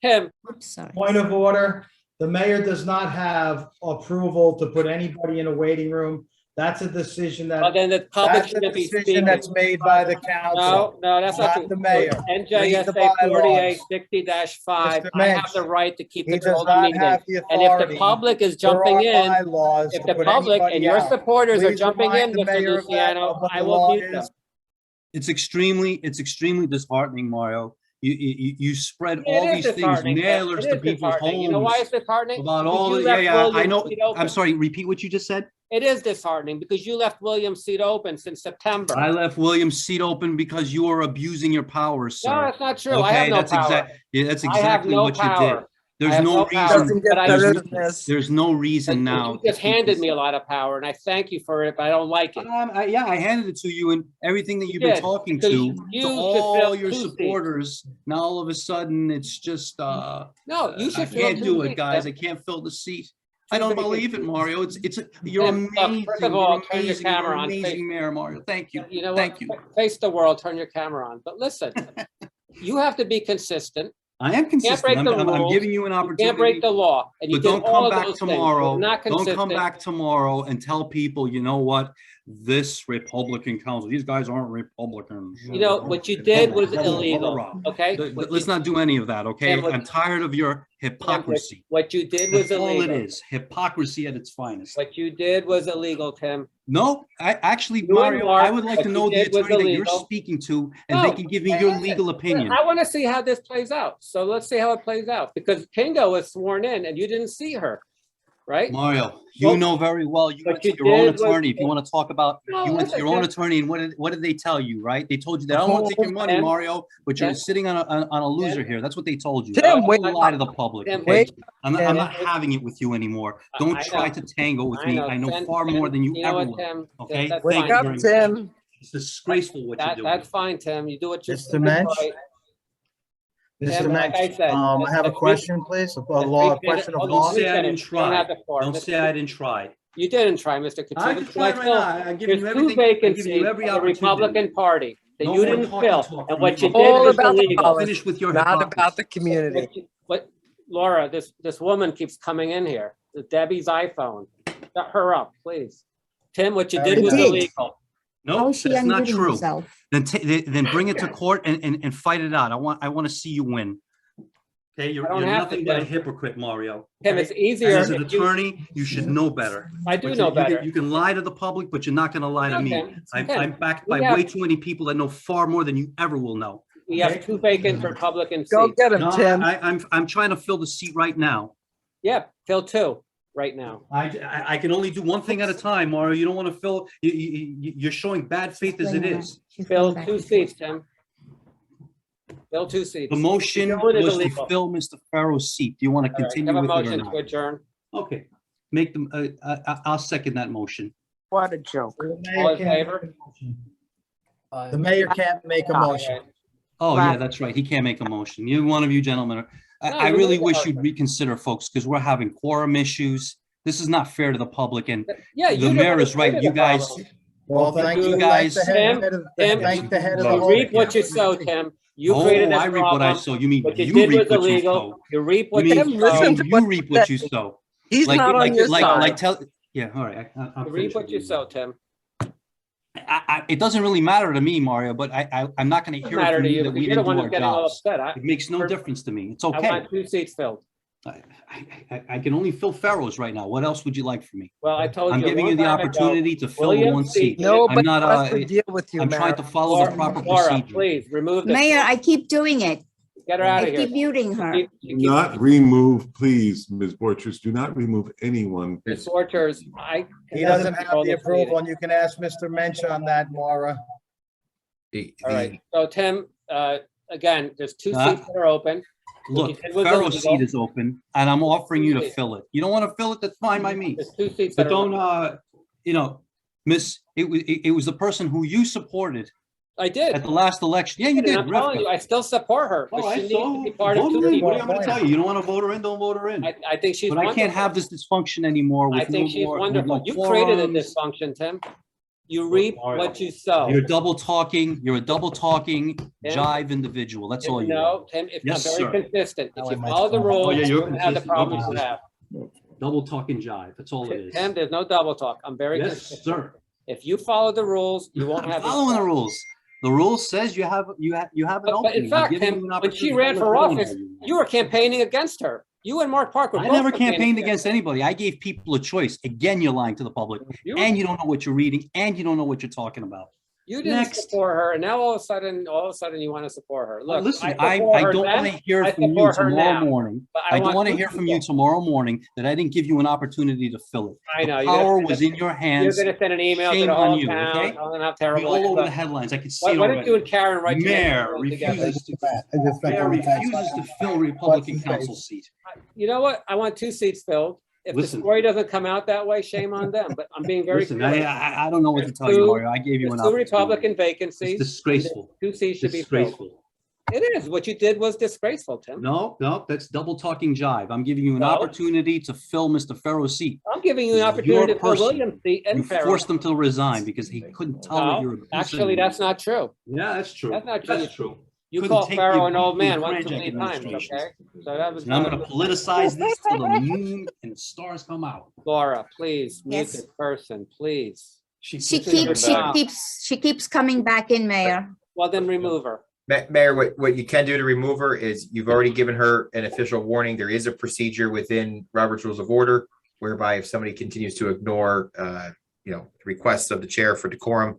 Tim, Sorry. Point of order, the mayor does not have approval to put anybody in a waiting room. That's a decision well, that, then the public That's a shouldn't be decision speaking. that's made by the council. No, that's not Not the mayor. Read the NJSA bylaws. 4860-5. Mr. I have Mensch, the right to keep He control does of the not meeting. have the And if the authority. public is per jumping our in, bylaws if to the put public anybody and your out. supporters are Please jumping in, remind the Mr. mayor of that, Luciano, of what I the will law mute them. is. It's extremely disheartening, Mario. You spread all It is these things, disheartening, Tim. mailers It to is people's disheartening. You know why it's homes disheartening? about Because all you the, left I William's know. seat open. I'm sorry, repeat what you just said. It is disheartening because you left William's seat open since September. I left William's seat open because you are abusing your powers, sir. No, that's not true. I have no that's power. that's I have exactly no what you did. power. There's I have no no power, reason. but I- There's no reason now. You just handed me a lot of power and I thank you for it, but I don't like it. Yeah, I handed it to you and everything that You you've been did, talking because to you should all fill your 2 seats. supporters. Now all of a sudden it's just No, you should I fill can't 2 do it, seats, guys. I Tim. can't fill the seat. I don't believe it, Mario. You're Tim, look, amazing. first of You're all, turn your amazing. camera You're on. amazing, Mayor Mario. Thank you. You know Thank what? you. Face the world, turn your camera on. But listen, you have to be consistent. I am Can't consistent. break I'm, the I'm rules. giving you an You opportunity. can't break the law. And you But did don't all come of back those things. tomorrow. You're not Don't come consistent. back tomorrow and tell people, you know what? This Republican council, these guys aren't Republicans. You know, what you did was illegal, okay? Let's not do any of that, okay? And what- I'm tired of your hypocrisy. What you did was That's all it illegal. is. Hypocrisy at its finest. What you did was illegal, Tim. No, I actually, You and Mario, Mark, I would like what to you know the did was attorney that you're illegal. speaking to, and they No, can give me your legal opinion. I want to see how this plays out. So let's see how it plays out because Kingo was sworn in and you didn't see her, right? Mario, you Well, know very well, you what went to you your own did was- attorney. If you want to talk about, No, you went to listen, your own Tim. attorney and what did they tell you, right? They told you that I don't want to take your money, Tim, Mario, but you're Tim, sitting on a loser here. That's what they told you. Tim, Don't wait. lie to the public, Tim, okay? wait. I'm Tim, not having it with you anymore. I Don't know. try to tangle with me. I know Tim, far Tim, more than you you know ever what, will. Tim? Okay? That's Thank fine. you Wake up, very much. Tim. It's disgraceful what you're doing. That's fine, Tim. You do what you're Mr. Mensch? Tim, Mr. like I Mensch, said, I have a the question, please, a question of Hold law. on, Don't say I didn't You don't try. have the floor. Don't say I didn't try. You didn't try, Mr. I Katsoulis. can try right now. I'm giving you There's 2 everything. I'm giving vacancies you every for the opportunity. Republican Party that No you more didn't talking fill. talk And from what you. you did All was about the illegal. policy, Finish with your not hypocrisy. about the community. What, Laura, this woman keeps coming in here. Debbie's iPhone. Shut her up, please. Tim, what you did You was did. illegal. How No, is she that's not unmuting true. herself? Then bring it to court and fight it out. I want to see you win. Okay, you're I don't you're have nothing to, but a Tim. hypocrite, Mario. Tim, okay? it's easier As an if you- attorney, you should know better. I do But know you can- better. You can lie to the public, but you're not gonna lie to No, me. Tim, I'm Tim, backed we by have- way too many people that know far more than you ever will know. We have 2 vacant Republican Go seats. get him, No, Tim. I'm trying to fill the seat right now. Yeah, fill 2 right now. I can only do one thing at a time, Mario. You don't want to fill, you're showing bad faith as it is. Fill 2 seats, Tim. Fill 2 seats. The motion You're doing it was to illegal. fill Mr. Farrow's seat. Do you want to All right, continue have a with it or motion to not? adjourn. Okay, make them, I'll second that motion. What a joke. All in favor? The mayor can't make a motion. Oh, yeah, Right. that's right. He can't make a motion. One of you gentlemen, No, I you really make a wish motion. you'd reconsider, folks, because we're having quorum issues. This is not fair to the public, and Yeah, you the don't mayor is right. created You the guys, problem. Well, thank you, guys- thank the head of Tim, thank the head of the. You vote reap what you count. sow, Tim. You oh, created this I reap what I problem. sow. You mean What you you did reap was what you illegal. sow. You reap what You you mean sow. Listen to you what reap he what you said. sow. He's not on your side. Like tell, yeah, all right. I'm You reap what you sow, Tim. it doesn't really matter to me, Mario, but I'm not going to Doesn't hear it matter from to you you that because we you're the didn't one do who's our getting all jobs. upset. It makes no difference to me. It's I okay. want 2 seats filled. I can only fill Farrow's right now. What else would you like from me? Well, I told you. I'm a giving long you the time ago, opportunity to fill the William one seat. seat. Nobody I'm not, wants to deal with you, I'm trying Mayor. to follow the proper Laura, procedure. please, remove the. Mayor, I keep doing it. Get her out I of here. keep muting her. Keep- Do not remove, please, Ms. Borchers, do not remove anyone. Ms. Borchers, He doesn't have the approval, and you can ask Mr. Mensch on that, Maura. All right, so Tim, again, there's 2 Uh, seats that are open. What you Look, did was Farrow's illegal. seat is open, and I'm offering you to fill it. You don't want to fill it, that's fine by me. There's 2 seats But that are. don't, Miss, it was the person who you supported I did. at the last election. Yeah, you And did, I'm telling you, Rivka. I still support her, All but she right, needs to so be part of vote 2 her in. people. What am I gonna tell you? You don't want to vote her in, don't vote her in. I think she's But I can't wonderful. have this dysfunction anymore with I think no she's more- with wonderful. no You created a quorums. dysfunction, Tim. You reap what you sow. You're double talking, you're a double talking Tim? jive individual. That's all you are. No, Tim, it's Yes, not sir. very consistent. If Now you I might follow the call. rules, Oh, yeah, you you're wouldn't have the consistent. No problems you have. Double talking jive. That's all it is. Tim, there's no double talk. I'm very Yes, consistent. sir. If you follow the rules, you won't I'm have. these following the problems. rules. The rule says you have an But opening. in fact, I'm giving Tim, you an when she opportunity ran to for let me know. office, you were campaigning against her. You and Mark Park were I both never campaigning campaigned against anybody. I gave people a choice. Again, you're lying to the public, You- and you don't know what you're reading, and you don't know what you're talking about. You didn't Next. support her, and now all of a sudden, you want to support her. Look, Listen, I I support her don't then, want to hear I from you support her tomorrow now. morning. But I don't want want to two hear from you people. tomorrow morning that I didn't give you an opportunity to fill it. I know. The you're gonna power send was a- in your hands. You're going to send an email to Shame the on whole you, town, okay? telling them how Be terrible all it is. over the Look, headlines. I can see Why it don't already. you and Karen write Mayor together? refuses to fill Republican council seat. You know what? I want 2 seats filled. If Listen. the story doesn't come out that way, shame on them. But I'm being very Listen, clear. I don't know what to There's tell you, two- Mario. I gave you an there's 2 opportunity. Republican vacancies. It's disgraceful. 2 seats should be filled. Disgraceful. It is. What you did was disgraceful, Tim. No, that's double talking jive. I'm giving you an No. opportunity to fill Mr. Farrow's seat. I'm giving you an Your opportunity to fill person. William's seat and You Farrell. forced him to resign because he couldn't tolerate your No, abuse actually, anymore. that's not true. Yeah, that's true. That's not true. That's true. You Couldn't call take Farrell the an old abuse man from once Frank too many times, administrations. okay? So that was. And I'm going to politicize this till the moon and the stars come out. Laura, please, mute Yes. this person, please. She keeps coming back in, Mayor. Well, then remove her. Mayor, what you can do to remove her is you've already given her an official warning. There is a procedure within Robert's Rules of Order whereby if somebody continues to ignore, requests of the chair for decorum,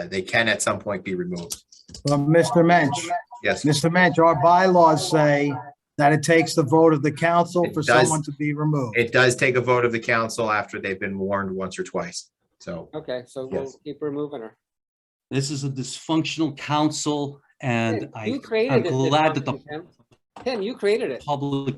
they can at some point be removed. Well, Mr. Mensch. Yes. Mr. Mensch, our bylaws say that it takes the vote of the council It for does. someone to be removed. It does take a vote of the council after they've been warned once or twice. So Okay, so we'll Yes. keep removing her. This is a dysfunctional council, and Tim, I'm you created this glad that the dysfunction, Tim, you created it. public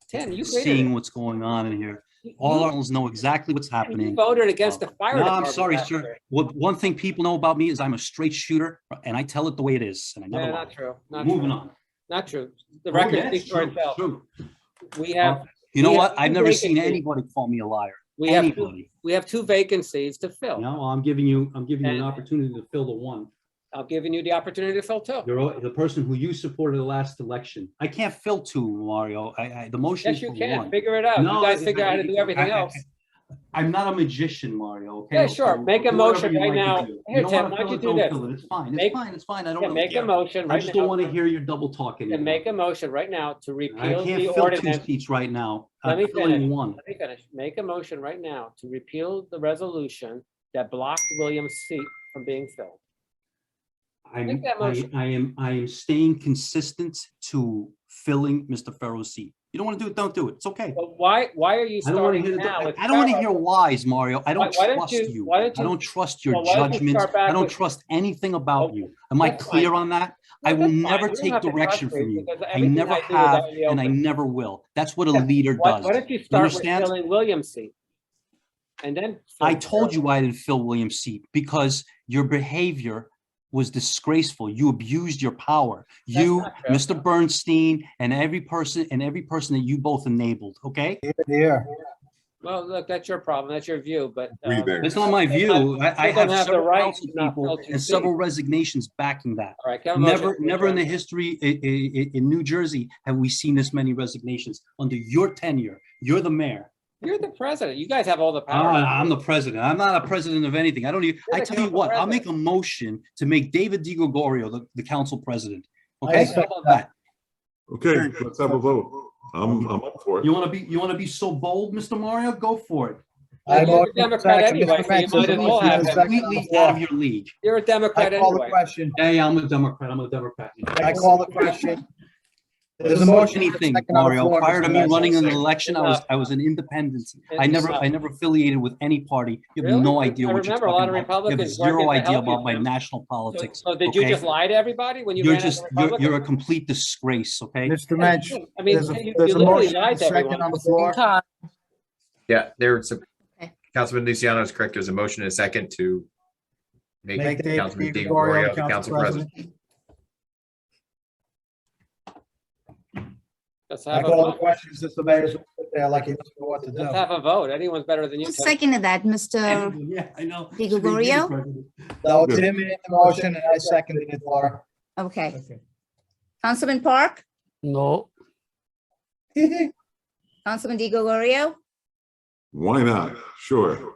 Tim, you is created seeing it. what's going on in here. All our know exactly what's You happening. voted against the fire No, department. I'm sorry, last sir. year. One thing people know about me is I'm a straight shooter, and I tell it the way it is, and I never Yeah, lie. not true. Not Moving true. on. Not true. The Oh, record yes, speaks for true, itself. true. We have. You know we what? have I've two never seen vacancies. anybody call me a liar. We have Anybody. we have 2 vacancies to fill. No, well, I'm giving you an And- opportunity to fill the one. I'm giving you the opportunity to fill 2. You're the person who you supported the last election. I can't fill 2, Mario. The motion Yes, is you for can. one. Figure it out. No, You guys figure out how to do everything else. I'm not a magician, Mario, okay? Yeah, sure. So Make a do whatever motion you right like to now. do. You Here, don't Tim, wanna why don't fill you it, do don't this? fill it. It's fine, Make- it's fine, it's fine. I Yeah, don't make a care. motion I right just don't now. want to hear your double talking. And make a motion right now to I repeal can't the fill two ordinance. seats right now. Let me I'm filling finish. one. Let me finish. Make a motion right now to repeal the resolution that blocked William's seat from being filled. Make that motion. I am staying consistent to filling Mr. Farrow's seat. You don't want to do it, don't do it. It's okay. But why are you I don't want to starting hear, now? with I don't want to Farrell? hear lies, Mario. I don't Why don't trust you- you. why don't I you- don't trust your well, why don't you judgments. start back I don't with- trust anything about you. Am I That's fine. clear on that? I No, will that's fine. never You don't take have to direction trust me from you. because I everything never I do is have, out in the and I open. never will. That's what a Yeah, leader does. Why don't you You start with understand? filling William's seat? And then. I told you I didn't fill William's seat because your behavior was disgraceful. You abused your power. You, not true. Mr. Bernstein, and every person that you both enabled, okay? Here. Well, look, that's your problem. That's your view, but. Agree there. It's not my view. I You don't have have the several right council to not people fill two and several seats. resignations backing that. All right, can I have a motion to Never in the adjourn? history in New Jersey have we seen this many resignations under your tenure. You're the mayor. You're the president. You guys have all the Oh, power. I'm the president. I'm not a president of anything. I don't even, You're I the tell you council what, I'll president. make a motion to make David DiGregorio the council president. Okay? second How about that? Okay, let's have a vote. I'm up for it. You want to be so bold, Mr. Mario? Go for it. I You're a motion Democrat second, anyway, Mr. so you Metz, might as well have motion it. second on the Completely floor. out of your league. You're a I Democrat call the anyway. question. Yeah, I'm a Democrat. I'm a Democrat. I call the question. There's a motion. Anything, second on the Mario. floor, Prior to Mr. me Metz. running an election, I was an independent. I never affiliated with any party. You have Really? no idea I what you're remember a lot talking of about. You have Republicans working zero to idea help you, about my Tim. national politics. So did you okay? just lie to everybody when you You're ran as just, a Republican? you're a complete disgrace, okay? Mr. Mensch, I mean, there's a you motion literally and lied a to second everyone. on the floor. Yeah, there's a, Okay. Councilman Luciano is correct. There's a motion and a second to make Make David Councilman DiGregorio DiGregorio the council president. Let's I have a call the vote. questions that the mayor's sit there like he doesn't know what to do. Let's have a vote. Anyone's better than you. Who Tim. seconded that, Mr. Yeah, I know. DiGregorio? No, Tim made the motion and I seconded it, Laura. Okay. Councilman Park, No, Councilman DiGregorio, Why not? Sure.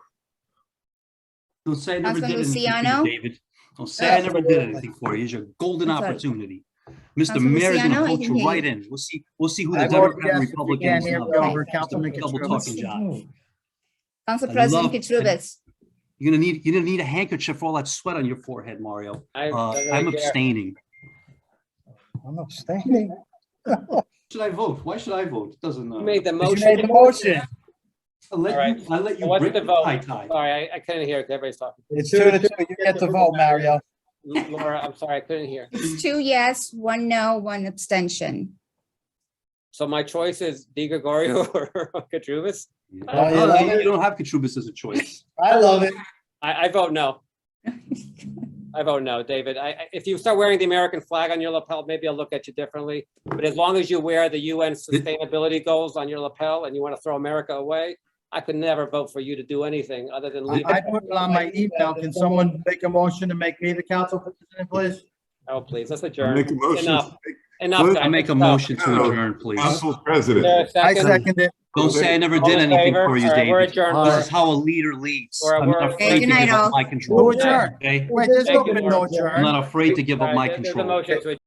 Don't say I never Councilman did anything for Luciano? you, David. Don't say I never did anything for you. Here's your golden I'm sorry. opportunity. Mr. Councilman Mayor's Luciano, gonna I vote can you hear right you. in. We'll see who the I vote Democrat and yes, if you Republican can't is hear now. me over Just a Councilman double talking Katrubis. job. Council I President love- Katrubis. You're gonna need a handkerchief for all that sweat on your forehead, Mario. I don't really I'm care. abstaining. I'm abstaining. Should I vote? Why should I vote? It doesn't. You made the You motion. made the motion. I'll let All right. you. I'll let you What's break the the vote? tie. Sorry, I couldn't hear. Everybody's talking. It's 2-2. You get to vote, Mario. Laura, I'm sorry, I couldn't hear. It's 2 yes, 1 no, 1 abstention. So my choice is DiGregorio or Katrubis? Oh, you love it? You don't have Katrubis as a choice. I love it. I vote no. I vote no, David. If you start wearing the American flag on your lapel, maybe I'll look at you differently. But as long as you wear the UN sustainability goals on your lapel and you want to throw America away, I could never vote for you to do anything other than leave. I put it on my email. Can someone make a motion to make me the council president, please? Oh, please, let's I adjourn. make a motion. Enough. Enough. Please. guys. I make a Let's motion go. to adjourn, please. Council president. Is there a I second? second it. Don't say I never All did in anything favor? for you, All right, we're David. adjourned, This Laura. is how a leader leads. We're- I'm not we're- afraid to Good night, give up all. my Who control. adjourned? Okay? Wait, there's Thank no you, been Laura. no adjourn. I'm not afraid to give All up right, my there's a control. motion to